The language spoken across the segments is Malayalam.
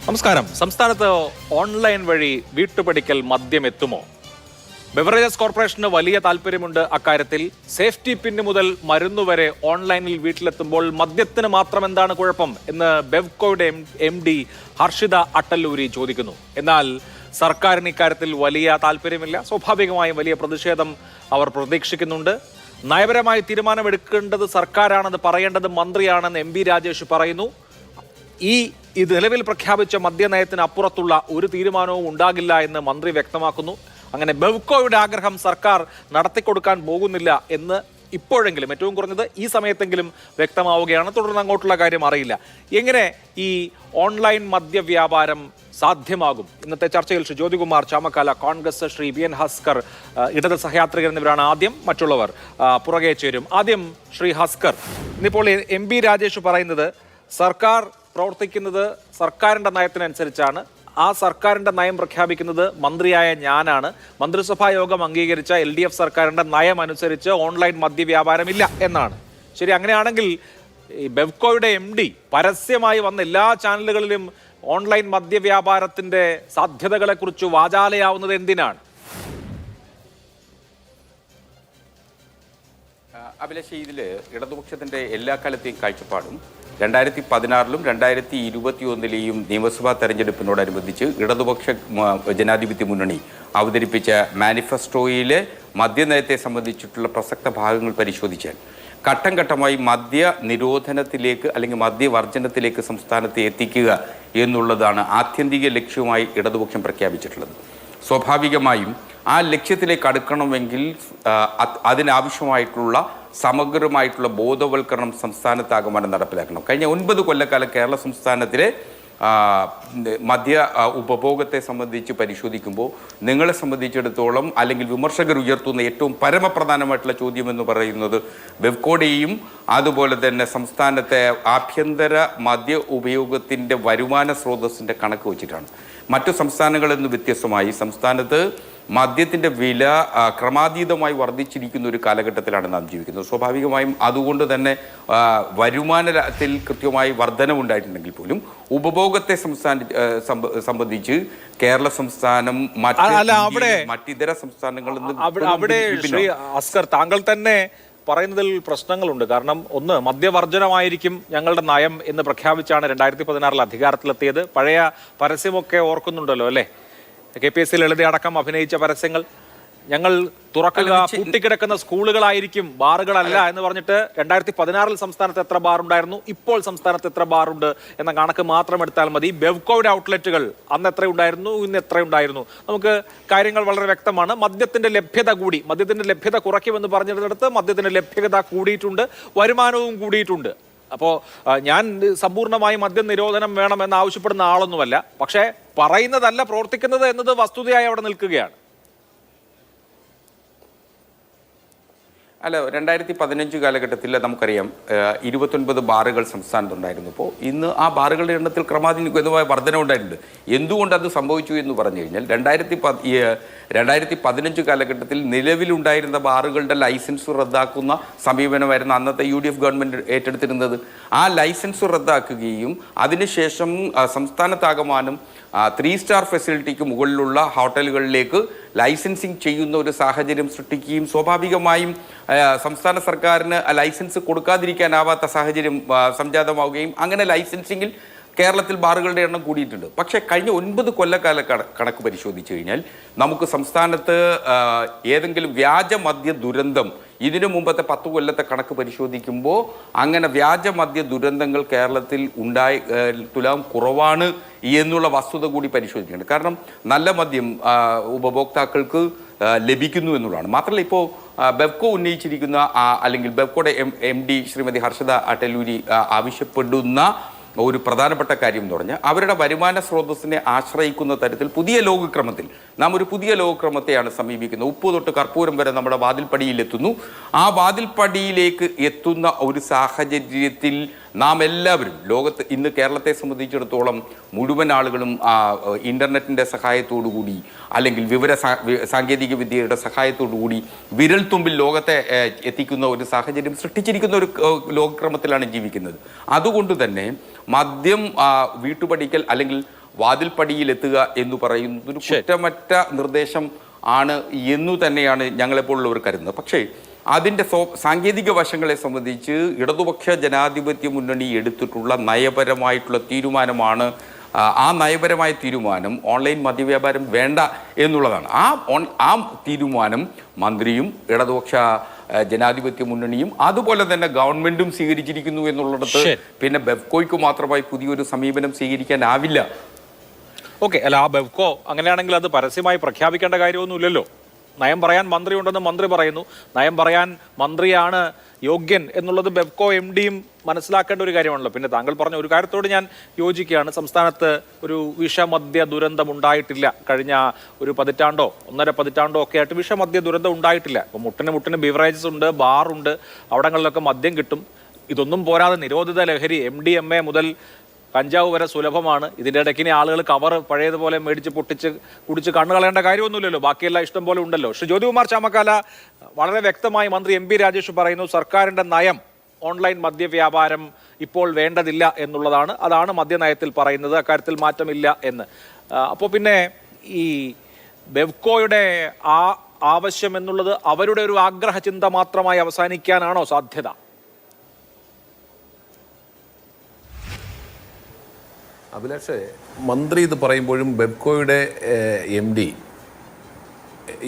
നമസ്കാരം. സംസ്ഥാനത്ത് ഓൺലൈൻ വഴി വീട്ടുപടിക്കൽ മദ്യം എത്തുമോ? ബെവറേജസ് കോർപ്പറേഷന് വലിയ താല്പര്യമുണ്ട് അക്കാര്യത്തിൽ. സേഫ്റ്റി പിന്ന് മുതൽ മരുന്നുവരെ ഓൺലൈനിൽ വീട്ടിലെത്തുമ്പോൾ മദ്യത്തിന് മാത്രം എന്താണ് കുഴപ്പം എന്ന് ബെവ്കോയുടെ MD ഹർഷിത അട്ടല്ലൂരി ചോദിക്കുന്നു. എന്നാൽ സർക്കാരിന് ഇക്കാര്യത്തിൽ വലിയ താല്പര്യമില്ല. സ്വാഭാവികമായും വലിയ പ്രതിഷേധം അവർ പ്രതീക്ഷിക്കുന്നുണ്ട്. നയപരമായി തീരുമാനമെടുക്കേണ്ടത് സർക്കാരാണെന്ന് പറയേണ്ടത് മന്ത്രിയാണെന്ന് MB രാജേഷ് പറയുന്നു. ഇത് നിലവിൽ പ്രഖ്യാപിച്ച മദ്യനയത്തിന് അപ്പുറത്തുള്ള ഒരു തീരുമാനവും ഉണ്ടാകില്ല എന്ന് മന്ത്രി വ്യക്തമാക്കുന്നു. അങ്ങനെ ബെവ്കോയുടെ ആഗ്രഹം സർക്കാർ നടത്തിക്കൊടുക്കാൻ പോകുന്നില്ല എന്ന് ഇപ്പോഴെങ്കിലും, ഏറ്റവും കുറഞ്ഞത് ഈ സമയത്തെങ്കിലും വ്യക്തമാവുകയാണ്. തുടർന്ന് അങ്ങോട്ടുള്ള കാര്യം അറിയില്ല. എങ്ങനെ ഈ ഓൺലൈൻ മദ്യവ്യാപാരം സാധ്യമാകും? ഇന്നത്തെ ചർച്ചയിൽ ശ്രീ ജ്യോതികുമാർ ചാമക്കാല, കോൺഗ്രസ് ശ്രീ BN ഹസ്കർ, ഇടത് സഹയാത്രികർ എന്നിവരാണ് ആദ്യം. മറ്റുള്ളവർ പുറകെ ചേരും. ആദ്യം ശ്രീ ഹസ്കർ. ഇന്നിപ്പോൾ MB രാജേഷ് പറയുന്നത് സർക്കാർ പ്രവർത്തിക്കുന്നത് സർക്കാരിൻ്റെ നയത്തിനനുസരിച്ചാണ്. ആ സർക്കാരിൻ്റെ നയം പ്രഖ്യാപിക്കുന്നത് മന്ത്രിയായ ഞാനാണ്. മന്ത്രിസഭാ യോഗം അംഗീകരിച്ച LDF സർക്കാരിൻ്റെ നയം അനുസരിച്ച് ഓൺലൈൻ മദ്യവ്യാപാരമില്ല എന്നാണ്. ശരി, അങ്ങനെയാണെങ്കിൽ ഈ ബെവ്കോയുടെ MD പരസ്യമായി വന്ന എല്ലാ ചാനലുകളിലും ഓൺലൈൻ മദ്യവ്യാപാരത്തിൻ്റെ സാധ്യതകളെക്കുറിച്ച് വാചാലയാവുന്നത് എന്തിനാണ്? അഭിലാഷ്, ഇതിൽ ഇടതുപക്ഷത്തിൻ്റെ എല്ലാ കാലത്തെയും കാഴ്ചപ്പാടും 2016-ലും 2021-ലെയും നിയമസഭാ തെരഞ്ഞെടുപ്പിനോടനുബന്ധിച്ച് ഇടതുപക്ഷ ജനാധിപത്യ മുന്നണി അവതരിപ്പിച്ച മാനിഫെസ്റ്റോയിലെ മദ്യനയത്തെ സംബന്ധിച്ചിട്ടുള്ള പ്രസക്ത ഭാഗങ്ങൾ പരിശോധിച്ചാൽ ഘട്ടം ഘട്ടമായി മദ്യ നിരോധനത്തിലേക്ക് അല്ലെങ്കിൽ മദ്യവർജനത്തിലേക്ക് സംസ്ഥാനത്തെ എത്തിക്കുക എന്നുള്ളതാണ് ആത്യന്തിക ലക്ഷ്യമായി ഇടതുപക്ഷം പ്രഖ്യാപിച്ചിട്ടുള്ളത്. സ്വാഭാവികമായും ആ ലക്ഷ്യത്തിലേക്ക് അടുക്കണമെങ്കിൽ അതിനാവശ്യമായിട്ടുള്ള സമഗ്രമായിട്ടുള്ള ബോധവൽക്കരണം സംസ്ഥാനത്താകമാനം നടപ്പിലാക്കണം. കഴിഞ്ഞ 9 കൊല്ലക്കാലം കേരള സംസ്ഥാനത്തിലെ മദ്യ ഉപഭോഗത്തെ സംബന്ധിച്ച് പരിശോധിക്കുമ്പോൾ നിങ്ങളെ സംബന്ധിച്ചിടത്തോളം അല്ലെങ്കിൽ വിമർശകർ ഉയർത്തുന്ന ഏറ്റവും പരമപ്രധാനമായിട്ടുള്ള ചോദ്യം എന്ന് പറയുന്നത് ബെവ്കോയുടെയും അതുപോലെ തന്നെ സംസ്ഥാനത്തെ ആഭ്യന്തര മദ്യ ഉപയോഗത്തിൻ്റെ വരുമാന സ്രോതസ്സിൻ്റെ കണക്ക് വെച്ചിട്ടാണ്. മറ്റു സംസ്ഥാനങ്ങളിൽ നിന്ന് വ്യത്യസ്തമായി സംസ്ഥാനത്ത് മദ്യത്തിൻ്റെ വില ക്രമാതീതമായി വർദ്ധിച്ചിരിക്കുന്ന ഒരു കാലഘട്ടത്തിലാണ് നാം ജീവിക്കുന്നത്. സ്വാഭാവികമായും അതുകൊണ്ട് തന്നെ വരുമാനത്തിൽ കൃത്യമായി വർധനവുണ്ടായിട്ടുണ്ടെങ്കിൽ പോലും ഉപഭോഗത്തെ സംബന്ധിച്ച് കേരള സംസ്ഥാനം മറ്റിതര സംസ്ഥാനങ്ങളിൽ നിന്ന് താങ്കൾ തന്നെ പറയുന്നതിൽ പ്രശ്നങ്ങളുണ്ട്. കാരണം ഒന്ന്, മദ്യവർജനമായിരിക്കും ഞങ്ങളുടെ നയം എന്ന് പ്രഖ്യാപിച്ചാണ് 2016 അധികാരത്തിലെത്തിയത്. പഴയ പരസ്യമൊക്കെ ഓർക്കുന്നുണ്ടല്ലോ അല്ലേ? KPSC ലളിത അടക്കം അഭിനയിച്ച പരസ്യങ്ങൾ. ഞങ്ങൾ തുറക്കുക, പൂട്ടിക്കിടക്കുന്ന സ്കൂളുകളായിരിക്കും, ബാറുകളല്ല എന്ന് പറഞ്ഞിട്ട് 2016 സംസ്ഥാനത്ത് എത്ര ബാറുണ്ടായിരുന്നു, ഇപ്പോൾ സംസ്ഥാനത്ത് എത്ര ബാറുണ്ട് എന്ന കണക്ക് മാത്രം എടുത്താൽ മതി. ബെവ്കോയുടെ ഔട്ട്ലെറ്റുകൾ അന്ന് എത്രയുണ്ടായിരുന്നു, ഇന്ന് എത്രയുണ്ടായിരുന്നു, നമുക്ക് കാര്യങ്ങൾ വളരെ വ്യക്തമാണ്. മദ്യത്തിന്റെ ലഭ്യത കുറയ്ക്കുമെന്ന് പറഞ്ഞിടത്ത് മദ്യത്തിന്റെ ലഭ്യത കൂടിയിട്ടുണ്ട്, വരുമാനവും കൂടിയിട്ടുണ്ട്. അപ്പോൾ ഞാൻ സമ്പൂർണ്ണമായി മദ്യ നിരോധനം വേണമെന്ന് ആവശ്യപ്പെടുന്ന ആളൊന്നുമല്ല. പക്ഷേ പറയുന്നതല്ല പ്രവർത്തിക്കുന്നത് എന്നത് വസ്തുതയായി അവിടെ നിൽക്കുകയാണ്. അല്ല, 2015 കാലഘട്ടത്തിൽ നമുക്കറിയാം 29 ബാറുകൾ സംസ്ഥാനത്തുണ്ടായിരുന്നു. ഇപ്പോൾ ഇന്ന് ആ ബാറുകളുടെ എണ്ണത്തിൽ ക്രമാതീതമായ വർധന ഉണ്ടായിട്ടുണ്ട്. എന്തുകൊണ്ട് അത് സംഭവിച്ചു എന്ന് പറഞ്ഞു കഴിഞ്ഞാൽ 2015 കാലഘട്ടത്തിൽ നിലവിലുണ്ടായിരുന്ന ബാറുകളുടെ ലൈസൻസ് റദ്ദാക്കുന്ന സമീപനമായിരുന്നു അന്നത്തെ UDF ഗവൺമെൻറ് ഏറ്റെടുത്തിരുന്നത്. ആ ലൈസൻസ് റദ്ദാക്കുകയും അതിനുശേഷം സംസ്ഥാനത്താകമാനം 3 സ്റ്റാർ ഫെസിലിറ്റിക്ക് മുകളിലുള്ള ഹോട്ടലുകളിലേക്ക് ലൈസൻസിങ് ചെയ്യുന്ന ഒരു സാഹചര്യം സൃഷ്ടിക്കുകയും സ്വാഭാവികമായും സംസ്ഥാന സർക്കാരിന് ലൈസൻസ് കൊടുക്കാതിരിക്കാനാവാത്ത സാഹചര്യം സംജാതമാവുകയും അങ്ങനെ ലൈസൻസിങ്ങിൽ കേരളത്തിൽ ബാറുകളുടെ എണ്ണം കൂടിയിട്ടുണ്ട്. പക്ഷേ കഴിഞ്ഞ 9 കൊല്ലക്കാല കണക്ക് പരിശോധിച്ചു കഴിഞ്ഞാൽ നമുക്ക് സംസ്ഥാനത്ത് ഏതെങ്കിലും വ്യാജ മദ്യ ദുരന്തം ഇതിനു മുമ്പത്തെ 10 കൊല്ലത്തെ കണക്ക് പരിശോധിക്കുമ്പോൾ അങ്ങനെ വ്യാജ മദ്യ ദുരന്തങ്ങൾ കേരളത്തിൽ തുലാം കുറവാണ് എന്നുള്ള വസ്തുത കൂടി പരിശോധിക്കുന്നുണ്ട്. കാരണം നല്ല മദ്യം ഉപഭോക്താക്കൾക്ക് ലഭിക്കുന്നു എന്നുള്ളതാണ്. മാത്രമല്ല, ഇപ്പോൾ ബെവ്കോ ഉന്നയിച്ചിരിക്കുന്ന അല്ലെങ്കിൽ ബെവ്കോയുടെ MD ശ്രീമതി ഹർഷിത അട്ടല്ലൂരി ആവശ്യപ്പെടുന്ന ഒരു പ്രധാനപ്പെട്ട കാര്യം എന്ന് പറഞ്ഞാൽ അവരുടെ വരുമാന സ്രോതസ്സിനെ ആശ്രയിക്കുന്ന തരത്തിൽ നാം ഒരു പുതിയ ലോകക്രമത്തെയാണ് സമീപിക്കുന്നത്. ഉപ്പ് തൊട്ട് കർപ്പൂരം വരെ നമ്മുടെ വാതിൽപ്പടിയിലെത്തുന്നു. ആ വാതിൽപ്പടിയിലേക്ക് എത്തുന്ന ഒരു സാഹചര്യത്തിൽ നാം എല്ലാവരും ലോകത്ത് ഇന്ന് കേരളത്തെ സംബന്ധിച്ചിടത്തോളം മുഴുവൻ ആളുകളും ഇൻ്റർനെറ്റിൻ്റെ സഹായത്തോടു കൂടി അല്ലെങ്കിൽ സാങ്കേതിക വിദ്യയുടെ സഹായത്തോടു കൂടി വിരൽത്തുമ്പിൽ ലോകത്തെ എത്തിക്കുന്ന ഒരു സാഹചര്യം സൃഷ്ടിച്ചിരിക്കുന്ന ഒരു ലോകക്രമത്തിലാണ് ജീവിക്കുന്നത്. അതുകൊണ്ട് തന്നെ മദ്യം വീട്ടുപടിക്കൽ അല്ലെങ്കിൽ വാതിൽപ്പടിയിലെത്തുക എന്ന് പറയുന്നത് ഒരു കുറ്റമറ്റ നിർദ്ദേശം ആണ് എന്നു തന്നെയാണ് ഞങ്ങളെപ്പോലുള്ളവർ കരുതുന്നത്. പക്ഷേ അതിൻ്റെ സാങ്കേതിക വശങ്ങളെ സംബന്ധിച്ച് ഇടതുപക്ഷ ജനാധിപത്യ മുന്നണി എടുത്തിട്ടുള്ള നയപരമായിട്ടുള്ള തീരുമാനമാണ്. ആ നയപരമായ തീരുമാനം ഓൺലൈൻ മദ്യവ്യാപാരം വേണ്ട എന്നുള്ളതാണ്. ആ തീരുമാനം മന്ത്രിയും ഇടതുപക്ഷ ജനാധിപത്യ മുന്നണിയും അതുപോലെ തന്നെ ഗവൺമെന്റും സ്വീകരിച്ചിരിക്കുന്നു എന്നുള്ളിടത്ത് പിന്നെ ബെവ്കോയ്ക്ക് മാത്രമായി പുതിയൊരു സമീപനം സ്വീകരിക്കാനാവില്ല. ഓക്കെ, അല്ല ആ ബെവ്കോ അങ്ങനെയാണെങ്കിൽ അത് പരസ്യമായി പ്രഖ്യാപിക്കേണ്ട കാര്യമൊന്നുമില്ലല്ലോ. നയം പറയാൻ മന്ത്രി ഉണ്ടെന്ന് മന്ത്രി പറയുന്നു, നയം പറയാൻ മന്ത്രിയാണ് യോഗ്യൻ എന്നുള്ളത് ബെവ്കോ MDയും മനസ്സിലാക്കേണ്ട ഒരു കാര്യമാണല്ലോ. പിന്നെ താങ്കൾ പറഞ്ഞ ഒരു കാര്യത്തോട് ഞാൻ യോജിക്കുകയാണ്. സംസ്ഥാനത്ത് ഒരു വിഷമദ്യ ദുരന്തം ഉണ്ടായിട്ടില്ല. കഴിഞ്ഞ ഒരു പതിറ്റാണ്ടോ 1.5 പതിറ്റാണ്ടോ ഒക്കെ ആയിട്ട് വിഷമദ്യ ദുരന്തം ഉണ്ടായിട്ടില്ല. ഇപ്പം മുട്ടിന് ബിവറേജസ് ഉണ്ട്, ബാറുണ്ട്, അവിടങ്ങളിലൊക്കെ മദ്യം കിട്ടും. ഇതൊന്നും പോരാതെ നിരോധിത ലഹരി MDMA മുതൽ കഞ്ചാവ് വരെ സുലഭമാണ്. ഇതിൻ്റെ ഇടയ്ക്കിനി ആളുകൾ കവർ പഴയതുപോലെ മേടിച്ച് പൊട്ടിച്ച് കുടിച്ച് കണ്ണു കളയേണ്ട കാര്യമൊന്നുമില്ലല്ലോ, ബാക്കിയെല്ലാം ഇഷ്ടം പോലെ ഉണ്ടല്ലോ. ശ്രീ ജ്യോതികുമാർ ചാമക്കാല വളരെ വ്യക്തമായി മന്ത്രി MP രാജേഷ് പറയുന്നു, സർക്കാരിൻ്റെ നയം ഓൺലൈൻ മദ്യവ്യാപാരം ഇപ്പോൾ വേണ്ടതില്ല എന്നുള്ളതാണ്. അതാണ് മദ്യനയത്തിൽ പറയുന്നത്, അക്കാര്യത്തിൽ മാറ്റമില്ല എന്ന്. അപ്പോൾ പിന്നെ ഈ ബെവ്കോയുടെ ആവശ്യം എന്നുള്ളത് അവരുടെ ഒരു ആഗ്രഹ ചിന്ത മാത്രമായി അവസാനിക്കാനാണോ സാധ്യത? അഭിലാഷേ, മന്ത്രി ഇത് പറയുമ്പോഴും ബെവ്കോയുടെ MD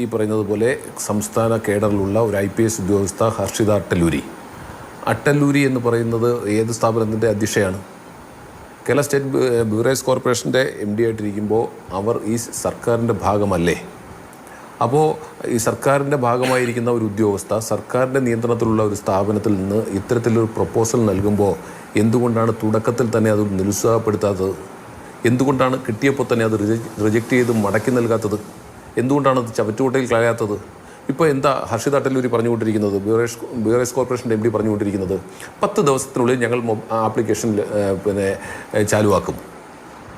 ഈ പറയുന്നത് പോലെ സംസ്ഥാന കേഡറിലുള്ള ഒരു IPS ഉദ്യോഗസ്ഥ ഹർഷിത അട്ടല്ലൂരി എന്ന് പറയുന്നത് ഏത് സ്ഥാപനത്തിൻ്റെ അധ്യക്ഷയാണ്? കേരള സ്റ്റേറ്റ് ബ്യൂറേസ് കോർപ്പറേഷൻ്റെ MD ആയിട്ടിരിക്കുമ്പോൾ അവർ ഈ സർക്കാരിൻ്റെ ഭാഗമല്ലേ? അപ്പോൾ ഈ സർക്കാരിൻ്റെ ഭാഗമായിരിക്കുന്ന ഒരു ഉദ്യോഗസ്ഥ സർക്കാരിൻ്റെ നിയന്ത്രണത്തിലുള്ള ഒരു സ്ഥാപനത്തിൽ നിന്ന് ഇത്തരത്തിലൊരു പ്രപ്പോസൽ നൽകുമ്പോൾ എന്തുകൊണ്ടാണ് തുടക്കത്തിൽ തന്നെ അത് നിരുത്സാഹപ്പെടുത്താത്തത്? എന്തുകൊണ്ടാണ് കിട്ടിയപ്പോൾ തന്നെ അത് റിജക്റ്റ് ചെയ്ത് മടക്കി നൽകാത്തത്? എന്തുകൊണ്ടാണ് അത് ചവറ്റുകൊട്ടയിൽ കളയാത്തത്? ഇപ്പോൾ എന്താ ഹർഷിത അട്ടല്ലൂരി പറഞ്ഞുകൊണ്ടിരിക്കുന്നത്, ബ്യൂറേസ് കോർപ്പറേഷൻ്റെ MD പറഞ്ഞുകൊണ്ടിരിക്കുന്നത് 10 ദിവസത്തിനുള്ളിൽ ഞങ്ങൾ ആപ്ലിക്കേഷൻ ചാലുവാക്കും.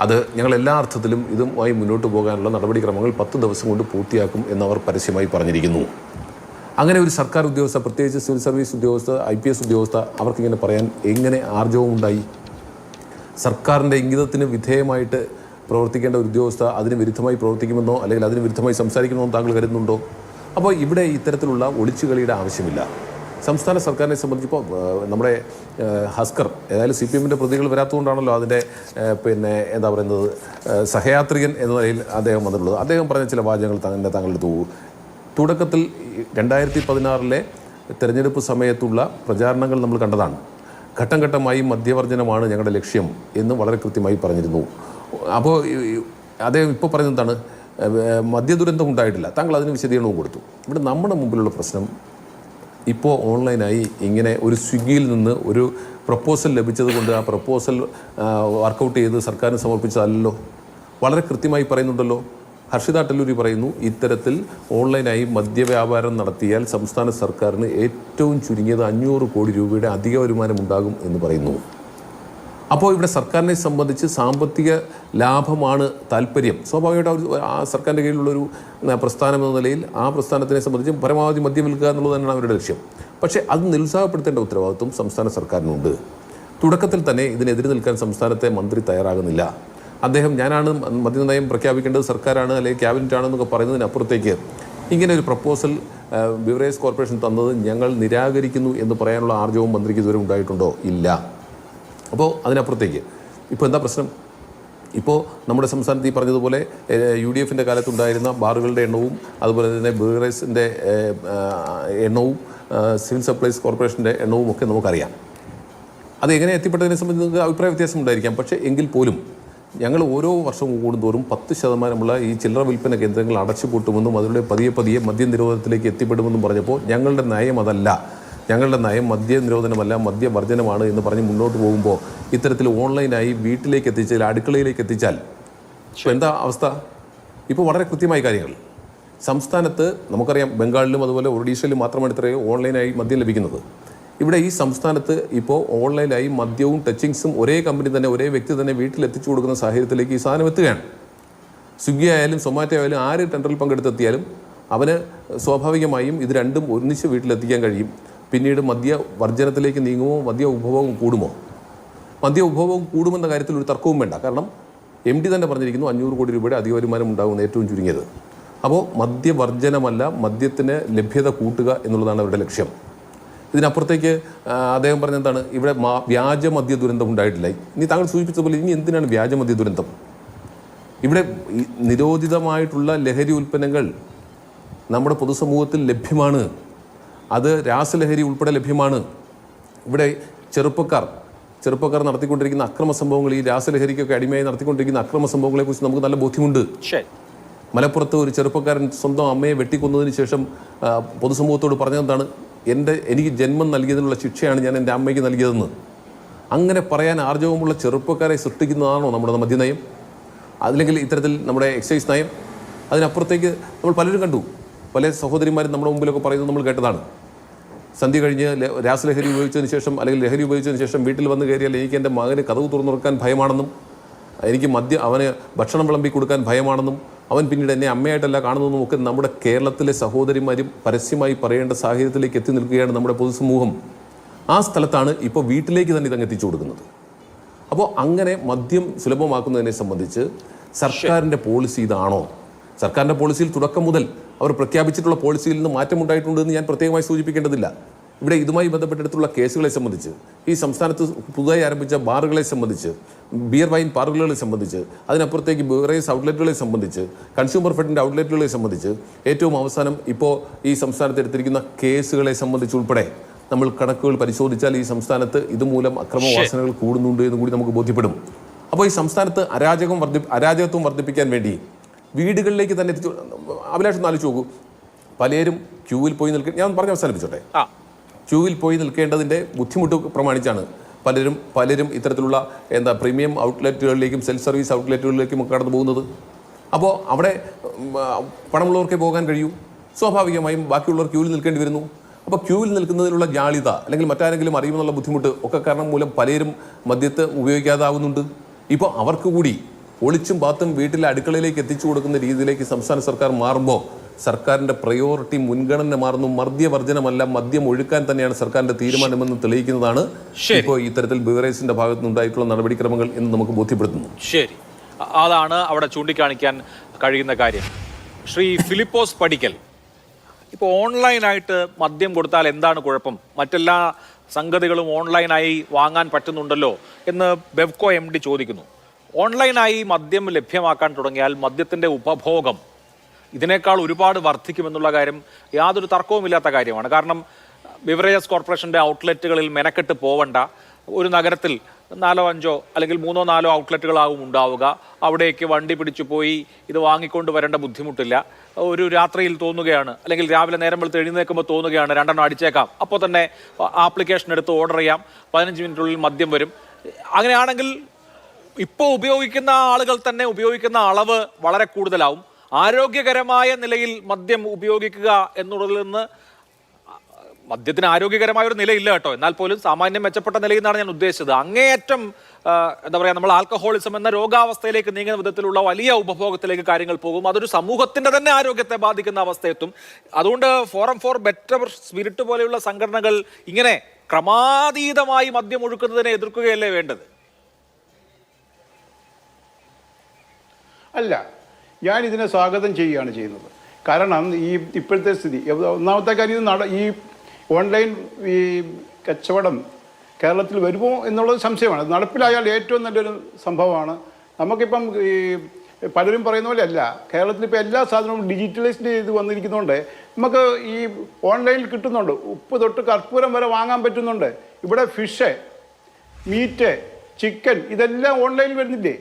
അത് ഞങ്ങൾ എല്ലാ അർത്ഥത്തിലും ഇതുമായി മുന്നോട്ട് പോകാനുള്ള നടപടിക്രമങ്ങൾ 10 ദിവസം കൊണ്ട് പൂർത്തിയാക്കും എന്നവർ പരസ്യമായി പറഞ്ഞിരിക്കുന്നു. അങ്ങനെ ഒരു സർക്കാർ ഉദ്യോഗസ്ഥ, പ്രത്യേകിച്ച് സിവിൽ സർവീസ് ഉദ്യോഗസ്ഥ, IPS ഉദ്യോഗസ്ഥ, അവർക്കിങ്ങനെ പറയാൻ എങ്ങനെ ആർജവം ഉണ്ടായി? സർക്കാരിൻ്റെ ഇംഗിതത്തിന് വിധേയമായിട്ട് പ്രവർത്തിക്കേണ്ട ഒരു ഉദ്യോഗസ്ഥ അതിന് വിരുദ്ധമായി പ്രവർത്തിക്കുമെന്നോ അല്ലെങ്കിൽ അതിന് വിരുദ്ധമായി സംസാരിക്കുമെന്നോ താങ്കൾ കരുതുന്നുണ്ടോ? അപ്പോൾ ഇവിടെ ഇത്തരത്തിലുള്ള ഒളിച്ചുകളിയുടെ ആവശ്യമില്ല. സംസ്ഥാന സർക്കാരിനെ സംബന്ധിച്ചിപ്പോൾ നമ്മുടെ ഹസ്കർ ഏതായാലും CPMൻ്റെ പ്രതികൾ വരാത്തതുകൊണ്ടാണല്ലോ അതിൻ്റെ എന്താ പറയുന്നത് സഹയാത്രികൻ എന്ന നിലയിൽ അദ്ദേഹം വന്നിട്ടുള്ളത്. അദ്ദേഹം പറഞ്ഞ ചില വാചകങ്ങൾ താങ്കളുടെ തുടക്കത്തിൽ 2016 തെരഞ്ഞെടുപ്പ് സമയത്തുള്ള പ്രചാരണങ്ങൾ നമ്മൾ കണ്ടതാണ്. ഘട്ടം ഘട്ടമായി മദ്യവർജനമാണ് ഞങ്ങളുടെ ലക്ഷ്യം എന്ന് വളരെ കൃത്യമായി പറഞ്ഞിരുന്നു. അപ്പോൾ അദ്ദേഹം ഇപ്പോൾ പറഞ്ഞെന്താണ്, മദ്യദുരന്തം ഉണ്ടായിട്ടില്ല. താങ്കൾ അതിന് വിശദീകരണവും കൊടുത്തു. ഇവിടെ നമ്മുടെ മുമ്പിലുള്ള പ്രശ്നം ഇപ്പോൾ ഓൺലൈനായി ഇങ്ങനെ ഒരു സ്വിഗ്ഗിയിൽ നിന്ന് ഒരു പ്രപ്പോസൽ ലഭിച്ചത് കൊണ്ട് ആ പ്രപ്പോസൽ വർക്കൗട്ട് ചെയ്ത് സർക്കാരിന് സമർപ്പിച്ചതല്ലോ. വളരെ കൃത്യമായി പറയുന്നുണ്ടല്ലോ. ഹർഷിത അട്ടല്ലൂരി പറയുന്നു, ഇത്തരത്തിൽ ഓൺലൈനായി മദ്യവ്യാപാരം നടത്തിയാൽ സംസ്ഥാന സർക്കാരിന് ഏറ്റവും ചുരുങ്ങിയത് 500 കോടി രൂപയുടെ അധിക വരുമാനം ഉണ്ടാകും എന്ന് പറയുന്നു. അപ്പോൾ ഇവിടെ സർക്കാരിനെ സംബന്ധിച്ച് സാമ്പത്തിക ലാഭമാണ് താല്പര്യം. സ്വാഭാവികമായിട്ട് ആ സർക്കാരിൻ്റെ കീഴിലുള്ളൊരു പ്രസ്ഥാനം എന്ന നിലയിൽ ആ പ്രസ്ഥാനത്തിനെ സംബന്ധിച്ച് പരമാവധി മദ്യം വിൽക്കുക എന്നുള്ളത് തന്നെയാണ് അവരുടെ ലക്ഷ്യം. പക്ഷേ അത് നിരുത്സാഹപ്പെടുത്തേണ്ട ഉത്തരവാദിത്വം സംസ്ഥാന സർക്കാരിനുണ്ട്. തുടക്കത്തിൽ തന്നെ ഇതിനെതിരെ നിൽക്കാൻ സംസ്ഥാനത്തെ മന്ത്രി തയ്യാറാകുന്നില്ല. അദ്ദേഹം ഞാനാണ് മദ്യനയം പ്രഖ്യാപിക്കേണ്ടത്, സർക്കാരാണ് അല്ലെങ്കിൽ ക്യാബിനറ്റാണെന്നൊക്കെ പറയുന്നതിനപ്പുറത്തേക്ക് ഇങ്ങനെ ഒരു പ്രപ്പോസൽ ബിവറേജ് കോർപ്പറേഷൻ തന്നത് ഞങ്ങൾ നിരാകരിക്കുന്നു എന്ന് പറയാനുള്ള ആർജവും മന്ത്രിക്ക് ഇതുവരെ ഉണ്ടായിട്ടുണ്ടോ? ഇല്ല. അപ്പോൾ അതിനപ്പുറത്തേക്ക് ഇപ്പോൾ എന്താ പ്രശ്നം? ഇപ്പോൾ നമ്മുടെ സംസ്ഥാനത്ത് ഈ പറഞ്ഞതുപോലെ UDFൻ്റെ കാലത്തുണ്ടായിരുന്ന ബാറുകളുടെ എണ്ണവും അതുപോലെ തന്നെ ബിവറേജിൻ്റെ എണ്ണവും സിവിൽ സപ്ലൈസ് കോർപ്പറേഷൻ്റെ എണ്ണവും ഒക്കെ നമുക്കറിയാം. അത് എങ്ങനെ എത്തിപ്പെട്ടതിനെ സംബന്ധിച്ച് നിങ്ങൾക്ക് അഭിപ്രായ വ്യത്യാസം ഉണ്ടായിരിക്കാം. പക്ഷേ എങ്കിൽ പോലും ഞങ്ങൾ ഓരോ വർഷം കൂടുന്തോറും 10% ഈ ചില്ലറ വിൽപ്പന കേന്ദ്രങ്ങൾ അടച്ചുപൂട്ടുമെന്നും അതിലൂടെ പതിയെ മദ്യനിരോധനത്തിലേക്ക് എത്തിപ്പെടുമെന്നും പറഞ്ഞപ്പോൾ ഞങ്ങളുടെ നയം അതല്ല, ഞങ്ങളുടെ നയം മദ്യനിരോധനമല്ല മദ്യവർജനമാണ് എന്ന് പറഞ്ഞ് മുന്നോട്ട് പോകുമ്പോൾ ഇത്തരത്തിൽ ഓൺലൈനായി വീട്ടിലേക്ക് എത്തിച്ചാൽ, അടുക്കളയിലേക്ക് എത്തിച്ചാൽ എന്താ അവസ്ഥ? ഇപ്പോൾ വളരെ കൃത്യമായ കാര്യങ്ങൾ സംസ്ഥാനത്ത് നമുക്കറിയാം. ബംഗാളിലും അതുപോലെ ഒഡീഷയിലും മാത്രമാണ് ഇത്രയും ഓൺലൈനായി മദ്യം ലഭിക്കുന്നത്. ഇവിടെ ഈ സംസ്ഥാനത്ത് ഇപ്പോൾ ഓൺലൈനായി മദ്യവും ടച്ചിങ്സും ഒരേ കമ്പനി തന്നെ, ഒരേ വ്യക്തി തന്നെ വീട്ടിലെത്തിച്ചു കൊടുക്കുന്ന സാഹചര്യത്തിലേക്ക് ഈ സാധനം എത്തുകയാണ്. സ്വിഗ്ഗി ആയാലും സൊമാറ്റോ ആയാലും ആര് ടെൻഡറിൽ പങ്കെടുത്തെത്തിയാലും അവന് സ്വാഭാവികമായും ഇത് രണ്ടും ഒന്നിച്ച് വീട്ടിലെത്തിക്കാൻ കഴിയും. പിന്നീട് മദ്യവർജനത്തിലേക്ക് നീങ്ങുമോ, മദ്യ ഉപഭോഗം കൂടുമോ? മദ്യ ഉപഭോഗം കൂടുമെന്ന കാര്യത്തിൽ ഒരു തർക്കവും വേണ്ട. കാരണം MD തന്നെ പറഞ്ഞിരിക്കുന്നു 500 കോടി രൂപയുടെ അധിക വരുമാനം ഉണ്ടാകുന്ന ഏറ്റവും ചുരുങ്ങിയത്. അപ്പോൾ മദ്യവർജനമല്ല, മദ്യത്തിന് ലഭ്യത കൂട്ടുക എന്നുള്ളതാണ് അവരുടെ ലക്ഷ്യം. ഇതിനപ്പുറത്തേക്ക് അദ്ദേഹം പറഞ്ഞെന്താണ്, ഇവിടെ വ്യാജ മദ്യ ദുരന്തം ഉണ്ടായിട്ടില്ല. ഇനി താങ്കൾ സൂചിപ്പിച്ചതുപോലെ ഇനി എന്തിനാണ് വ്യാജ മദ്യ ദുരന്തം? ഇവിടെ നിരോധിതമായിട്ടുള്ള ലഹരി ഉൽപ്പന്നങ്ങൾ നമ്മുടെ പൊതുസമൂഹത്തിൽ ലഭ്യമാണ്. അത് രാസലഹരി ഉൾപ്പെടെ ലഭ്യമാണ്. ഇവിടെ ചെറുപ്പക്കാർ നടത്തിക്കൊണ്ടിരിക്കുന്ന അക്രമ സംഭവങ്ങൾ, ഈ രാസലഹരിക്കൊക്കെ അടിമയായി നടത്തിക്കൊണ്ടിരിക്കുന്ന അക്രമ സംഭവങ്ങളെക്കുറിച്ച് നമുക്ക് നല്ല ബോധ്യമുണ്ട്. മലപ്പുറത്ത് ഒരു ചെറുപ്പക്കാരൻ സ്വന്തം അമ്മയെ വെട്ടിക്കൊന്നതിന് ശേഷം പൊതുസമൂഹത്തോട് പറഞ്ഞതെന്താണ്, എനിക്ക് ജന്മം നൽകിയതിനുള്ള ശിക്ഷയാണ് ഞാൻ എൻ്റെ അമ്മയ്ക്ക് നൽകിയതെന്ന്. അങ്ങനെ പറയാൻ ആർജവമുള്ള ചെറുപ്പക്കാരെ സൃഷ്ടിക്കുന്നതാണോ നമ്മുടെ മദ്യനയം? അല്ലെങ്കിൽ ഇത്തരത്തിൽ നമ്മുടെ എക്സൈസ് നയം? അതിനപ്പുറത്തേക്ക് നമ്മൾ പലരും കണ്ടു, പല സഹോദരിമാരും നമ്മുടെ മുമ്പിലൊക്കെ പറയുന്നത് നമ്മൾ കേട്ടതാണ്. സന്ധ്യ കഴിഞ്ഞ് രാസലഹരി ഉപയോഗിച്ചതിന് ശേഷം അല്ലെങ്കിൽ ലഹരി ഉപയോഗിച്ചതിന് ശേഷം വീട്ടിൽ വന്ന് കയറിയാൽ എനിക്ക് എൻ്റെ മകന് കതവ് തുറന്നുറക്കാൻ ഭയമാണെന്നും, എനിക്ക് അവന് ഭക്ഷണം വിളമ്പി കൊടുക്കാൻ ഭയമാണെന്നും, അവൻ പിന്നീട് എന്നെ അമ്മയായിട്ടല്ല കാണുന്നതെന്നും ഒക്കെ നമ്മുടെ കേരളത്തിലെ സഹോദരിമാരും പരസ്യമായി പറയേണ്ട സാഹചര്യത്തിലേക്ക് എത്തി നിൽക്കുകയാണ് നമ്മുടെ പൊതുസമൂഹം. ആ സ്ഥലത്താണ് ഇപ്പോൾ വീട്ടിലേക്ക് തന്നെ ഇതങ്ങ് എത്തിച്ചു കൊടുക്കുന്നത്. അപ്പോൾ അങ്ങനെ മദ്യം സുലഭമാക്കുന്നതിനെ സംബന്ധിച്ച് സർക്കാരിൻ്റെ പോളിസി ഇതാണോ? സർക്കാരിൻ്റെ പോളിസിയിൽ തുടക്കം മുതൽ അവർ പ്രഖ്യാപിച്ചിട്ടുള്ള പോളിസിയിൽ നിന്ന് മാറ്റമുണ്ടായിട്ടുണ്ടെന്ന് ഞാൻ പ്രത്യേകമായി സൂചിപ്പിക്കേണ്ടതില്ല. ഇവിടെ ഇതുമായി ബന്ധപ്പെട്ടെടുത്തുള്ള കേസുകളെ സംബന്ധിച്ച്, ഈ സംസ്ഥാനത്ത് പുതുതായി ആരംഭിച്ച ബാറുകളെ സംബന്ധിച്ച്, ബിയർ വൈൻ പാർലറുകളെ സംബന്ധിച്ച്, അതിനപ്പുറത്തേക്ക് ബിവറേജ് ഔട്ട്ലെറ്റുകളെ സംബന്ധിച്ച്, കൺസ്യൂമർ ഫെഡിൻ്റെ ഔട്ട്ലെറ്റുകളെ സംബന്ധിച്ച്, ഏറ്റവും അവസാനം ഇപ്പോൾ ഈ സംസ്ഥാനത്ത് എടുത്തിരിക്കുന്ന കേസുകളെ സംബന്ധിച്ചുൾപ്പെടെ നമ്മൾ കണക്കുകൾ പരിശോധിച്ചാൽ ഈ സംസ്ഥാനത്ത് ഇതുമൂലം അക്രമവാസനകൾ കൂടുന്നുണ്ട് എന്ന് കൂടി നമുക്ക് ബോധ്യപ്പെടും. അപ്പോൾ ഈ സംസ്ഥാനത്ത് അരാജകത്വം വർദ്ധിപ്പിക്കാൻ വേണ്ടി വീടുകളിലേക്ക് തന്നെ അഭിലാഷം ആലോചിച്ച് നോക്കൂ. പലരും ക്യൂവിൽ പോയി ഞാൻ പറഞ്ഞ് അവസാനിപ്പിച്ചോട്ടെ. ക്യൂവിൽ പോയി നിൽക്കേണ്ടതിൻ്റെ ബുദ്ധിമുട്ട് പ്രമാണിച്ചാണ് പലരും ഇത്തരത്തിലുള്ള പ്രീമിയം ഔട്ട്ലെറ്റുകളിലേക്കും സെൽഫ് സർവീസ് ഔട്ട്ലെറ്റുകളിലേക്കും ഒക്കെ കടന്നു പോകുന്നത്. അപ്പോൾ അവിടെ പണമുള്ളവർക്കേ പോകാൻ കഴിയൂ. സ്വാഭാവികമായും ബാക്കിയുള്ളവർ ക്യൂവിൽ നിൽക്കേണ്ടി വരുന്നു. അപ്പോൾ ക്യൂവിൽ നിൽക്കുന്നതിലുള്ള ജാളിത അല്ലെങ്കിൽ മറ്റാരെങ്കിലും അറിയുമെന്നുള്ള ബുദ്ധിമുട്ട് ഒക്കെ കാരണം മൂലം പലരും മദ്യത്തെ ഉപയോഗിക്കാതാവുന്നുണ്ട്. ഇപ്പോൾ അവർക്ക് കൂടി ഒളിച്ചും പാത്തും വീട്ടിലെ അടുക്കളയിലേക്ക് എത്തിച്ചു കൊടുക്കുന്ന രീതിയിലേക്ക് സംസ്ഥാന സർക്കാർ മാറുമ്പോൾ സർക്കാരിൻ്റെ പ്രയോറിറ്റി മുൻഗണന മാറുന്നു. മദ്യവർജനമല്ല, മദ്യം ഒഴുക്കാൻ തന്നെയാണ് സർക്കാരിൻ്റെ തീരുമാനമെന്ന് തെളിയിക്കുന്നതാണ് ഇപ്പോൾ ഇത്തരത്തിൽ ബിവറേജിന്റെ ഭാഗത്തു നിന്നുണ്ടായിട്ടുള്ള നടപടിക്രമങ്ങൾ എന്ന് നമുക്ക് ബോധ്യപ്പെടുത്തുന്നു. ശരി, അതാണ് അവിടെ ചൂണ്ടിക്കാണിക്കാൻ കഴിയുന്ന കാര്യം. ശ്രീ ഫിലിപ്പോസ് പടിക്കൽ, ഇപ്പോൾ ഓൺലൈനായിട്ട് മദ്യം കൊടുത്താൽ എന്താണ് കുഴപ്പം? മറ്റെല്ലാ സംഗതികളും ഓൺലൈനായി വാങ്ങാൻ പറ്റുന്നുണ്ടല്ലോ എന്ന് ബെവ്കോ MD ചോദിക്കുന്നു. ഓൺലൈനായി മദ്യം ലഭ്യമാക്കാൻ തുടങ്ങിയാൽ മദ്യത്തിൻ്റെ ഉപഭോഗം ഇതിനേക്കാൾ ഒരുപാട് വർദ്ധിക്കുമെന്നുള്ള കാര്യം യാതൊരു തർക്കവുമില്ലാത്ത കാര്യമാണ്. കാരണം ബിവറേജസ് കോർപ്പറേഷൻ്റെ ഔട്ട്ലെറ്റുകളിൽ മെനക്കെട്ട് പോവണ്ട. ഒരു നഗരത്തിൽ 4-5 അല്ലെങ്കിൽ 3-4 ഔട്ട്ലെറ്റുകളാവും ഉണ്ടാവുക. അവിടേക്ക് വണ്ടി പിടിച്ചു പോയി ഇത് വാങ്ങിക്കൊണ്ട് വരേണ്ട ബുദ്ധിമുട്ടില്ല. ഒരു രാത്രിയിൽ തോന്നുകയാണ്, അല്ലെങ്കിൽ രാവിലെ നേരം വെളുത്ത് എഴുന്നേൽക്കുമ്പോൾ തോന്നുകയാണ് 2 അടിച്ചേക്കാം, അപ്പോൾ തന്നെ ആപ്ലിക്കേഷൻ എടുത്ത് ഓർഡർ ചെയ്യാം, 15 മിനിറ്റിനുള്ളിൽ മദ്യം വരും. അങ്ങനെയാണെങ്കിൽ ഇപ്പോൾ ഉപയോഗിക്കുന്ന ആളുകൾ തന്നെ ഉപയോഗിക്കുന്ന അളവ് വളരെ കൂടുതലാവും. ആരോഗ്യകരമായ നിലയിൽ മദ്യം ഉപയോഗിക്കുക എന്നുള്ളതിൽ നിന്ന്, മദ്യത്തിന് ആരോഗ്യകരമായ ഒരു നിലയില്ല കേട്ടോ, എന്നാൽ പോലും സാമാന്യം മെച്ചപ്പെട്ട നിലയിൽ നിന്നാണ് ഞാൻ ഉദ്ദേശിച്ചത്. അങ്ങേയറ്റം എന്താ പറയുക, നമ്മൾ ആൽക്കഹോളിസം എന്ന രോഗാവസ്ഥയിലേക്ക് നീങ്ങുന്ന വിധത്തിലുള്ള വലിയ ഉപഭോഗത്തിലേക്ക് കാര്യങ്ങൾ പോകും. അതൊരു സമൂഹത്തിന്റെ തന്നെ ആരോഗ്യത്തെ ബാധിക്കുന്ന അവസ്ഥയെത്തും. അതുകൊണ്ട് ഫോറം ഫോർ ബെറ്റർ സ്പിരിറ്റ് പോലെയുള്ള സംഘടനകൾ ഇങ്ങനെ ക്രമാതീതമായി മദ്യം ഒഴുക്കുന്നതിനെ എതിർക്കുകയല്ലേ വേണ്ടത്? അല്ല, ഞാൻ ഇതിനെ സ്വാഗതം ചെയ്യുകയാണ് ചെയ്യുന്നത്. കാരണം ഈ ഇപ്പോഴത്തെ സ്ഥിതി, ഒന്നാമത്തെ കാര്യം ഈ ഓൺലൈൻ ഈ കച്ചവടം കേരളത്തിൽ വരുമോ എന്നുള്ളത് സംശയമാണ്. അത് നടപ്പിലായാൽ ഏറ്റവും നല്ലൊരു സംഭവമാണ്. നമുക്കിപ്പം ഈ പലരും പറയുന്ന പോലെ അല്ല, കേരളത്തിൽ ഇപ്പോൾ എല്ലാ സാധനവും ഡിജിറ്റലൈസ്ഡ് ചെയ്ത് വന്നിരിക്കുന്നതുകൊണ്ട് നമുക്ക് ഈ ഓൺലൈനിൽ കിട്ടുന്നുണ്ട്. ഉപ്പ് തൊട്ട് കർപ്പൂരം വരെ വാങ്ങാൻ പറ്റുന്നുണ്ട്. ഇവിടെ ഫിഷ്, മീറ്റ്, ചിക്കൻ ഇതെല്ലാം ഓൺലൈനിൽ വരുന്നില്ലേ?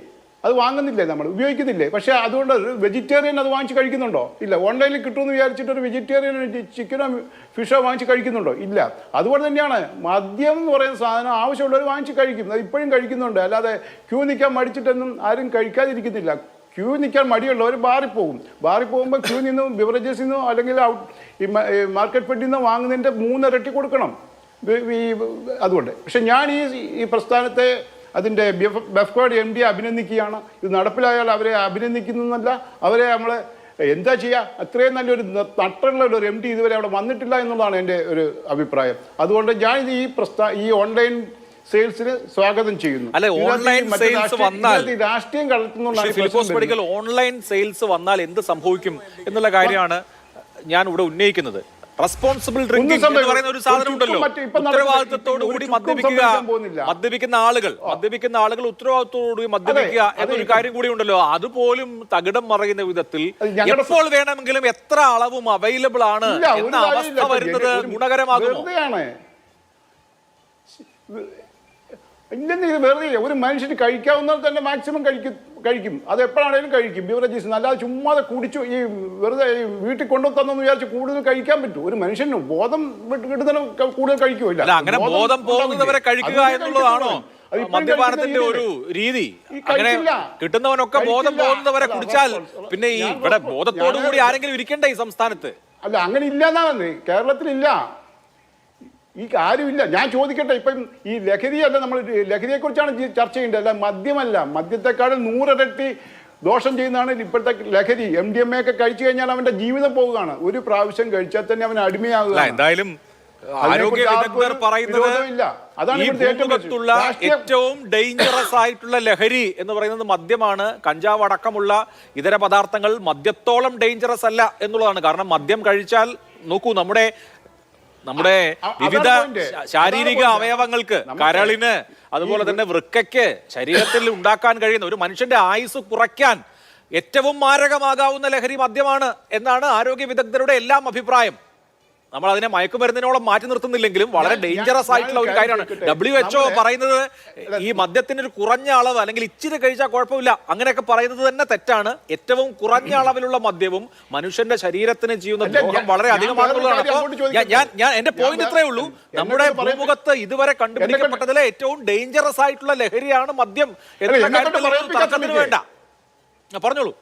അത് വാങ്ങുന്നില്ലേ, നമ്മൾ ഉപയോഗിക്കുന്നില്ലേ? പക്ഷേ അതുകൊണ്ട് വെജിറ്റേറിയൻ അത് വാങ്ങിച്ച് കഴിക്കുന്നുണ്ടോ? ഇല്ല. ഓൺലൈനിൽ കിട്ടുമെന്ന് വിചാരിച്ചിട്ട് ഒരു വെജിറ്റേറിയൻ ചിക്കനോ ഫിഷോ വാങ്ങിച്ച് കഴിക്കുന്നുണ്ടോ? ഇല്ല. അതുപോലെ തന്നെയാണ് മദ്യം എന്ന് പറയുന്ന സാധനം ആവശ്യമുള്ളവർ വാങ്ങിച്ച് കഴിക്കും. അത് ഇപ്പോഴും കഴിക്കുന്നുണ്ട്. അല്ലാതെ ക്യൂ നിൽക്കാൻ മടിച്ചിട്ടൊന്നും ആരും കഴിക്കാതിരിക്കുന്നില്ല. ക്യൂ നിൽക്കാൻ മടിയുള്ളവർ ബാറിൽ പോകും. ബാറിൽ പോകുമ്പോൾ ക്യൂ നിന്നും ബിവറേജസിൽ നിന്നോ അല്ലെങ്കിൽ ഈ മാർക്കറ്റ് ഫെഡിൽ നിന്നോ വാങ്ങുന്നതിൻ്റെ 3 ഇരട്ടി കൊടുക്കണം. അതുകൊണ്ട് പക്ഷെ ഞാൻ ഈ പ്രസ്ഥാനത്തെ അതിൻ്റെ ബെഫ്കോയുടെ MD അഭിനന്ദിക്കുകയാണ്. ഇത് നടപ്പിലായാൽ അവരെ അഭിനന്ദിക്കുന്നതല്ല, അവരെ നമ്മൾ എന്താ ചെയ്യുക? അത്രയും നല്ലൊരു നട്ടുള്ള ഒരു MD ഇതുവരെ അവിടെ വന്നിട്ടില്ല എന്നുള്ളതാണ് എൻ്റെ ഒരു അഭിപ്രായം. അതുകൊണ്ട് ഞാൻ ഈ ഓൺലൈൻ സെയിൽസിന് സ്വാഗതം ചെയ്യുന്നു. അല്ലെ, ഓൺലൈൻ സെയിൽസ് വന്നാൽ രാഷ്ട്രീയം ഫിലിപ്പോസ് പടിക്കൽ ഓൺലൈൻ സെയിൽസ് വന്നാൽ എന്ത് സംഭവിക്കും എന്നുള്ള കാര്യമാണ് ഞാൻ ഇവിടെ ഉന്നയിക്കുന്നത്. റെസ്പോൺസിബിൾ ഡ്രിങ്കിംഗ് എന്ന് പറയുന്ന ഒരു സാധനം ഉണ്ടല്ലോ. ഉത്തരവാദിത്തത്തോടുകൂടി മദ്യപിക്കുന്ന ആളുകൾ ഉത്തരവാദിത്തത്തോടുകൂടി മദ്യപിക്കുക എന്നൊരു കാര്യം കൂടി ഉണ്ടല്ലോ. അതുപോലും തകിടം മറയുന്ന വിധത്തിൽ എപ്പോൾ വേണമെങ്കിലും എത്ര അളവും അവൈലബിൾ ആണ് എന്ന അവസ്ഥ വരുന്നത് ഗുണകരമാകുമോ? ഇല്ലെന്ന് ഇത് വെറുതെ ഒരു മനുഷ്യന് കഴിക്കാവുന്നത് തന്നെ മാക്സിമം കഴിക്കും. അത് എപ്പോഴാണേലും കഴിക്കും ബിവറേജസ്. അല്ലാതെ ചുമ്മാതെ കുടിച്ചു ഈ വെറുതെ വീട്ടിൽ കൊണ്ടു തന്നെന്ന് വിചാരിച്ച് കൂടുതൽ കഴിക്കാൻ പറ്റും. ഒരു മനുഷ്യന് ബോധം കിട്ടുന്ന കൂടുതൽ കഴിക്കുമല്ല. അങ്ങനെ ബോധം പോകുന്നവരെ കഴിക്കുക എന്നുള്ളതാണോ മദ്യപാനത്തിന്റെ ഒരു രീതി? അങ്ങനെ കിട്ടുന്നവനൊക്കെ ബോധം പോകുന്നവരെ കുടിച്ചാൽ പിന്നെ ഈ ഇവിടെ ബോധത്തോടു കൂടി ആരെങ്കിലും ഇരിക്കണ്ടേ ഈ സംസ്ഥാനത്ത്? അല്ല, അങ്ങനെ ഇല്ലെന്നാണ് കേരളത്തിലില്ല. ഈ കാര്യമില്ല. ഞാൻ ചോദിക്കട്ടെ, ഇപ്പം ഈ ലഹരിയല്ല, നമ്മൾ ലഹരിയെക്കുറിച്ചാണ് ചർച്ച ചെയ്യേണ്ടത്, അല്ല മദ്യമല്ല. മദ്യത്തെക്കാളും 100 ഇരട്ടി ദോഷം ചെയ്യുന്നതാണ് ഇപ്പോഴത്തെ ലഹരി. MDMA ഒക്കെ കഴിച്ചു കഴിഞ്ഞാൽ അവന്റെ ജീവിതം പോവുകയാണ്. ഒരു പ്രാവശ്യം കഴിച്ചാൽ തന്നെ അവൻ അടിമയാകുക. എന്തായാലും ആരോഗ്യ വിദഗ്ധർ പറയുന്നത് ഈ ഭൂമുഖത്തുള്ള ഏറ്റവും ഡേഞ്ചറസ് ആയിട്ടുള്ള ലഹരി എന്ന് പറയുന്നത് മദ്യമാണ്. കഞ്ചാവ് അടക്കമുള്ള ഇതര പദാർത്ഥങ്ങൾ മദ്യത്തോളം ഡേഞ്ചറസ് അല്ല എന്നുള്ളതാണ്. കാരണം മദ്യം കഴിച്ചാൽ നോക്കൂ, നമ്മുടെ വിവിധ ശാരീരിക അവയവങ്ങൾക്ക്, കരളിന്, അതുപോലെ തന്നെ വൃക്കയ്ക്ക്, ശരീരത്തിൽ ഉണ്ടാക്കാൻ കഴിയുന്ന ഒരു മനുഷ്യന്റെ ആയുസ് കുറയ്ക്കാൻ ഏറ്റവും മാരകമാകാവുന്ന ലഹരി മദ്യമാണ് എന്നാണ് ആരോഗ്യ വിദഗ്ധരുടെ എല്ലാം അഭിപ്രായം. നമ്മൾ അതിനെ മയക്കുമരുന്നിനോളം മാറ്റി നിർത്തുന്നില്ലെങ്കിലും വളരെ ഡേഞ്ചറസ് ആയിട്ടുള്ള ഒരു കാര്യമാണ്. WHO പറയുന്നത് ഈ മദ്യത്തിന് ഒരു കുറഞ്ഞ അളവ് അല്ലെങ്കിൽ ഇച്ചിരി കഴിച്ചാൽ കുഴപ്പമില്ല അങ്ങനെയൊക്കെ പറയുന്നത് തന്നെ തെറ്റാണ്. ഏറ്റവും കുറഞ്ഞ അളവിലുള്ള മദ്യവും മനുഷ്യന്റെ ശരീരത്തിന് ചെയ്യുന്ന ദ്രോഹം വളരെ അധികമാണെന്നുള്ളതാണ്. അപ്പോൾ ഞാൻ എന്റെ പോയിന്റ് ഇത്രയേ ഉള്ളൂ. നമ്മുടെ ഭൂമുഖത്ത് ഇതുവരെ കണ്ടുപിടിക്കപ്പെട്ടതിലെ ഏറ്റവും ഡേഞ്ചറസ് ആയിട്ടുള്ള ലഹരിയാണ് മദ്യം എന്നുള്ള കാര്യത്തിൽ തർക്കത്തിന് വേണ്ട. പറഞ്ഞോളൂ.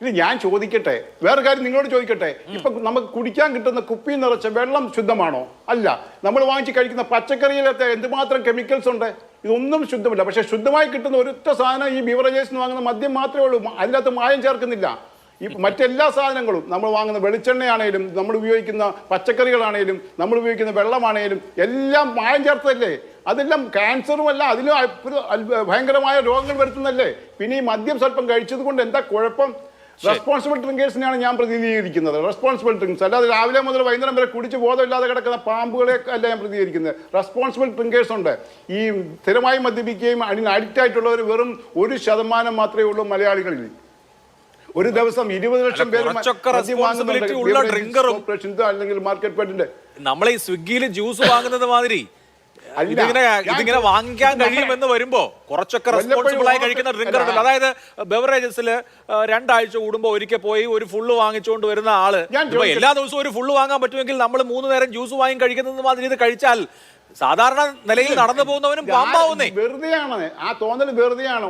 ഇനി ഞാൻ ചോദിക്കട്ടെ, വേറെ കാര്യം നിങ്ങളോട് ചോദിക്കട്ടെ. ഇപ്പൊ നമുക്ക് കുടിക്കാൻ കിട്ടുന്ന കുപ്പി നിറച്ച വെള്ളം ശുദ്ധമാണോ? അല്ല. നമ്മൾ വാങ്ങിച്ച് കഴിക്കുന്ന പച്ചക്കറിയിലത്തെ എന്തുമാത്രം കെമിക്കൽസ് ഉണ്ട്. ഇതൊന്നും ശുദ്ധമില്ല. പക്ഷെ ശുദ്ധമായി കിട്ടുന്ന ഒരൊറ്റ സാധനം ഈ ബിവറേജസ് വാങ്ങുന്ന മദ്യം മാത്രമേ ഉള്ളൂ. അതിനകത്ത് മായം ചേർക്കുന്നില്ല. ഈ മറ്റെല്ലാ സാധനങ്ങളും നമ്മൾ വാങ്ങുന്ന വെളിച്ചെണ്ണയാണേലും നമ്മൾ ഉപയോഗിക്കുന്ന പച്ചക്കറികളാണേലും നമ്മൾ ഉപയോഗിക്കുന്ന വെള്ളമാണേലും എല്ലാം മായം ചേർത്തല്ലേ. അതെല്ലാം ക്യാൻസറുമല്ല, അതിലും ഭയങ്കരമായ രോഗങ്ങൾ വരുത്തുന്നല്ലേ. പിന്നെ ഈ മദ്യം സ്വല്പം കഴിച്ചത് കൊണ്ട് എന്താ കുഴപ്പം? റെസ്പോൺസിബിൾ ഡ്രിങ്കേഴ്സിനെയാണ് ഞാൻ പ്രതിനിധീകരിക്കുന്നത്. റെസ്പോൺസിബിൾ ഡ്രിങ്ക്സ്, അല്ലാതെ രാവിലെ മുതൽ വൈകുന്നേരം വരെ കുടിച്ച് ബോധമില്ലാതെ കിടക്കുന്ന പാമ്പുകളെ അല്ല ഞാൻ പ്രതിനിധീകരിക്കുന്നത്. റെസ്പോൺസിബിൾ ഡ്രിങ്കേഴ്സ് ഉണ്ട്. ഈ സ്ഥിരമായി മദ്യപിക്കുകയും അതിന് അഡിക്റ്റ് ആയിട്ടുള്ളവർ വെറും 1% മാത്രമേ ഉള്ളൂ മലയാളികളിൽ. ഒരു ദിവസം 20 ലക്ഷം പേര് അല്ലെങ്കിൽ മാർക്കറ്റ് ഫെഡിന്റെ നമ്മൾ ഈ സ്വിഗ്ഗിയിൽ ജ്യൂസ് വാങ്ങുന്നത് മാതിരി ഇതിങ്ങനെ വാങ്ങിക്കാൻ കഴിയുമെന്ന് വരുമ്പോ കുറച്ചൊക്കെ റെസ്പോൺസിബിൾ ആയി കഴിക്കുന്ന ഡ്രിങ്കർ ഉണ്ടല്ലോ. അതായത് ബെവറേജസിൽ 2 ആഴ്ച കൂടുമ്പോ ഒരിക്കൽ പോയി ഒരു ഫുള്ള് വാങ്ങിച്ചുകൊണ്ട് വരുന്ന ആള് എല്ലാ ദിവസവും ഒരു ഫുള്ള് വാങ്ങാൻ പറ്റുമെങ്കിൽ നമ്മൾ 3 നേരം ജ്യൂസ് വാങ്ങി കഴിക്കുന്നത് മാതിരി ഇത് കഴിച്ചാൽ സാധാരണ നിലയിൽ നടന്നു പോകുന്നവനും പാമ്പാവുന്നേ. വെറുതെയാണ് ആ തോന്നൽ, വെറുതെയാണ്.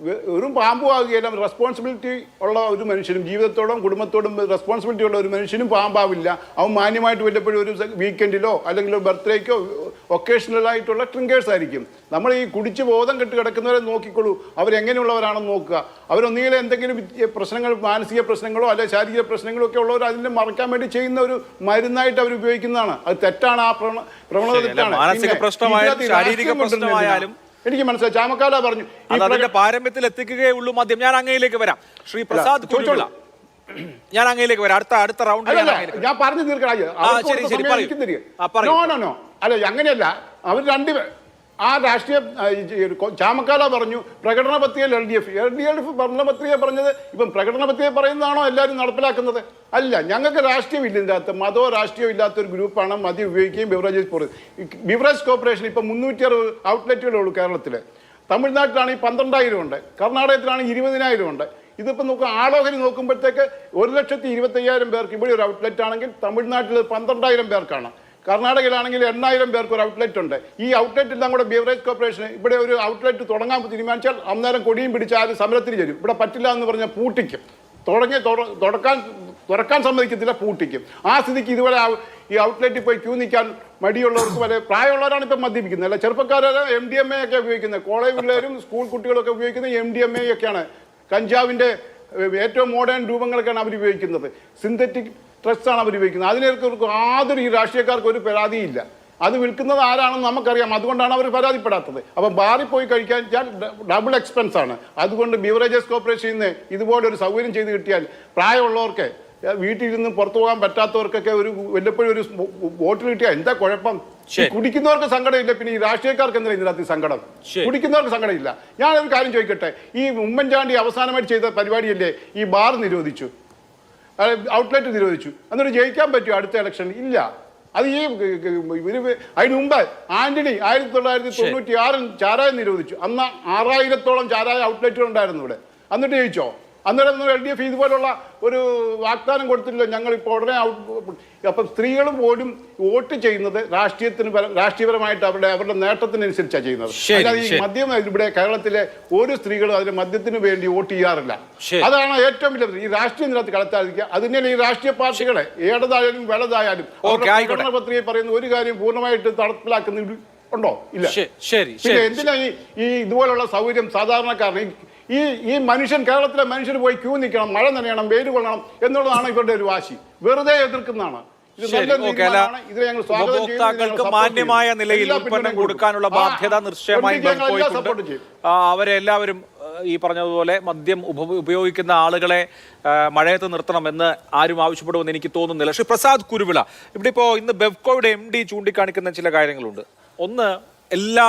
വെറും പാമ്പുമാകുകയല്ല. റെസ്പോൺസിബിലിറ്റി ഉള്ള ഒരു മനുഷ്യനും ജീവിതത്തോടും കുടുംബത്തോടും റെസ്പോൺസിബിലിറ്റി ഉള്ള ഒരു മനുഷ്യനും പാമ്പാവില്ല. അവൻ മാന്യമായിട്ട് വല്ലപ്പോഴും ഒരു വീക്കെൻഡിലോ അല്ലെങ്കിൽ ബർത്ത്ഡേക്കോ ഒക്കേഷണലായിട്ടുള്ള ഡ്രിങ്കേഴ്സ് ആയിരിക്കും. നമ്മൾ ഈ കുടിച്ച് ബോധം കെട്ട് കിടക്കുന്നവരെ നോക്കിക്കോളൂ, അവരെങ്ങനെയുള്ളവരാണെന്ന് നോക്കുക. അവരൊന്നുകിലും എന്തെങ്കിലും പ്രശ്നങ്ങൾ, മാനസിക പ്രശ്നങ്ങളോ അല്ലെങ്കിൽ ശാരീരിക പ്രശ്നങ്ങളോ ഒക്കെ ഉള്ളവർ അതിനെ മറക്കാൻ വേണ്ടി ചെയ്യുന്ന ഒരു മരുന്നായിട്ട് അവർ ഉപയോഗിക്കുന്നതാണ്. അത് തെറ്റാണ്. ആ പ്രവണത തെറ്റാണ്. എനിക്ക് മനസ്സിലായി. ചാമക്കാല പറഞ്ഞു അതിന്റെ പാരമ്യത്തിൽ എത്തിക്കുകയേ ഉള്ളൂ മദ്യം. ഞാൻ അങ്ങയിലേക്ക് വരാം. ശ്രീ പ്രസാദ് കുരുവിള, ഞാൻ അങ്ങയിലേക്ക് വരാം. അടുത്ത റൗണ്ട് ഞാൻ പറഞ്ഞു തീർക്കണം. അല്ല, അങ്ങനെയല്ല. അവർ രണ്ടുപേർ ആ രാഷ്ട്രീയ ചാമക്കാല പറഞ്ഞു പ്രകടന പത്രികയിൽ LDF ഭരണ പത്രിക പറഞ്ഞത്. ഇപ്പം പ്രകടന പത്രിക പറയുന്നതാണോ എല്ലാവരും നടപ്പിലാക്കുന്നത്? അല്ല. ഞങ്ങൾക്ക് രാഷ്ട്രീയം ഇല്ല. ഇതിൻ്റെ അകത്ത് മതമോ രാഷ്ട്രീയം ഇല്ലാത്തൊരു ഗ്രൂപ്പാണ് മദ്യം ഉപയോഗിക്കുകയും ബിവറേജസ് ബിവറേജ് കോർപ്പറേഷൻ ഇപ്പം 360 ഔട്ട്ലെറ്റുകളേ ഉള്ളൂ കേരളത്തിൽ. തമിഴ്നാട്ടിലാണെങ്കിൽ 12,000 ഉണ്ട്, കർണാടകത്തിലാണെങ്കിൽ 20,000 ഉണ്ട്. ഇതിപ്പോൾ നോക്കുക, ആളോഹരി നോക്കുമ്പോഴത്തേക്ക് 1,25,000 പേർക്ക് ഇവിടെ ഒരു ഔട്ട്ലെറ്റ് ആണെങ്കിൽ തമിഴ്നാട്ടിൽ 12,000 പേർക്കാണ്. കർണാടകയിലാണെങ്കിൽ 8,000 പേർക്ക് ഒരു ഔട്ട്ലെറ്റ് ഉണ്ട്. ഈ ഔട്ട്ലെറ്റ് എല്ലാം കൂടെ ബിവറേജ് കോർപ്പറേഷൻ ഇവിടെ ഒരു ഔട്ട്ലെറ്റ് തുടങ്ങാൻ തീരുമാനിച്ചാൽ അന്നേരം കൊടിയും പിടിച്ച് ആരും സമരത്തിന് ചേരും. ഇവിടെ പറ്റില്ല എന്ന് പറഞ്ഞാൽ പൂട്ടിക്കും. തുറക്കാൻ സമ്മതിക്കത്തില്ല, പൂട്ടിക്കും. ആ സ്ഥിതിക്ക് ഇതുപോലെ ഈ ഔട്ട്ലെറ്റിൽ പോയി ക്യൂ നിൽക്കാൻ മടിയുള്ളവർക്ക് വരെ പ്രായമുള്ളവരാണ് ഇപ്പം മദ്യപിക്കുന്നത്. അല്ല, ചെറുപ്പക്കാരെ MDMA ഒക്കെ ഉപയോഗിക്കുന്നത്. കോളേജ് പിള്ളേരും സ്കൂൾ കുട്ടികളൊക്കെ ഉപയോഗിക്കുന്നത് MDMA ഒക്കെയാണ്. കഞ്ചാവിൻ്റെ ഏറ്റവും മോഡേൺ രൂപങ്ങളൊക്കെയാണ് അവർ ഉപയോഗിക്കുന്നത്. സിന്തറ്റിക് ഡ്രഗ്സാണ് അവർ ഉപയോഗിക്കുന്നത്. അതിനേർക്ക് യാതൊരു ഈ രാഷ്ട്രീയക്കാർക്ക് ഒരു പരാതിയില്ല. അത് വിൽക്കുന്നത് ആരാണെന്ന് നമുക്കറിയാം. അതുകൊണ്ടാണ് അവർ പരാതിപ്പെടാത്തത്. അപ്പം ബാറിൽ പോയി കഴിക്കാൻ ഡബിൾ എക്സ്പെൻസ് ആണ്. അതുകൊണ്ട് ബിവറേജസ് കോർപ്പറേഷനിൽ നിന്ന് ഇതുപോലൊരു സൗകര്യം ചെയ്ത് കിട്ടിയാൽ പ്രായമുള്ളവർക്ക്, വീട്ടിലിരുന്ന് പുറത്തു പോകാൻ പറ്റാത്തവർക്കൊക്കെ വല്ലപ്പോഴും ഒരു ബോട്ടിൽ കിട്ടിയാൽ എന്താ കുഴപ്പം? കുടിക്കുന്നവർക്ക് സങ്കടമില്ല, പിന്നെ ഈ രാഷ്ട്രീയക്കാർക്ക് എന്തിനാ ഇതിനകത്ത് സങ്കടം? കുടിക്കുന്നവർക്ക് സങ്കടമില്ല. ഞാനൊരു കാര്യം ചോദിക്കട്ടെ, ഈ ഉമ്മൻചാണ്ടി അവസാനമായിട്ട് ചെയ്ത പരിപാടിയല്ലേ ഈ ബാർ നിരോധിച്ചു, ഔട്ട്ലെറ്റ് നിരോധിച്ചു. എന്നിട്ട് ജയിക്കാൻ പറ്റുമോ അടുത്ത ഇലക്ഷൻ? ഇല്ല. അത് ഈ അതിന് മുമ്പ് ആന്റണി 1996 ചാരായം നിരോധിച്ചു. അന്ന് 6000-ഓളം ചാരായ ഔട്ട്ലെറ്റുകൾ ഉണ്ടായിരുന്നു ഇവിടെ. എന്നിട്ട് ജയിച്ചോ? അന്നേരം LDF ഇതുപോലുള്ള ഒരു വാഗ്ദാനം കൊടുത്തില്ല. ഞങ്ങൾ ഇപ്പോൾ ഉടനെ അപ്പം സ്ത്രീകൾ പോലും വോട്ട് ചെയ്യുന്നത് രാഷ്ട്രീയപരമായിട്ട് അവരുടെ നേട്ടത്തിനനുസരിച്ചാണ് ചെയ്യുന്നത്. അല്ലാതെ ഈ മദ്യം ഇവിടെ കേരളത്തിലെ ഒരു സ്ത്രീകളും അതിന് മദ്യത്തിന് വേണ്ടി വോട്ട് ചെയ്യാറില്ല. അതാണ് ഏറ്റവും വലിയ ഈ രാഷ്ട്രീയം ഇതിനകത്ത് കളത്താതിരിക്കുക. അതിനെ ഈ രാഷ്ട്രീയ പാർട്ടികളെ ഏടതായാലും വെളതായാലും പ്രകടന പത്രികയിൽ പറയുന്ന ഒരു കാര്യം പൂർണ്ണമായിട്ട് നടപ്പിലാക്കുന്ന ഉണ്ടോ? ഇല്ല. പിന്നെ എന്തിനാ ഈ ഇതുപോലുള്ള സൗകര്യം സാധാരണക്കാരന്? ഈ മനുഷ്യൻ, കേരളത്തിലെ മനുഷ്യർ പോയി ക്യൂ നിൽക്കണം, മഴ നനയണം, വെയിൽ കൊള്ളണം എന്നുള്ളതാണ് ഇവരുടെ ഒരു വാശി. വെറുതെ എതിർക്കുന്നതാണ്. ഉപഭോക്താക്കൾക്ക് മാന്യമായ നിലയിൽ ഉൽപ്പന്നം കൊടുക്കാനുള്ള ബാധ്യത നിശ്ചയമായി അവരെല്ലാവരും ഈ പറഞ്ഞതുപോലെ മദ്യം ഉപയോഗിക്കുന്ന ആളുകളെ മഴയത്ത് നിർത്തണമെന്ന് ആരും ആവശ്യപ്പെടുമെന്ന് എനിക്ക് തോന്നുന്നില്ല. ശ്രീ പ്രസാദ് കുരുവിള, ഇവിടെ ഇപ്പോൾ ഇന്ന് ബെവ്കോയുടെ MD ചൂണ്ടിക്കാണിക്കുന്ന ചില കാര്യങ്ങളുണ്ട്. ഒന്ന്, എല്ലാ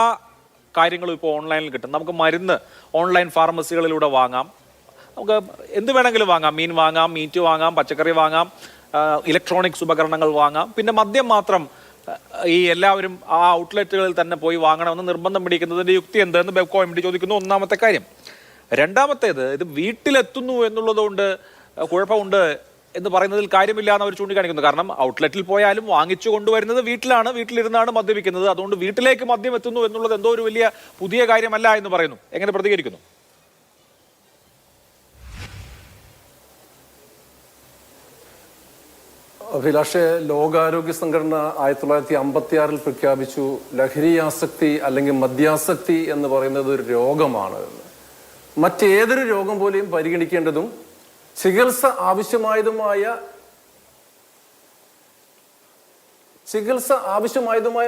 കാര്യങ്ങളും ഇപ്പോൾ ഓൺലൈനിൽ കിട്ടും. നമുക്ക് മരുന്ന് ഓൺലൈൻ ഫാർമസികളിലൂടെ വാങ്ങാം, നമുക്ക് എന്ത് വേണമെങ്കിലും വാങ്ങാം. മീൻ വാങ്ങാം, മീറ്റ് വാങ്ങാം, പച്ചക്കറി വാങ്ങാം, ഇലക്ട്രോണിക്സ് ഉപകരണങ്ങൾ വാങ്ങാം. പിന്നെ മദ്യം മാത്രം ഈ എല്ലാവരും ആ ഔട്ട്ലെറ്റുകളിൽ തന്നെ പോയി വാങ്ങണമെന്ന് നിർബന്ധം പിടിക്കുന്നതിൻ്റെ യുക്തി എന്തെന്ന് ബെവ്കോ MD ചോദിക്കുന്നു. ഒന്നാമത്തെ കാര്യം. രണ്ടാമത്തേത്, ഇത് വീട്ടിലെത്തുന്നു എന്നുള്ളതുകൊണ്ട് കുഴപ്പമുണ്ട് എന്ന് പറയുന്നതിൽ കാര്യമില്ല എന്ന് അവർ ചൂണ്ടിക്കാണിക്കുന്നു. കാരണം ഔട്ട്ലെറ്റിൽ പോയാലും വാങ്ങിച്ചു കൊണ്ടുവരുന്നത് വീട്ടിലാണ്, വീട്ടിലിരുന്നാണ് മദ്യപിക്കുന്നത്. അതുകൊണ്ട് വീട്ടിലേക്ക് മദ്യം എത്തുന്നു എന്നുള്ളത് എന്തോ ഒരു വലിയ പുതിയ കാര്യമല്ല എന്ന് പറയുന്നു. എങ്ങനെ പ്രതികരിക്കുന്നു? അഭിലാഷെ, ലോകാരോഗ്യ സംഘടന 1956 പ്രഖ്യാപിച്ചു ലഹരിയാസക്തി അല്ലെങ്കിൽ മദ്യാസക്തി എന്ന് പറയുന്നത് ഒരു രോഗമാണ് എന്ന്. മറ്റേതൊരു രോഗം പോലെയും പരിഗണിക്കേണ്ടതും ചികിത്സ ആവശ്യമായതുമായ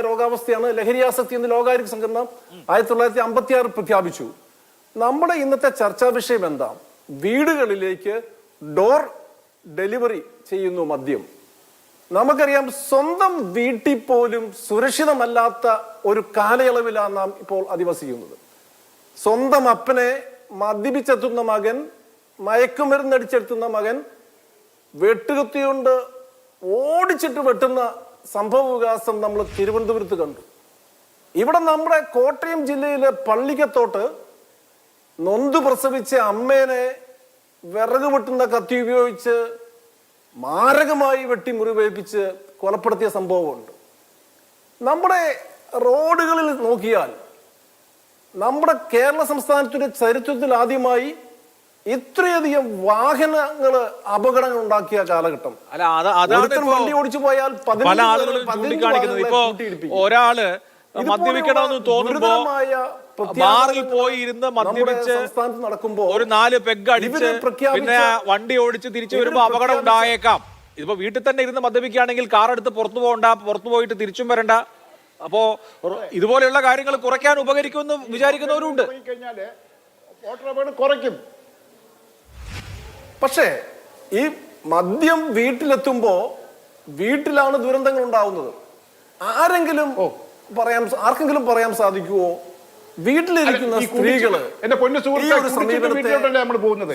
രോഗാവസ്ഥയാണ് ലഹരിയാസക്തി എന്ന് ലോകാരോഗ്യ സംഘടന 1956 പ്രഖ്യാപിച്ചു. നമ്മുടെ ഇന്നത്തെ ചർച്ചാ വിഷയം എന്താ? വീടുകളിലേക്ക് ഡോർ ഡെലിവറി ചെയ്യുന്നു മദ്യം. നമുക്കറിയാം, സ്വന്തം വീട്ടിൽ പോലും സുരക്ഷിതമല്ലാത്ത ഒരു കാലയളവിലാണ് നാം ഇപ്പോൾ അധിവസിക്കുന്നത്. സ്വന്തം അപ്പനെ മദ്യപിച്ചെത്തുന്ന മകൻ, മയക്കുമരുന്നടിച്ചെടുത്തുന്ന മകൻ, വെട്ടുകത്തിയുണ്ട് ഓടിച്ചിട്ട് വെട്ടുന്ന സംഭവ വികാസം നമ്മൾ തിരുവനന്തപുരത്ത് കണ്ടു. ഇവിടെ നമ്മുടെ കോട്ടയം ജില്ലയിലെ പള്ളിക്കത്തോട്ട് നൊന്തു പ്രസവിച്ച അമ്മേനെ വിറക് വെട്ടുന്ന കത്തി ഉപയോഗിച്ച് മാരകമായി വെട്ടി മുറിവേൽപ്പിച്ച് കൊലപ്പെടുത്തിയ സംഭവമുണ്ട്. നമ്മുടെ റോഡുകളിൽ നോക്കിയാൽ നമ്മുടെ കേരള സംസ്ഥാനത്തിന്റെ ചരിത്രത്തിൽ ആദ്യമായി ഇത്രയധികം വാഹനങ്ങൾ അപകടങ്ങൾ ഉണ്ടാക്കിയ കാലഘട്ടം. വണ്ടി ഓടിച്ചു പോയാൽ പല ആളുകളും ചൂണ്ടിക്കാണിക്കുന്നത്, ഇപ്പോ ഒരാള് മദ്യപിക്കണമെന്ന് തോന്നുമ്പോ ബാറിൽ പോയി ഇരുന്ന് മദ്യപിച്ച് സംസ്ഥാനത്ത് നടക്കുമ്പോ ഒരു 4 പെഗ് അടിച്ച് പിന്നെ വണ്ടി ഓടിച്ച് തിരിച്ചു വരുമ്പോ അപകടം ഉണ്ടായേക്കാം. ഇതിപ്പോ വീട്ടിൽ തന്നെ ഇരുന്ന് മദ്യപിക്കുകയാണെങ്കിൽ കാർ എടുത്ത് പുറത്തു പോകണ്ട, പുറത്തു പോയിട്ട് തിരിച്ചും വരണ്ട. അപ്പോ ഇതുപോലെയുള്ള കാര്യങ്ങൾ കുറയ്ക്കാൻ ഉപകരിക്കുമെന്ന് വിചാരിക്കുന്നവരുണ്ട്. പക്ഷേ ഈ മദ്യം വീട്ടിലെത്തുമ്പോ വീട്ടിലാണ് ദുരന്തങ്ങൾ ഉണ്ടാവുന്നത്. ആർക്കെങ്കിലും പറയാൻ സാധിക്കുമോ വീട്ടിലിരിക്കുന്ന സ്ത്രീകള്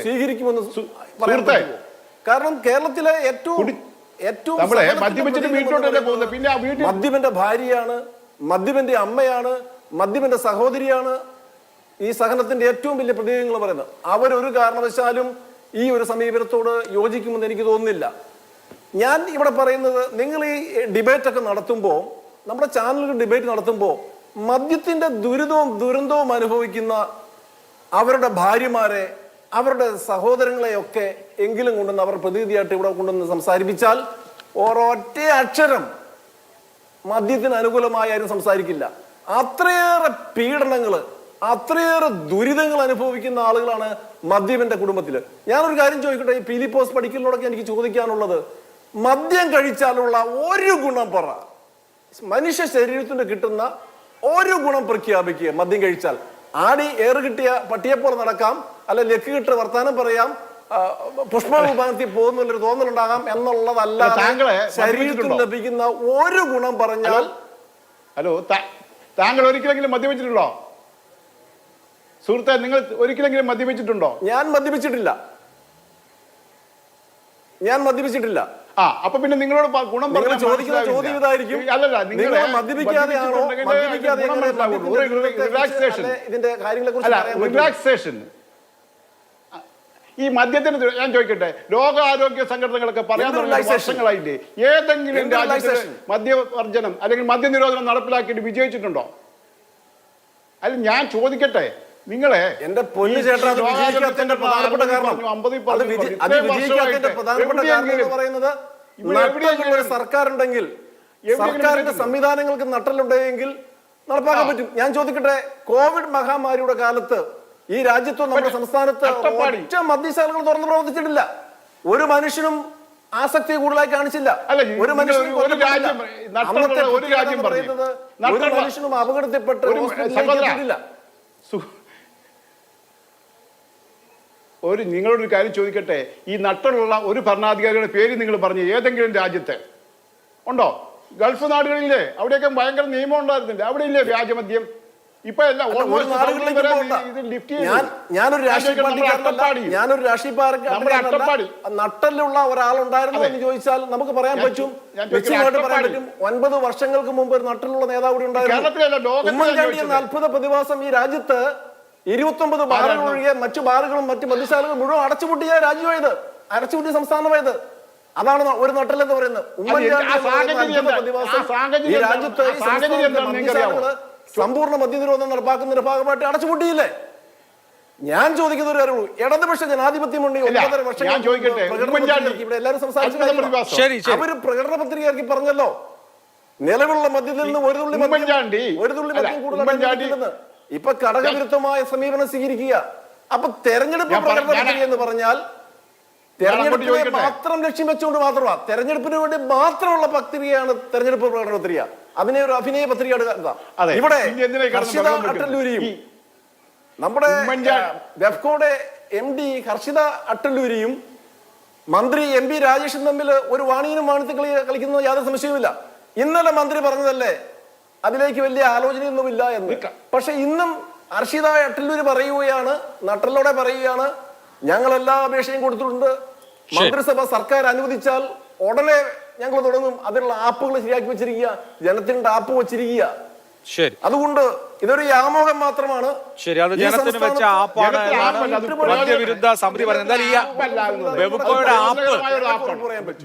സ്വീകരിക്കുമെന്ന് പറയാൻ? കാരണം കേരളത്തിലെ ഏറ്റവും മദ്യപന്റെ ഭാര്യയാണ്, മദ്യപന്റെ അമ്മയാണ്, മദ്യപന്റെ സഹോദരിയാണ് ഈ സഹനത്തിന്റെ ഏറ്റവും വലിയ പ്രതീകങ്ങൾ പറയുന്നത്. അവരൊരു കാരണവശാലും ഈ ഒരു സമീപനത്തോട് യോജിക്കുമെന്ന് എനിക്ക് തോന്നുന്നില്ല. ഞാൻ ഇവിടെ പറയുന്നത്, നിങ്ങൾ ഈ ഡിബേറ്റ് ഒക്കെ നടത്തുമ്പോൾ, നമ്മുടെ ചാനലിൽ ഡിബേറ്റ് നടത്തുമ്പോൾ മദ്യത്തിന്റെ ദുരന്തവും അനുഭവിക്കുന്ന അവരുടെ ഭാര്യമാരെ, അവരുടെ സഹോദരങ്ങളെയൊക്കെ എങ്കിലും കൊണ്ടുവന്ന് അവർ പ്രതിനിധിയായിട്ട് ഇവിടെ കൊണ്ടുവന്ന് സംസാരിപ്പിച്ചാൽ ഒരൊറ്റ അക്ഷരം മദ്യത്തിന് അനുകൂലമായി ആരും സംസാരിക്കില്ല. അത്രയേറെ പീഡനങ്ങൾ, അത്രയേറെ ദുരിതങ്ങൾ അനുഭവിക്കുന്ന ആളുകളാണ് മദ്യപന്റെ കുടുംബത്തില്. ഞാനൊരു കാര്യം ചോദിക്കട്ടെ, ഈ പീലിപ്പോസ് പഠിക്കലിനോടൊക്കെ എനിക്ക് ചോദിക്കാനുള്ളത്, മദ്യം കഴിച്ചാലുള്ള ഒരു ഗുണം പറ. മനുഷ്യ ശരീരത്തിന് കിട്ടുന്ന ഒരു ഗുണം പ്രഖ്യാപിക്കുക മദ്യം കഴിച്ചാൽ. ആടി ഏറ് കിട്ടിയ പട്ടിയെപ്പോലെ നടക്കാം, അല്ല ലക്ക് കിട്ടിയ വർത്താനം പറയാം, പുഷ്പവിഭാഗത്തിൽ പോകുന്നുള്ളൊരു തോന്നലുണ്ടാകാം എന്നുള്ളതല്ല. ശരീരത്തിന് ലഭിക്കുന്ന ഒരു ഗുണം പറഞ്ഞാൽ. ഹലോ, താങ്കൾ ഒരിക്കലെങ്കിലും മദ്യപിച്ചിട്ടുണ്ടോ സുഹൃത്തെ? നിങ്ങൾ ഒരിക്കലെങ്കിലും മദ്യപിച്ചിട്ടുണ്ടോ? ഞാൻ മദ്യപിച്ചിട്ടില്ല. അപ്പൊ പിന്നെ നിങ്ങളോട് ഗുണം ചോദിക്കുന്ന ചോദ്യം ഇതായിരിക്കും. അല്ലല്ല, നിങ്ങൾ മദ്യപിക്കാതെയാണോ ഇതിന്റെ കാര്യങ്ങളെ കുറിച്ച് റിലാക്സേഷൻ. ഈ മദ്യത്തിന് ഞാൻ ചോദിക്കട്ടെ, ലോകാരോഗ്യ സംഘടനകളൊക്കെ പറയാൻ വർഷങ്ങളായില്ലേ ഏതെങ്കിലും രാജ്യത്ത് മദ്യവർജനം അല്ലെങ്കിൽ മദ്യനിരോധനം നടപ്പിലാക്കിയിട്ട് വിജയിച്ചിട്ടുണ്ടോ? അല്ല, ഞാൻ ചോദിക്കട്ടെ നിങ്ങളെ, എന്റെ പൊന്നു ചേട്ടാ, പ്രധാനപ്പെട്ട കാരണം സർക്കാർ ഉണ്ടെങ്കിൽ, സർക്കാരിന്റെ സംവിധാനങ്ങൾക്ക് നട്ടലുണ്ടെങ്കിൽ നടപ്പാക്കാൻ പറ്റും. ഞാൻ ചോദിക്കട്ടെ, കോവിഡ് മഹാമാരിയുടെ കാലത്ത് ഈ രാജ്യത്തും നമ്മുടെ സംസ്ഥാനത്ത് ഒറ്റ മദ്യശാലകൾ തുറന്നു പ്രവർത്തിച്ചിട്ടില്ല. ഒരു മനുഷ്യനും ആസക്തി കൂടുതലായി കാണിച്ചില്ല. ഒരു മനുഷ്യനും അപകടത്തിൽപ്പെട്ട് നിങ്ങളോടൊരു കാര്യം ചോദിക്കട്ടെ, ഈ നട്ടലുള്ള ഒരു ഭരണാധികാരിയുടെ പേര് നിങ്ങൾ പറഞ്ഞു ഏതെങ്കിലും രാജ്യത്ത് ഉണ്ടോ? ഗൾഫ് നാടുകളില്ലേ, അവിടെയൊക്കെ ഭയങ്കര നിയമം ഉണ്ടായിരുന്നില്ല, അവിടെ ഇല്ലേ വ്യാജമദ്യം? ഇപ്പൊ ഞാനൊരു രാഷ്ട്രീയക്കാരനല്ല, നട്ടലുള്ള ഒരാളുണ്ടായിരുന്നു എന്ന് ചോദിച്ചാൽ നമുക്ക് പറയാൻ പറ്റും, നിശ്ചയമായിട്ട് പറയാൻ പറ്റും. 9 വർഷങ്ങൾക്ക് മുമ്പ് ഒരു നട്ടലുള്ള നേതാവ് കൂടി ഉണ്ടായിരുന്നു. ഉമ്മൻചാണ്ടി എന്ന അത്ഭുത പ്രതിഭാസം ഈ രാജ്യത്ത് 29 ബാറുകൾ ഒഴികെ മറ്റു ബാറുകളും മറ്റു മദ്യശാലകളും മുഴുവൻ അടച്ചുപൂട്ടിയ രാജ്യമായത്, അടച്ചുപൂട്ടിയ സംസ്ഥാനമായത്. അതാണ് ഒരു നട്ടലെന്ന് പറയുന്നത്. ഉമ്മൻചാണ്ടി ഈ രാജ്യത്ത് മദ്യശാലകള് സമ്പൂർണ്ണ മദ്യനിരോധനം നടപ്പാക്കുന്നതിന്റെ ഭാഗമായിട്ട് അടച്ചുപൂട്ടിയില്ലേ? ഞാൻ ചോദിക്കുന്ന ഒരു കാര്യമുള്ളൂ, ഇടതുപക്ഷ ജനാധിപത്യ മുന്നണി 9.5 വർഷം ഇവിടെ എല്ലാവരും സംസാരിച്ചു, അവര് പ്രകടന പത്രിക ഇറക്കി പറഞ്ഞല്ലോ, നിലവിലുള്ള മദ്യത്തിൽ നിന്ന് ഒരു തുള്ളി മദ്യം കൂടുതൽ. ഇപ്പൊ ഘടകവിരുദ്ധമായ സമീപനം സ്വീകരിക്കുക. അപ്പൊ തെരഞ്ഞെടുപ്പ് പ്രകടന പത്രിക എന്ന് പറഞ്ഞാൽ തെരഞ്ഞെടുപ്പിനെ മാത്രം ലക്ഷ്യം വെച്ചുകൊണ്ട് മാത്രമാണ്, തെരഞ്ഞെടുപ്പിന് വേണ്ടി മാത്രമുള്ള പത്രികയാണ് തെരഞ്ഞെടുപ്പ് പ്രകടന പത്രിക. അതിനെ ഒരു അഭിനയ പത്രിക ഇവിടെ ഹർഷിത അട്ടല്ലൂരിയും നമ്മുടെ ബെഫ്കോയുടെ MD ഹർഷിത അട്ടല്ലൂരിയും മന്ത്രി MP രാജേഷും തമ്മിൽ ഒരു വാണിയനും വാണിത്തി കളിക്കുന്നത് യാതൊരു സംശയവുമില്ല. ഇന്നലെ മന്ത്രി പറഞ്ഞതല്ലേ അതിലേക്ക് വലിയ ആലോചനയൊന്നുമില്ല എന്ന്. പക്ഷെ ഇന്നും ഹർഷിത അട്ടല്ലൂര് പറയുകയാണ്, നട്ടലോടെ പറയുകയാണ്, ഞങ്ങൾ എല്ലാ അപേക്ഷയും കൊടുത്തിട്ടുണ്ട്, മന്ത്രിസഭ സർക്കാർ അനുവദിച്ചാൽ ഉടനെ ഞങ്ങൾ തുടങ്ങും, അതിനുള്ള ആപ്പുകൾ ശരിയാക്കി വെച്ചിരിക്കുക, ജനത്തിന്റെ ആപ്പ് വെച്ചിരിക്കുക. ശരി, അതുകൊണ്ട് ഇതൊരു വ്യാമോഹം മാത്രമാണ്. ശരി, അത് ജനത്തിന് വെച്ച ആപ്പാണ് മദ്യവിരുദ്ധ സമിതി പറയുന്നത്.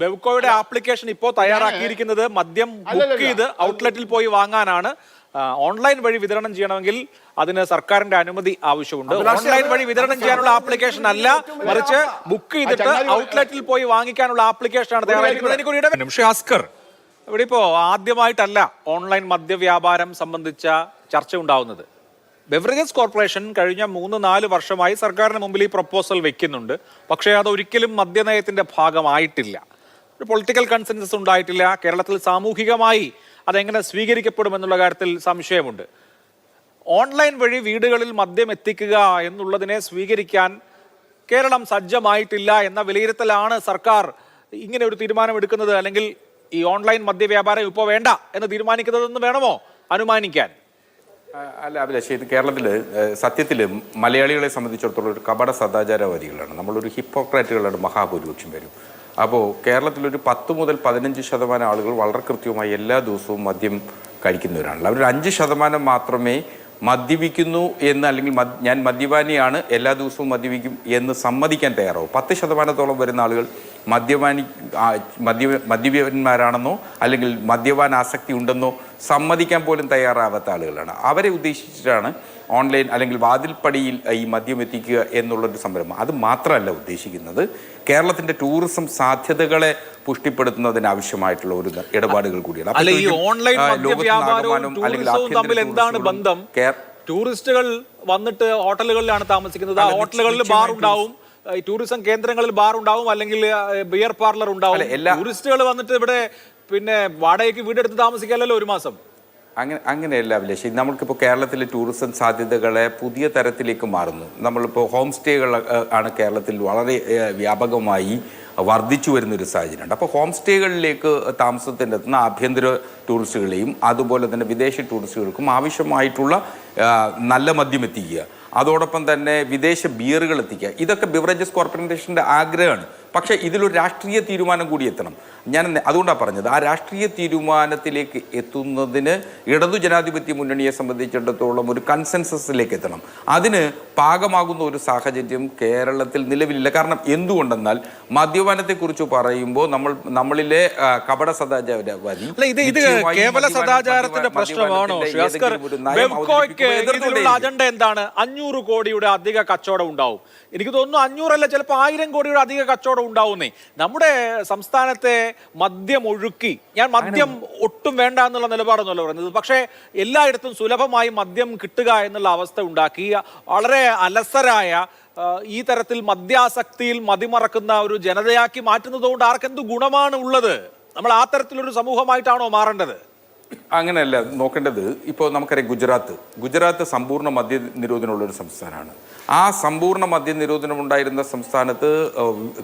ബെവ്കോയുടെ ആപ്ലിക്കേഷൻ ഇപ്പോൾ തയ്യാറാക്കിയിരിക്കുന്നത് മദ്യം ബുക്ക് ചെയ്ത് ഔട്ട്ലെറ്റിൽ പോയി വാങ്ങാനാണ്. ഓൺലൈൻ വഴി വിതരണം ചെയ്യണമെങ്കിൽ അതിന് സർക്കാരിന്റെ അനുമതി ആവശ്യമുണ്ട്. ഓൺലൈൻ വഴി വിതരണം ചെയ്യാനുള്ള ആപ്ലിക്കേഷൻ അല്ല, മറിച്ച് ബുക്ക് ചെയ്തിട്ട് ഔട്ട്ലെറ്റിൽ പോയി വാങ്ങിക്കാനുള്ള ആപ്ലിക്കേഷനാണ് തയ്യാറായിരിക്കുന്നത്. അസ്കർ, ഇവിടെ ഇപ്പോ ആദ്യമായിട്ടല്ല ഓൺലൈൻ മദ്യവ്യാപാരം സംബന്ധിച്ച ചർച്ച ഉണ്ടാവുന്നത്. ബെവറേജസ് കോർപ്പറേഷൻ കഴിഞ്ഞ 3-4 വർഷമായി സർക്കാരിന് മുമ്പിൽ ഈ പ്രപ്പോസൽ വെക്കുന്നുണ്ട്. പക്ഷേ അത് ഒരിക്കലും മദ്യനയത്തിന്റെ ഭാഗമായിട്ടില്ല. ഒരു പൊളിറ്റിക്കൽ കൺസെൻസസ് ഉണ്ടായിട്ടില്ല. കേരളത്തിൽ സാമൂഹികമായി അതെങ്ങനെ സ്വീകരിക്കപ്പെടുമെന്നുള്ള കാര്യത്തിൽ സംശയമുണ്ട്. ഓൺലൈൻ വഴി വീടുകളിൽ മദ്യം എത്തിക്കുക എന്നുള്ളതിനെ സ്വീകരിക്കാൻ കേരളം സജ്ജമായിട്ടില്ല എന്ന വിലയിരുത്തലാണ് സർക്കാർ ഇങ്ങനെ ഒരു തീരുമാനമെടുക്കുന്നത്. അല്ലെങ്കിൽ ഈ ഓൺലൈൻ മദ്യവ്യാപാരം ഇപ്പോൾ വേണ്ട എന്ന് തീരുമാനിക്കുന്നതെന്ന് വേണമോ അനുമാനിക്കാൻ? അല്ല അഭിലാഷ്, ഇത് കേരളത്തിൽ സത്യത്തിൽ മലയാളികളെ സംബന്ധിച്ചിടത്തോളം ഒരു കപട സദാചാരവാദികളാണ്, നമ്മളൊരു ഹിപ്പോക്രാറ്റുകളാണ് മഹാഭൂരിപക്ഷം വരും. അപ്പോൾ കേരളത്തിലൊരു 10 മുതൽ 15% ആളുകൾ വളരെ കൃത്യമായി എല്ലാ ദിവസവും മദ്യം കഴിക്കുന്നവരാണല്ലോ. അവരൊരു 5% മാത്രമേ മദ്യപിക്കുന്നു എന്ന്, അല്ലെങ്കിൽ ഞാൻ മദ്യപാനിയാണ് എല്ലാ ദിവസവും മദ്യപിക്കും എന്ന് സമ്മതിക്കാൻ തയ്യാറാവും. 10% വരുന്ന ആളുകൾ മദ്യപന്മാരാണെന്നോ അല്ലെങ്കിൽ മദ്യപാന ആസക്തി ഉണ്ടെന്നോ സമ്മതിക്കാൻ പോലും തയ്യാറാവാത്ത ആളുകളാണ്. അവരെ ഉദ്ദേശിച്ചിട്ടാണ് ഓൺലൈൻ അല്ലെങ്കിൽ വാതിൽപ്പടിയിൽ ഈ മദ്യം എത്തിക്കുക എന്നുള്ളൊരു സംരംഭം. അത് മാത്രമല്ല ഉദ്ദേശിക്കുന്നത്, കേരളത്തിന്റെ ടൂറിസം സാധ്യതകളെ പുഷ്ടിപ്പെടുത്തുന്നതിന് ആവശ്യമായിട്ടുള്ള ഒരു ഇടപാടുകൾ കൂടിയാണ്. എന്താണ് ബന്ധം? ടൂറിസ്റ്റുകൾ വന്നിട്ട് ഹോട്ടലുകളിലാണ് താമസിക്കുന്നത്. ആ ഹോട്ടലുകളിൽ ബാർ ഉണ്ടാവും, ടൂറിസം കേന്ദ്രങ്ങളിൽ ബാർ ഉണ്ടാവും, അല്ലെങ്കിൽ ബിയർ പാർലർ ഉണ്ടാവും. ടൂറിസ്റ്റുകൾ വന്നിട്ട് ഇവിടെ പിന്നെ വാടകയ്ക്ക് വീടെടുത്ത് താമസിക്കാമല്ലോ ഒരു മാസം. അങ്ങനെയല്ല അഭിലാഷ്. നമ്മൾക്കിപ്പോൾ കേരളത്തിലെ ടൂറിസം സാധ്യതകളെ പുതിയ തരത്തിലേക്ക് മാറുന്നു. നമ്മളിപ്പോൾ ഹോം സ്റ്റേകൾ ആണ് കേരളത്തിൽ വളരെ വ്യാപകമായി വർദ്ധിച്ചു വരുന്നൊരു സാഹചര്യമുണ്ട്. അപ്പോൾ ഹോം സ്റ്റേകളിലേക്ക് താമസത്തിനെത്തുന്ന ആഭ്യന്തര ടൂറിസ്റ്റുകളെയും അതുപോലെ തന്നെ വിദേശ ടൂറിസ്റ്റുകൾക്കും ആവശ്യമായിട്ടുള്ള നല്ല മദ്യം എത്തിക്കുക, അതോടൊപ്പം തന്നെ വിദേശ ബിയറുകൾ എത്തിക്കുക, ഇതൊക്കെ ബിവറേജസ് കോർപ്പറേഷൻ്റെ ആഗ്രഹമാണ്. പക്ഷേ ഇതിലൊരു രാഷ്ട്രീയ തീരുമാനം കൂടി എത്തണം. ഞാൻ അതുകൊണ്ടാണ് പറഞ്ഞത്, ആ രാഷ്ട്രീയ തീരുമാനത്തിലേക്ക് എത്തുന്നതിന് ഇടതു ജനാധിപത്യ മുന്നണിയെ സംബന്ധിച്ചിടത്തോളം ഒരു കൺസെൻസസിലേക്ക് എത്തണം. അതിന് പാകമാകുന്ന ഒരു സാഹചര്യം കേരളത്തിൽ നിലവിലില്ല. കാരണം എന്തുകൊണ്ടെന്നാൽ മദ്യപാനത്തെക്കുറിച്ച് പറയുമ്പോൾ നമ്മളിലെ കപട സദാചാരവാദി കേവല സദാചാരത്തിന്റെ പ്രശ്നമാണോ? അജണ്ട എന്താണ്? 500 കോടിയുടെ അധിക കച്ചവടം ഉണ്ടാവും. എനിക്ക് തോന്നുന്നു 500 അല്ല, ചിലപ്പോൾ 1000 കോടിയുടെ അധിക കച്ചവടം ഉണ്ടാവുന്നേ. നമ്മുടെ സംസ്ഥാനത്തെ മദ്യം ഒഴുക്കി, ഞാൻ മദ്യം ഒട്ടും വേണ്ട എന്നുള്ള നിലപാടൊന്നുമല്ല പറയുന്നത്, പക്ഷേ എല്ലായിടത്തും സുലഭമായി മദ്യം കിട്ടുക എന്നുള്ള അവസ്ഥ ഉണ്ടാക്കി വളരെ അലസരായ ഈ തരത്തിൽ മദ്യാസക്തിയിൽ മതിമറക്കുന്ന ഒരു ജനതയാക്കി മാറ്റുന്നതുകൊണ്ട് ആർക്കെന്ത് ഗുണമാണ് ഉള്ളത്? നമ്മൾ ആ തരത്തിലൊരു സമൂഹമായിട്ടാണോ മാറേണ്ടത്? അങ്ങനെയല്ല നോക്കേണ്ടത്. ഇപ്പോൾ നമുക്കറിയാം ഗുജറാത്ത് സമ്പൂർണ്ണ മദ്യ നിരോധനമുള്ളൊരു സംസ്ഥാനമാണ്. ആ സമ്പൂർണ്ണ മദ്യ നിരോധനം ഉണ്ടായിരുന്ന സംസ്ഥാനത്ത്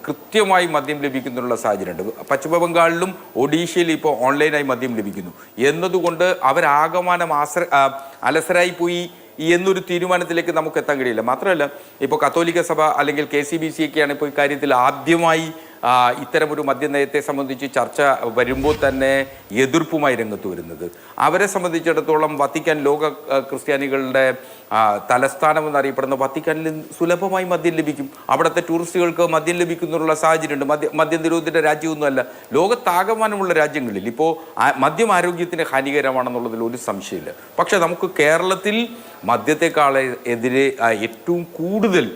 കൃത്യമായി മദ്യം ലഭിക്കുന്നുള്ള സാഹചര്യമുണ്ട്. പശ്ചിമ ബംഗാളിലും ഒഡീഷയിലും ഇപ്പോൾ ഓൺലൈനായി മദ്യം ലഭിക്കുന്നു എന്നതുകൊണ്ട് അവരാകമാനം അലസരായി പോയി എന്നൊരു തീരുമാനത്തിലേക്ക് നമുക്ക് എത്താൻ കഴിയില്ല. മാത്രമല്ല, ഇപ്പോൾ കത്തോലിക്ക സഭ അല്ലെങ്കിൽ KCBC ഒക്കെയാണ് ഇപ്പോൾ ഇക്കാര്യത്തിൽ ആദ്യമായി ഇത്തരമൊരു മദ്യനയത്തെ സംബന്ധിച്ച് ചർച്ച വരുമ്പോൾ തന്നെ എതിർപ്പുമായി രംഗത്ത് വരുന്നത്. അവരെ സംബന്ധിച്ചിടത്തോളം വത്തിക്കാൻ ലോക ക്രിസ്ത്യാനികളുടെ തലസ്ഥാനം എന്നറിയപ്പെടുന്ന വത്തിക്കാനിൽ സുലഭമായി മദ്യം ലഭിക്കും. അവിടുത്തെ ടൂറിസ്റ്റുകൾക്ക് മദ്യം ലഭിക്കുന്നുള്ള സാഹചര്യമുണ്ട്. മദ്യം നിരോധിത രാജ്യമൊന്നുമല്ല. ലോകത്താകമാനമുള്ള രാജ്യങ്ങളിൽ ഇപ്പോൾ മദ്യം ആരോഗ്യത്തിന് ഹാനികരമാണെന്നുള്ളതിൽ ഒരു സംശയമില്ല. പക്ഷെ നമുക്ക് കേരളത്തിൽ മദ്യത്തെക്കാളെതിരെ ഏറ്റവും കൂടുതൽ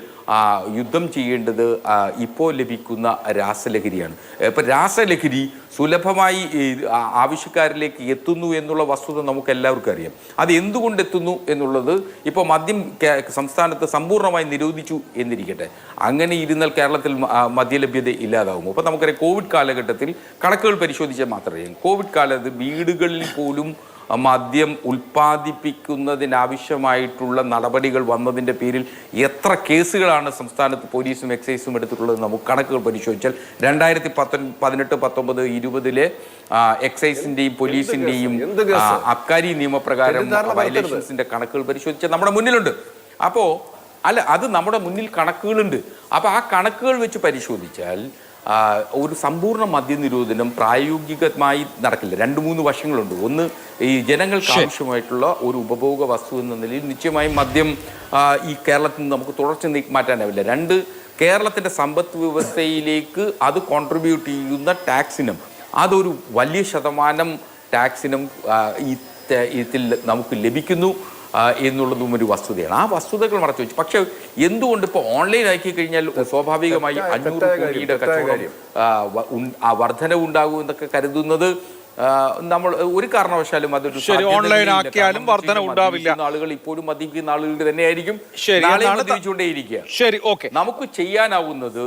യുദ്ധം ചെയ്യേണ്ടത് ഇപ്പോൾ ലഭിക്കുന്ന രാസലഹരിയാണ്. ഇപ്പം രാസലഹരി സുലഭമായി ആവശ്യക്കാരിലേക്ക് എത്തുന്നു എന്നുള്ള വസ്തുത നമുക്ക് എല്ലാവർക്കും അറിയാം. അത് എന്തുകൊണ്ട് എത്തുന്നു എന്നുള്ളത് ഇപ്പോൾ മദ്യം സംസ്ഥാനത്ത് സമ്പൂർണ്ണമായി നിരോധിച്ചു എന്നിരിക്കട്ടെ, അങ്ങനെ ഇരുന്നാൽ കേരളത്തിൽ മദ്യലഭ്യത ഇല്ലാതാകും. അപ്പോൾ നമുക്കറിയാം, കോവിഡ് കാലഘട്ടത്തിൽ കണക്കുകൾ പരിശോധിച്ചാൽ മാത്രമേ കോവിഡ് കാലത്ത് വീടുകളിൽ പോലും മദ്യം ഉൽപ്പാദിപ്പിക്കുന്നതിനാവശ്യമായിട്ടുള്ള നടപടികൾ വന്നതിൻ്റെ പേരിൽ എത്ര കേസുകളാണ് സംസ്ഥാനത്ത് പോലീസും എക്സൈസും എടുത്തിട്ടുള്ളത് നമുക്ക് കണക്കുകൾ പരിശോധിച്ചാൽ 2018, 19, 20 എക്സൈസിന്റെയും പോലീസിന്റെയും അബ്കാരി നിയമപ്രകാരം വയലേഷൻസിന്റെ കണക്കുകൾ പരിശോധിച്ചാൽ നമ്മുടെ മുന്നിലുണ്ട്. അപ്പോൾ അത് നമ്മുടെ മുന്നിൽ കണക്കുകളുണ്ട്. അപ്പോൾ ആ കണക്കുകൾ വെച്ച് പരിശോധിച്ചാൽ ഒരു സമ്പൂർണ്ണ മദ്യനിരോധനം പ്രായോഗികമായി നടക്കില്ല. 2-3 വശങ്ങളുണ്ട്. ഒന്ന്, ഈ ജനങ്ങൾക്ക് ആവശ്യമായിട്ടുള്ള ഒരു ഉപഭോഗ വസ്തു എന്ന നിലയിൽ നിശ്ചയമായും മദ്യം ഈ കേരളത്തിൽ നിന്ന് നമുക്ക് തുടർച്ച മാറ്റാനാവില്ല. 2, കേരളത്തിൻ്റെ സമ്പദ് വ്യവസ്ഥയിലേക്ക് അത് കോൺട്രിബ്യൂട്ട് ചെയ്യുന്ന ടാക്സിനും അതൊരു വലിയ ശതമാനം ടാക്സിനും ഇതിൽ നമുക്ക് ലഭിക്കുന്നു എന്നുള്ളതും ഒരു വസ്തുതയാണ്. ആ വസ്തുതകൾ മറച്ചു വെച്ചു. പക്ഷെ എന്തുകൊണ്ട് ഇപ്പോൾ ഓൺലൈൻ ആക്കി കഴിഞ്ഞാൽ സ്വാഭാവികമായി 500 കോടിയുടെ കച്ചവടം വർധനവ് ഉണ്ടാകും എന്നൊക്കെ കരുതുന്നത് നമ്മൾ ഒരു കാരണവശാലും അതൊരു ഓൺലൈൻ ആക്കിയാലും വർധന ഉണ്ടാവില്ല. ആളുകൾ ഇപ്പോഴും മദ്യപിക്കുന്ന ആളുകളുടെ തന്നെയായിരിക്കും മദ്യപിച്ചുകൊണ്ടേയിരിക്കുക. ശരി, ഓക്കെ. നമുക്ക് ചെയ്യാനാവുന്നത്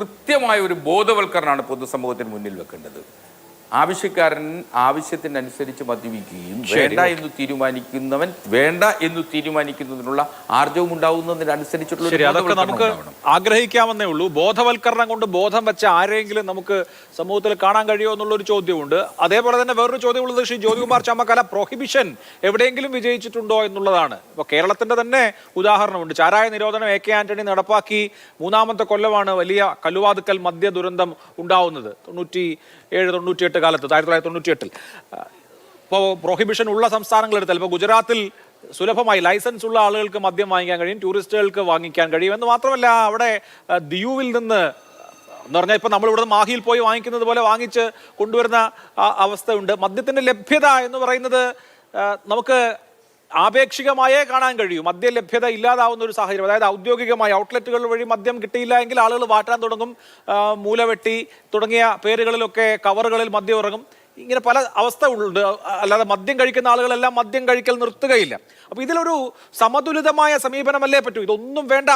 കൃത്യമായ ഒരു ബോധവൽക്കരണമാണ് പൊതുസമൂഹത്തിന് മുന്നിൽ വെക്കേണ്ടത്. ആവശ്യക്കാരൻ ആവശ്യത്തിനനുസരിച്ച് മദ്യപിക്കുകയും വേണ്ട എന്ന് തീരുമാനിക്കുന്നവൻ വേണ്ട എന്ന് തീരുമാനിക്കുന്നതിനുള്ള ആർജവും ഉണ്ടാവുന്നതിനനുസരിച്ചുള്ള അതൊക്കെ നമുക്ക് ആഗ്രഹിക്കാമെന്നേ ഉള്ളൂ. ബോധവൽക്കരണം കൊണ്ട് ബോധം വെച്ച ആരെങ്കിലും നമുക്ക് സമൂഹത്തിൽ കാണാൻ കഴിയുമോ എന്നുള്ളൊരു ചോദ്യമുണ്ട്. അതേപോലെ തന്നെ വേറൊരു ചോദ്യമുള്ളത് ശ്രീ ജ്യോതികുമാർ ചമ്മക്കല, പ്രൊഹിബിഷൻ എവിടെയെങ്കിലും വിജയിച്ചിട്ടുണ്ടോ എന്നുള്ളതാണ്. ഇപ്പോൾ കേരളത്തിന്റെ തന്നെ ഉദാഹരണമുണ്ട്. ചാരായ നിരോധനം AK ആന്റണി നടപ്പാക്കി 3ാമത്തെ കൊല്ലമാണ് വലിയ കല്ലുവാതുക്കൽ മദ്യ ദുരന്തം ഉണ്ടാവുന്നത്. 97-98 കാലത്ത് 1998. ഇപ്പോൾ പ്രൊഹിബിഷൻ ഉള്ള സംസ്ഥാനങ്ങൾ എടുത്താൽ ഇപ്പോൾ ഗുജറാത്തിൽ സുലഭമായി ലൈസൻസ് ഉള്ള ആളുകൾക്ക് മദ്യം വാങ്ങിക്കാൻ കഴിയും, ടൂറിസ്റ്റുകൾക്ക് വാങ്ങിക്കാൻ കഴിയും. എന്ന് മാത്രമല്ല, അവിടെ ദിയുവിൽ നിന്ന് എന്ന് പറഞ്ഞാൽ ഇപ്പോൾ നമ്മളിവിടെ മാഹിയിൽ പോയി വാങ്ങിക്കുന്നത് പോലെ വാങ്ങിച്ച് കൊണ്ടുവരുന്ന അവസ്ഥയുണ്ട്. മദ്യത്തിൻ്റെ ലഭ്യത എന്ന് പറയുന്നത് നമുക്ക് ആപേക്ഷികമായേ കാണാൻ കഴിയും. മദ്യ ലഭ്യത ഇല്ലാതാവുന്ന ഒരു സാഹചര്യം, അതായത് ഔദ്യോഗികമായ ഔട്ട്ലെറ്റുകൾ വഴി മദ്യം കിട്ടിയില്ല എങ്കിൽ ആളുകൾ വാറ്റാൻ തുടങ്ങും. മൂലവെട്ടി തുടങ്ങിയ പേരുകളിലൊക്കെ കവറുകളിൽ മദ്യം ഇറങ്ങും. ഇങ്ങനെ പല അവസ്ഥ ഉണ്ട്. അല്ലാതെ മദ്യം കഴിക്കുന്ന ആളുകളെല്ലാം മദ്യം കഴിക്കൽ നിർത്തുകയില്ല. അപ്പോൾ ഇതിലൊരു സമതുലിതമായ സമീപനമല്ലേ പറ്റൂ. ഇതൊന്നും വേണ്ട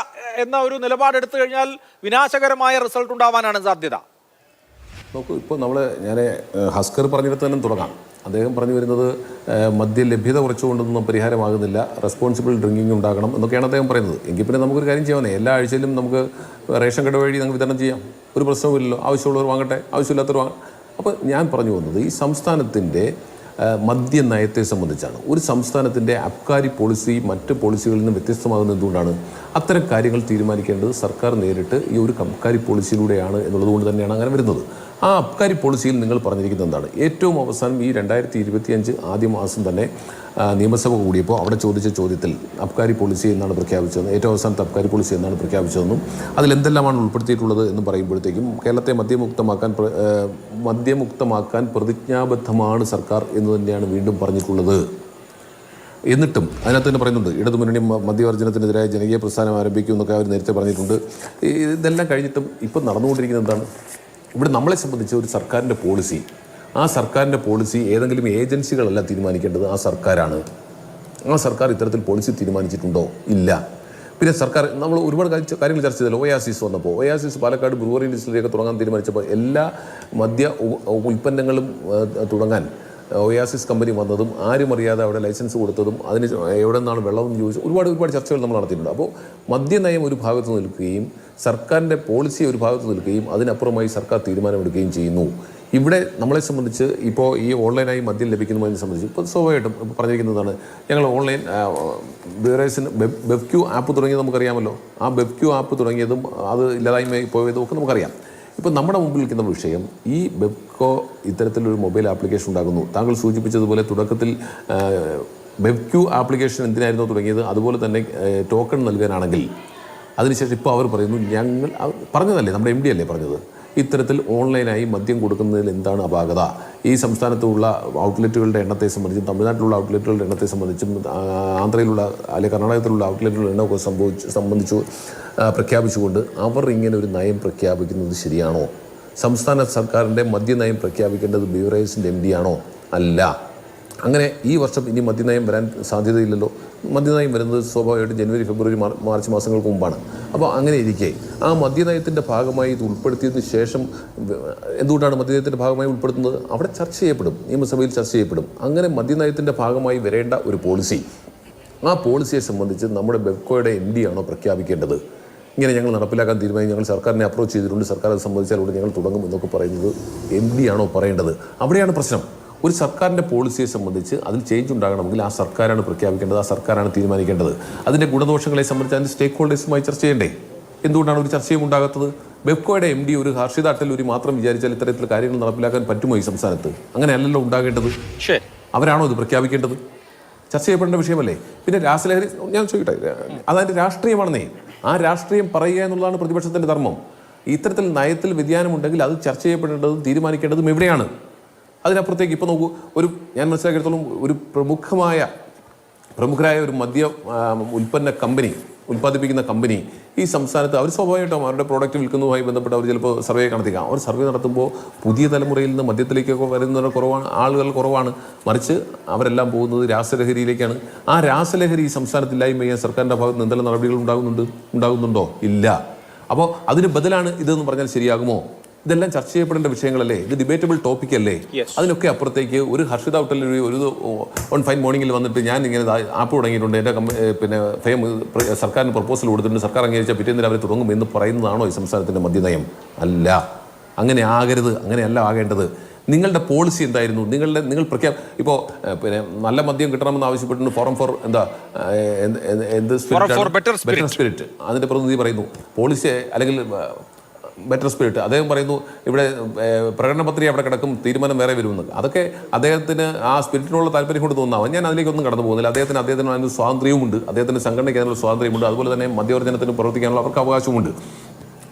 എന്ന ഒരു നിലപാടെടുത്തു കഴിഞ്ഞാൽ വിനാശകരമായ റിസൾട്ട് ഉണ്ടാവാനാണ് സാധ്യത. നോക്കൂ, ഇപ്പോൾ ഞാൻ ഹസ്കർ പറഞ്ഞിടത്ത് തന്നെ തുടങ്ങാം. അദ്ദേഹം പറഞ്ഞു വരുന്നത് മദ്യ ലഭ്യത കുറച്ചുകൊണ്ടൊന്നും പരിഹാരമാകുന്നില്ല, റെസ്പോൺസിബിൾ ഡ്രിങ്കിങ് ഉണ്ടാകണം എന്നൊക്കെയാണ് അദ്ദേഹം പറയുന്നത്. എങ്കിൽ പിന്നെ നമുക്കൊരു കാര്യം ചെയ്യാവുന്നേ, എല്ലാ ആഴ്ചയിലും നമുക്ക് റേഷൻ കട വഴി നമുക്ക് വിതരണം ചെയ്യാം, ഒരു പ്രശ്നവുമില്ലല്ലോ. ആവശ്യമുള്ളവർ വാങ്ങട്ടെ, ആവശ്യമില്ലാത്തവർ വാങ്ങാം. അപ്പോൾ ഞാൻ പറഞ്ഞു വന്നത് ഈ സംസ്ഥാനത്തിൻ്റെ മദ്യനയത്തെ സംബന്ധിച്ചാണ്. ഒരു സംസ്ഥാനത്തിൻ്റെ അബ്കാരി പോളിസി മറ്റ് പോളിസികളിൽ നിന്ന് വ്യത്യസ്തമാകുന്നത് എന്തുകൊണ്ടാണ്? അത്തരം കാര്യങ്ങൾ തീരുമാനിക്കേണ്ടത് സർക്കാർ നേരിട്ട് ഈ ഒരു അബ്കാരി പോളിസിയിലൂടെയാണ് എന്നുള്ളത് കൊണ്ട് തന്നെയാണ് അങ്ങനെ വരുന്നത്. ആ അബ്കാരി പോളിസിയിൽ നിങ്ങൾ പറഞ്ഞിരിക്കുന്നത് എന്താണ്? ഏറ്റവും അവസാനം ഈ 2025 ആദ്യ മാസം തന്നെ നിയമസഭ കൂടിയപ്പോൾ അവിടെ ചോദിച്ച ചോദ്യത്തിൽ അബ്കാരി പോളിസി എന്നാണ് പ്രഖ്യാപിച്ചതെന്ന്, ഏറ്റവും അവസാനത്തെ അബ്കാരി പോളിസി എന്നാണ് പ്രഖ്യാപിച്ചതെന്നും അതിലെന്തെല്ലാമാണ് ഉൾപ്പെടുത്തിയിട്ടുള്ളത് എന്നും പറയുമ്പോഴത്തേക്കും കേരളത്തെ മദ്യമുക്തമാക്കാൻ പ്രതിജ്ഞാബദ്ധമാണ് സർക്കാർ എന്ന് തന്നെയാണ് വീണ്ടും പറഞ്ഞിട്ടുള്ളത്. എന്നിട്ടും അതിനകത്ത് തന്നെ പറയുന്നുണ്ട്, ഇടതുമുന്നണി മദ്യവർജനത്തിനെതിരായ ജനകീയ പ്രസ്ഥാനം ആരംഭിക്കും എന്നൊക്കെ അവർ നേരത്തെ പറഞ്ഞിട്ടുണ്ട്. ഇതെല്ലാം കഴിഞ്ഞിട്ടും ഇപ്പം നടന്നുകൊണ്ടിരിക്കുന്നത് എന്താണ്? ഇവിടെ നമ്മളെ സംബന്ധിച്ച് ഒരു സർക്കാരിൻ്റെ പോളിസി, ആ സർക്കാരിൻ്റെ പോളിസി ഏതെങ്കിലും ഏജൻസികളല്ല തീരുമാനിക്കേണ്ടത്, ആ സർക്കാരാണ്. ആ സർക്കാർ ഇത്തരത്തിൽ പോളിസി തീരുമാനിച്ചിട്ടുണ്ടോ? ഇല്ല. പിന്നെ സർക്കാർ നമ്മൾ ഒരുപാട് കാര്യങ്ങൾ ചർച്ച ചെയ്തല്ലോ. ഒയാസിസ് വന്നപ്പോൾ, ഒയാസിസ് പാലക്കാട് ബ്രൂവറി ലിസ്റ്റിലേക്ക് തുടങ്ങാൻ തീരുമാനിച്ചപ്പോൾ എല്ലാ മദ്യ ഉൽപ്പന്നങ്ങളും തുടങ്ങാൻ ഒയാസിസ് കമ്പനി വന്നതും ആരും അറിയാതെ അവിടെ ലൈസൻസ് കൊടുത്തതും അതിന് എവിടെ നിന്നാണ് വെള്ളമെന്ന് ചോദിച്ചു ഒരുപാട് ചർച്ചകൾ നമ്മൾ നടത്തിയിട്ടുണ്ട്. അപ്പോൾ മദ്യനയം ഒരു ഭാഗത്ത് നിൽക്കുകയും സർക്കാരിൻ്റെ പോളിസി ഒരു ഭാഗത്ത് നിൽക്കുകയും അതിനപ്പുറമായി സർക്കാർ തീരുമാനമെടുക്കുകയും ചെയ്യുന്നു. ഇവിടെ നമ്മളെ സംബന്ധിച്ച് ഇപ്പോൾ ഈ ഓൺലൈനായി മദ്യം ലഭിക്കുന്നതിനെ സംബന്ധിച്ച് ഇപ്പോൾ സ്വാഭാവികമായിട്ടും ഇപ്പോൾ പറഞ്ഞിരിക്കുന്നതാണ്, ഞങ്ങൾ ഓൺലൈൻ ബിവറേജിന് ബെവ്ക്യൂ ആപ്പ് തുടങ്ങിയത് നമുക്കറിയാമല്ലോ. ആ ബെവ്ക്യൂ ആപ്പ് തുടങ്ങിയതും അത് ഇല്ലാതായി പോയതും ഒക്കെ നമുക്കറിയാം. ഇപ്പോൾ നമ്മുടെ മുമ്പിൽ നിൽക്കുന്ന വിഷയം, ഈ ബെവ്കോ ഇത്തരത്തിലൊരു മൊബൈൽ ആപ്ലിക്കേഷൻ ഉണ്ടാക്കുന്നു. താങ്കൾ സൂചിപ്പിച്ചതുപോലെ തുടക്കത്തിൽ ബെവ്ക്യൂ ആപ്ലിക്കേഷൻ എന്തിനായിരുന്നു തുടങ്ങിയത്? അതുപോലെ തന്നെ ടോക്കൺ നൽകാനാണെങ്കിൽ അതിനുശേഷം ഇപ്പോൾ അവർ പറയുന്നു, ഞങ്ങൾ പറഞ്ഞതല്ലേ, നമ്മുടെ MD അല്ലേ പറഞ്ഞത്, ഇത്തരത്തിൽ ഓൺലൈനായി മദ്യം കൊടുക്കുന്നതിൽ എന്താണ് അപാകത? ഈ സംസ്ഥാനത്തുള്ള ഔട്ട്ലെറ്റുകളുടെ എണ്ണത്തെ സംബന്ധിച്ചും തമിഴ്നാട്ടിലുള്ള ഔട്ട്ലെറ്റുകളുടെ എണ്ണത്തെ സംബന്ധിച്ചും ആന്ധ്രയിലുള്ള അല്ലെങ്കിൽ കർണാടകത്തിലുള്ള ഔട്ട്ലെറ്റുകളുടെ എണ്ണമൊക്കെ സംബന്ധിച്ചു പ്രഖ്യാപിച്ചുകൊണ്ട് അവർ ഇങ്ങനെ ഒരു നയം പ്രഖ്യാപിക്കുന്നത് ശരിയാണോ? സംസ്ഥാന സർക്കാരിൻ്റെ മദ്യനയം പ്രഖ്യാപിക്കേണ്ടത് ബീവറേജിൻ്റെ MD ആണോ? അല്ല. അങ്ങനെ ഈ വർഷം ഇനി മദ്യനയം വരാൻ സാധ്യതയില്ലല്ലോ. മദ്യനയം വരുന്നത് സ്വാഭാവികമായിട്ടും ജനുവരി, ഫെബ്രുവരി, മാർച്ച് മാസങ്ങൾക്ക് മുമ്പാണ്. അപ്പോൾ അങ്ങനെ ഇരിക്കെ ആ മദ്യനയത്തിൻ്റെ ഭാഗമായി ഇത് ഉൾപ്പെടുത്തിയതിന് ശേഷം എന്തുകൊണ്ടാണ് മദ്യനയത്തിൻ്റെ ഭാഗമായി ഉൾപ്പെടുത്തുന്നത്? അവിടെ ചർച്ച ചെയ്യപ്പെടും, നിയമസഭയിൽ ചർച്ച ചെയ്യപ്പെടും. അങ്ങനെ മദ്യനയത്തിൻ്റെ ഭാഗമായി വരേണ്ട ഒരു പോളിസി, ആ പോളിസിയെ സംബന്ധിച്ച് നമ്മുടെ ബെവ്കോയുടെ MD ആണോ പ്രഖ്യാപിക്കേണ്ടത്? ഇങ്ങനെ ഞങ്ങൾ നടപ്പിലാക്കാൻ തീരുമാനിച്ചു, ഞങ്ങൾ സർക്കാരിനെ അപ്രോച്ച് ചെയ്തിട്ടുണ്ട്, സർക്കാർ അത് സംബന്ധിച്ചാലൂടെ ഞങ്ങൾ തുടങ്ങും എന്നൊക്കെ പറയുന്നത് MD ആണോ പറയേണ്ടത്? അവിടെയാണ് പ്രശ്നം. ഒരു സർക്കാരിൻ്റെ പോളിസിയെ സംബന്ധിച്ച് അതിൽ ചേഞ്ച് ഉണ്ടാകണമെങ്കിൽ ആ സർക്കാരാണ് പ്രഖ്യാപിക്കേണ്ടത്, ആ സർക്കാരാണ് തീരുമാനിക്കേണ്ടത്. അതിൻ്റെ ഗുണദോഷങ്ങളെ സംബന്ധിച്ച് അതിൻ്റെ സ്റ്റേക്ക് ഹോൾഡേഴ്സുമായി ചർച്ച ചെയ്യണ്ടേ? എന്തുകൊണ്ടാണ് ഒരു ചർച്ചയും ഉണ്ടാകാത്തത്? ബെവ്കോയുടെ MD ഒരു ഹർഷിത അട്ടല്ലൂരി മാത്രം വിചാരിച്ചാൽ ഇത്തരത്തിൽ കാര്യങ്ങൾ നടപ്പിലാക്കാൻ പറ്റുമോ ഈ സംസ്ഥാനത്ത്? അങ്ങനെയല്ലല്ലോ ഉണ്ടാകേണ്ടത്. അവരാണോ ഇത് പ്രഖ്യാപിക്കേണ്ടത്? ചർച്ച ചെയ്യപ്പെടേണ്ട വിഷയമല്ലേ? പിന്നെ രാസലഹരി, ഞാൻ ചോദിക്കട്ടെ, അതതിൻ്റെ രാഷ്ട്രീയമാണെന്നേ. ആ രാഷ്ട്രീയം പറയുക എന്നുള്ളതാണ് പ്രതിപക്ഷത്തിൻ്റെ ധർമ്മം. ഇത്തരത്തിൽ നയത്തിൽ വ്യതിയാനമുണ്ടെങ്കിൽ അത് ചർച്ച ചെയ്യപ്പെടേണ്ടതും തീരുമാനിക്കേണ്ടതും എവിടെയാണ്? അതിനപ്പുറത്തേക്ക് ഇപ്പോൾ നോക്കൂ, ഞാൻ മനസ്സിലാക്കിയെടുത്തോളം ഒരു പ്രമുഖരായ ഒരു മദ്യ ഉൽപ്പന്ന കമ്പനി, ഉൽപ്പാദിപ്പിക്കുന്ന കമ്പനി ഈ സംസ്ഥാനത്ത് അവർ സ്വാഭാവികമായിട്ടും അവരുടെ പ്രോഡക്റ്റ് വിൽക്കുന്നതുമായി ബന്ധപ്പെട്ട് അവർ ചിലപ്പോൾ സർവേ നടത്തിക്കാം. അവർ സർവേ നടത്തുമ്പോൾ പുതിയ തലമുറയിൽ നിന്ന് മദ്യത്തിലേക്കൊക്കെ വരുന്നവർ ആളുകൾ കുറവാണ്. മറിച്ച് അവരെല്ലാം പോകുന്നത് രാസലഹരിയിലേക്കാണ്. ആ രാസലഹരി ഈ സംസ്ഥാനത്തില്ലായ്മ ചെയ്യാൻ സർക്കാരിൻ്റെ ഭാഗത്ത് നിന്ന് എന്തെല്ലാം നടപടികൾ ഉണ്ടാകുന്നുണ്ടോ? ഇല്ല. അപ്പോൾ അതിന് ബദലാണ് ഇതെന്ന് പറഞ്ഞാൽ ശരിയാകുമോ? ഇതെല്ലാം ചർച്ച ചെയ്യപ്പെടേണ്ട വിഷയങ്ങളല്ലേ? ഇത് ഡിബേറ്റബിൾ ടോപ്പിക് അല്ലേ? അതിനൊക്കെ അപ്പുറത്തേക്ക് ഒരു ഹർഷിത ഹോട്ടലിൽ ഒരു ഓൺ ഫൈൻ മോർണിംഗിൽ വന്നിട്ട് ഞാൻ ഇങ്ങനെ ആപ്പ് തുടങ്ങിയിട്ടുണ്ട്, എൻ്റെ പിന്നെ സർക്കാരിന് പ്രപ്പോസൽ കൊടുത്തിട്ടുണ്ട്, സർക്കാർ അംഗീകരിച്ച പിറ്റേന്ന് അവർ തുടങ്ങും എന്ന് പറയുന്നതാണോ ഈ സംസ്ഥാനത്തിൻ്റെ മദ്യനയം? അല്ല. അങ്ങനെ ആകരുത്, അങ്ങനെയല്ല ആകേണ്ടത്. നിങ്ങളുടെ പോളിസി എന്തായിരുന്നു? നിങ്ങൾ ഇപ്പോൾ പിന്നെ നല്ല മദ്യം കിട്ടണമെന്ന് ആവശ്യപ്പെട്ടിട്ടുണ്ട്. ഫോറം ഫോർ ബെറ്റർ സ്പിരിറ്റ് അതിൻ്റെ പ്രതിനിധി പറയുന്നു. പോളിസി അല്ലെങ്കിൽ ബെറ്റർ സ്പിരിറ്റ് അദ്ദേഹം പറയുന്നു ഇവിടെ പ്രകടന പത്രിക അവിടെ കിടക്കും, തീരുമാനം വേറെ വരുമെന്ന്. അതൊക്കെ അദ്ദേഹത്തിന് ആ സ്പിരിറ്റിനുള്ള താല്പര്യം കൊണ്ട് തോന്നാവും. ഞാൻ അതിലേക്കൊന്നും കടന്നു പോകുന്നില്ല. അദ്ദേഹത്തിന് അതിന് സ്വാതന്ത്ര്യവുമുണ്ട്, അദ്ദേഹത്തിൻ്റെ സംഘടനയ്ക്ക് അതിനുള്ള സ്വാതന്ത്ര്യമുണ്ട്, അതുപോലെ തന്നെ മദ്യവർജനത്തിന് പ്രവർത്തിക്കാനുള്ള അവർക്ക് അവകാശമുണ്ട്.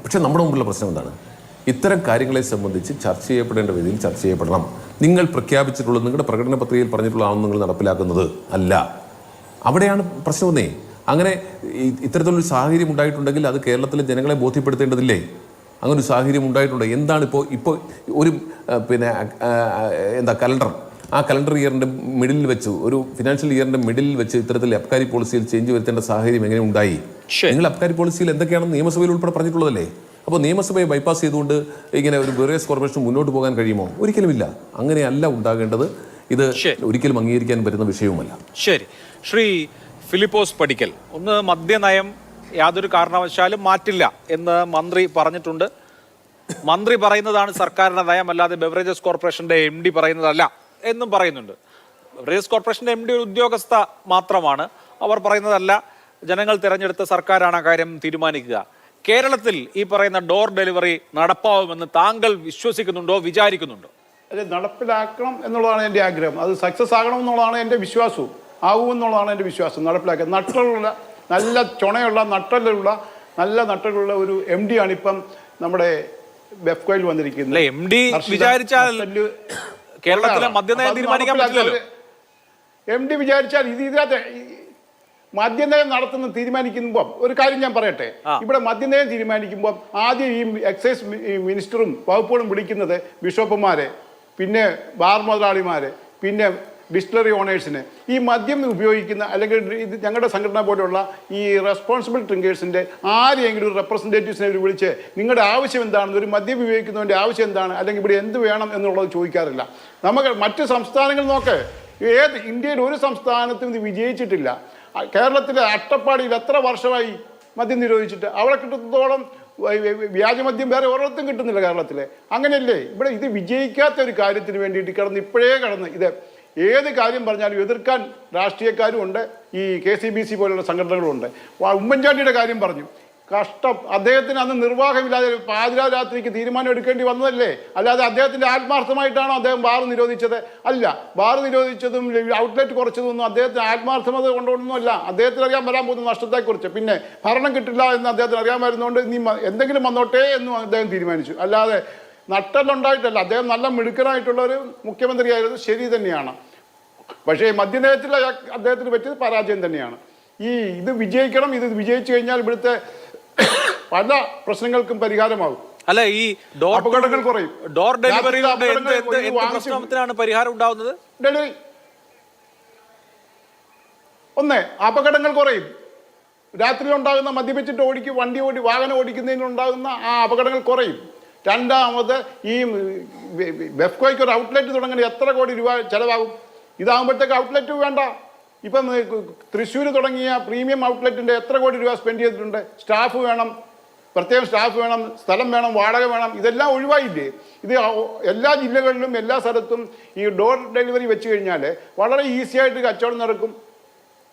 പക്ഷേ നമ്മുടെ മുമ്പിലുള്ള പ്രശ്നം എന്താണ്? ഇത്തരം കാര്യങ്ങളെ സംബന്ധിച്ച് ചർച്ച ചെയ്യപ്പെടേണ്ട രീതിയിൽ ചർച്ച ചെയ്യപ്പെടണം. നിങ്ങൾ പ്രഖ്യാപിച്ചിട്ടുള്ളത്, നിങ്ങളുടെ പ്രകടന പത്രികയിൽ പറഞ്ഞിട്ടുള്ളതാണ് നിങ്ങൾ നടപ്പിലാക്കുന്നത് അല്ല. അവിടെയാണ് പ്രശ്നമെന്നേ. അങ്ങനെ ഇത്തരത്തിലൊരു സാഹചര്യം ഉണ്ടായിട്ടുണ്ടെങ്കിൽ അത് കേരളത്തിലെ ജനങ്ങളെ ബോധ്യപ്പെടുത്തേണ്ടതില്ലേ? അങ്ങനെ ഒരു സാഹചര്യം ഉണ്ടായിട്ടുണ്ട്. എന്താണ് ഇപ്പോൾ ഒരു പിന്നെ കലണ്ടർ, ആ കലണ്ടർ ഇയറിൻ്റെ മിഡിലിൽ വെച്ച്, ഒരു ഫിനാൻഷ്യൽ ഇയറിൻ്റെ മിഡിലിൽ വെച്ച് ഇത്തരത്തിൽ അബ്കാരി പോളിസിയിൽ ചേഞ്ച് വരുത്തേണ്ട സാഹചര്യം എങ്ങനെ ഉണ്ടായി? നിങ്ങൾ അബ്കാരി പോളിസിയിൽ എന്തൊക്കെയാണെന്ന് നിയമസഭയിൽ ഉൾപ്പെടെ പറഞ്ഞിട്ടുള്ളതല്ലേ? അപ്പോൾ നിയമസഭയെ ബൈപ്പാസ് ചെയ്തുകൊണ്ട് ഇങ്ങനെ ഒരു ബെവറേജസ് കോർപ്പറേഷൻ മുന്നോട്ട് പോകാൻ കഴിയുമോ? ഒരിക്കലുമില്ല. അങ്ങനെയല്ല ഉണ്ടാകേണ്ടത്. ഇത് ഒരിക്കലും അംഗീകരിക്കാൻ പറ്റുന്ന വിഷയവുമല്ല. ശരി, ശ്രീ ഫിലിപ്പോസ് പടിക്കൽ, ഒന്ന് മദ്യനയം യാതൊരു കാരണവശാലും മാറ്റില്ല എന്ന് മന്ത്രി പറഞ്ഞിട്ടുണ്ട്. മന്ത്രി പറയുന്നതാണ് സർക്കാരിന്റെ നയം, അല്ലാതെ ബെവറേജസ് കോർപ്പറേഷന്റെ MD പറയുന്നതല്ല എന്നും പറയുന്നുണ്ട്. ബെവറേജസ് കോർപ്പറേഷന്റെ MD ഒരു ഉദ്യോഗസ്ഥ മാത്രമാണ്, അവർ പറയുന്നതല്ല. ജനങ്ങൾ തിരഞ്ഞെടുത്ത സർക്കാരാണ് ആ കാര്യം തീരുമാനിക്കുക. കേരളത്തിൽ ഈ പറയുന്ന ഡോർ ഡെലിവറി നടപ്പാവുമെന്ന് താങ്കൾ വിശ്വസിക്കുന്നുണ്ടോ, വിചാരിക്കുന്നുണ്ടോ? അത് നടപ്പിലാക്കണം എന്നുള്ളതാണ് എൻ്റെ ആഗ്രഹം. അത് സക്സസ് ആകണം എന്നുള്ളതാണ് എൻ്റെ വിശ്വാസവും, ആകുമെന്നുള്ളതാണ് എൻ്റെ വിശ്വാസം. നടപ്പിലാക്കുക, നട്ടലുള്ള നല്ല ചുണയുള്ള നട്ടലുള്ള നല്ല നട്ടലുള്ള ഒരു MD ആണ് ഇപ്പം നമ്മുടെ ബെഫ്കോയിൽ വന്നിരിക്കുന്നത്. MD വിചാരിച്ചാൽ കേരളത്തിലെ മദ്യനയം തീരുമാനിക്കാൻ പറ്റില്ലല്ലോ. MD വിചാരിച്ചാൽ ഇതിനകത്ത് മദ്യനയം നടത്തുന്ന തീരുമാനിക്കുമ്പോൾ ഒരു കാര്യം ഞാൻ പറയട്ടെ. ഇവിടെ മദ്യനയം തീരുമാനിക്കുമ്പോൾ ആദ്യം ഈ എക്സൈസ് മിനിസ്റ്ററും വകുപ്പുകളും വിളിക്കുന്നത് ബിഷപ്പുമാരെ, പിന്നെ ബാർ മുതലാളിമാരെ, പിന്നെ ഡിസ്റ്റിലറി ഓണേഴ്സിന്. ഈ മദ്യം ഉപയോഗിക്കുന്ന അല്ലെങ്കിൽ ഇത് ഞങ്ങളുടെ സംഘടന പോലെയുള്ള ഈ റെസ്പോൺസിബിൾ ഡ്രിങ്കേഴ്സിൻ്റെ ആരെയെങ്കിലും ഒരു റെപ്രസെൻറ്റേറ്റീവ്സിനെ വിളിച്ച് നിങ്ങളുടെ ആവശ്യം എന്താണെന്ന്, ഒരു മദ്യം ഉപയോഗിക്കുന്നതിൻ്റെ ആവശ്യം എന്താണ്, അല്ലെങ്കിൽ ഇവിടെ എന്ത് വേണം എന്നുള്ളത് ചോദിക്കാറില്ല. നമുക്ക് മറ്റ് സംസ്ഥാനങ്ങൾ നോക്ക്, ഇന്ത്യയിൽ ഒരു സംസ്ഥാനത്തും ഇത് വിജയിച്ചിട്ടില്ല. കേരളത്തിലെ അട്ടപ്പാടിയിൽ എത്ര വർഷമായി മദ്യം നിരോധിച്ചിട്ട്? അവിടെ കിട്ടുന്നതോളം വ്യാജമദ്യം വേറെ ഓരോരുത്തരും കിട്ടുന്നില്ല കേരളത്തിലെ. അങ്ങനെയല്ലേ ഇവിടെ ഇത് വിജയിക്കാത്ത ഒരു കാര്യത്തിന് വേണ്ടിയിട്ട് കിടന്ന് ഇത് ഏത് കാര്യം പറഞ്ഞാലും എതിർക്കാൻ രാഷ്ട്രീയക്കാരും ഉണ്ട്, ഈ KCBC പോലുള്ള സംഘടനകളും ഉണ്ട്. ഉമ്മൻചാണ്ടിയുടെ കാര്യം പറഞ്ഞു, കഷ്ടം. അദ്ദേഹത്തിന് അന്ന് നിർവാഹമില്ലാതെ പാതിരാത്രിക്ക് തീരുമാനം എടുക്കേണ്ടി വന്നതല്ലേ? അല്ലാതെ അദ്ദേഹത്തിന്റെ ആത്മാർത്ഥമായിട്ടാണോ അദ്ദേഹം ബാർ നിരോധിച്ചത്? അല്ല. ബാർ നിരോധിച്ചതും ഔട്ട്ലെറ്റ് കുറച്ചതൊന്നും അദ്ദേഹത്തിന് ആത്മാർത്ഥമത കൊണ്ടൊന്നുമല്ല. അദ്ദേഹത്തിന് അറിയാൻ വരാൻ പോകുന്ന നഷ്ടത്തെക്കുറിച്ച്. പിന്നെ ഭരണം കിട്ടില്ല എന്ന് അദ്ദേഹത്തിന് അറിയാമായിരുന്നുകൊണ്ട് നീ എന്തെങ്കിലും വന്നോട്ടെ എന്നും അദ്ദേഹം തീരുമാനിച്ചു. അല്ലാതെ നട്ടലുണ്ടായിട്ടല്ല. അദ്ദേഹം നല്ല മിടുക്കനായിട്ടുള്ള ഒരു മുഖ്യമന്ത്രിയായിരുന്നു, ശരി തന്നെയാണ്. പക്ഷേ മദ്യനയത്തിൽ അദ്ദേഹത്തിന് പറ്റിയത് പരാജയം തന്നെയാണ്. ഇത് വിജയിക്കണം. ഇത് വിജയിച്ചു കഴിഞ്ഞാൽ ഇവിടുത്തെ പല പ്രശ്നങ്ങൾക്കും പരിഹാരമാകും. അല്ല, ഈ അപകടങ്ങൾ കുറയും. ഡോർ ഡെലിവറിയിലാണ് പരിഹാരം ഉണ്ടാവുന്നത്. ഡെലിവറി ഒന്ന് അപകടങ്ങൾ കുറയും. രാത്രിയിൽ ഉണ്ടാകുന്ന മദ്യപിച്ചിട്ട് വാഹനം ഓടിക്കുന്നതിനുണ്ടാകുന്ന ആ അപകടങ്ങൾ കുറയും. രണ്ടാമത് ഈ ബെഫ്കോയ്ക്ക് ഒരു ഔട്ട്ലെറ്റ് തുടങ്ങണ എത്ര കോടി രൂപ ചെലവാകും? ഇതാകുമ്പോഴത്തേക്ക് ഔട്ട്ലെറ്റ് വേണ്ട. ഇപ്പം തൃശ്ശൂർ തുടങ്ങിയ പ്രീമിയം ഔട്ട്ലെറ്റിൻ്റെ എത്ര കോടി രൂപ സ്പെൻഡ് ചെയ്തിട്ടുണ്ട്? സ്റ്റാഫ് വേണം, പ്രത്യേകം സ്റ്റാഫ് വേണം, സ്ഥലം വേണം, വാടക വേണം. ഇതെല്ലാം ഒഴിവായില്ലേ? ഇത് എല്ലാ ജില്ലകളിലും എല്ലാ സ്ഥലത്തും ഈ ഡോർ ഡെലിവറി വെച്ച് കഴിഞ്ഞാൽ വളരെ ഈസി ആയിട്ട് കച്ചവടം നടക്കും.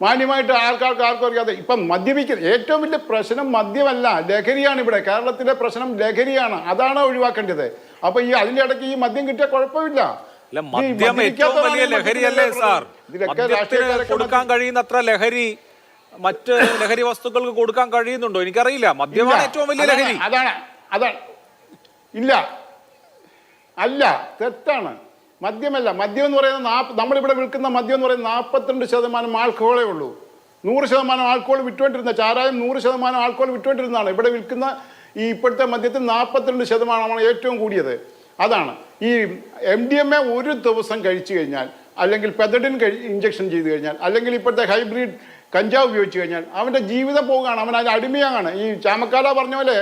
മാന്യമായിട്ട് ആർക്കും അറിയാതെ. ഇപ്പം മദ്യപിക്കുന്ന ഏറ്റവും വലിയ പ്രശ്നം മദ്യമല്ല, ലഹരിയാണ്. ഇവിടെ കേരളത്തിലെ പ്രശ്നം ലഹരിയാണ്. അതാണ് ഒഴിവാക്കേണ്ടത്. അപ്പൊ അതിൻ്റെ ഇടയ്ക്ക് ഈ മദ്യം കിട്ടിയാൽ കുഴപ്പമില്ല. മദ്യം ഏറ്റവും വലിയ ലഹരിയല്ലേ സാർ? മദ്യത്തിന് കൊടുക്കാൻ കഴിയുന്നത്ര ലഹരി മറ്റ് ലഹരി വസ്തുക്കൾക്ക് കൊടുക്കാൻ കഴിയുന്നുണ്ടോ? എനിക്കറിയില്ല. മദ്യമാണ് ഏറ്റവും വലിയ ലഹരി. അതാണ് ഇല്ല, അല്ല, തെറ്റാണ്. മദ്യമല്ല. മദ്യം എന്ന് പറയുന്നത് നമ്മളിവിടെ വിൽക്കുന്ന മദ്യം എന്ന് പറയുന്നത് 42% ആൽക്കഹോളേ ഉള്ളൂ. 100% ആൽക്കഹോൾ വിറ്റുകൊണ്ടിരുന്ന ചാരായം 100% ആൽക്കഹോൾ വിറ്റുകൊണ്ടിരുന്നതാണ്. ഇവിടെ വിൽക്കുന്ന ഈ ഇപ്പോഴത്തെ മദ്യത്തിൽ 42% ഏറ്റവും കൂടിയത്. അതാണ് ഈ MDMA ഒരു ദിവസം കഴിച്ചു കഴിഞ്ഞാൽ, അല്ലെങ്കിൽ പെതഡിൻ ഇഞ്ചക്ഷൻ ചെയ്തു കഴിഞ്ഞാൽ, അല്ലെങ്കിൽ ഇപ്പോഴത്തെ ഹൈബ്രിഡ് കഞ്ചാവ് ഉപയോഗിച്ചു കഴിഞ്ഞാൽ അവന്റെ ജീവിതം പോവുകയാണ്. അവൻ അതിന് അടിമയാണ്. ഈ ചാമക്കാല പറഞ്ഞ പോലെ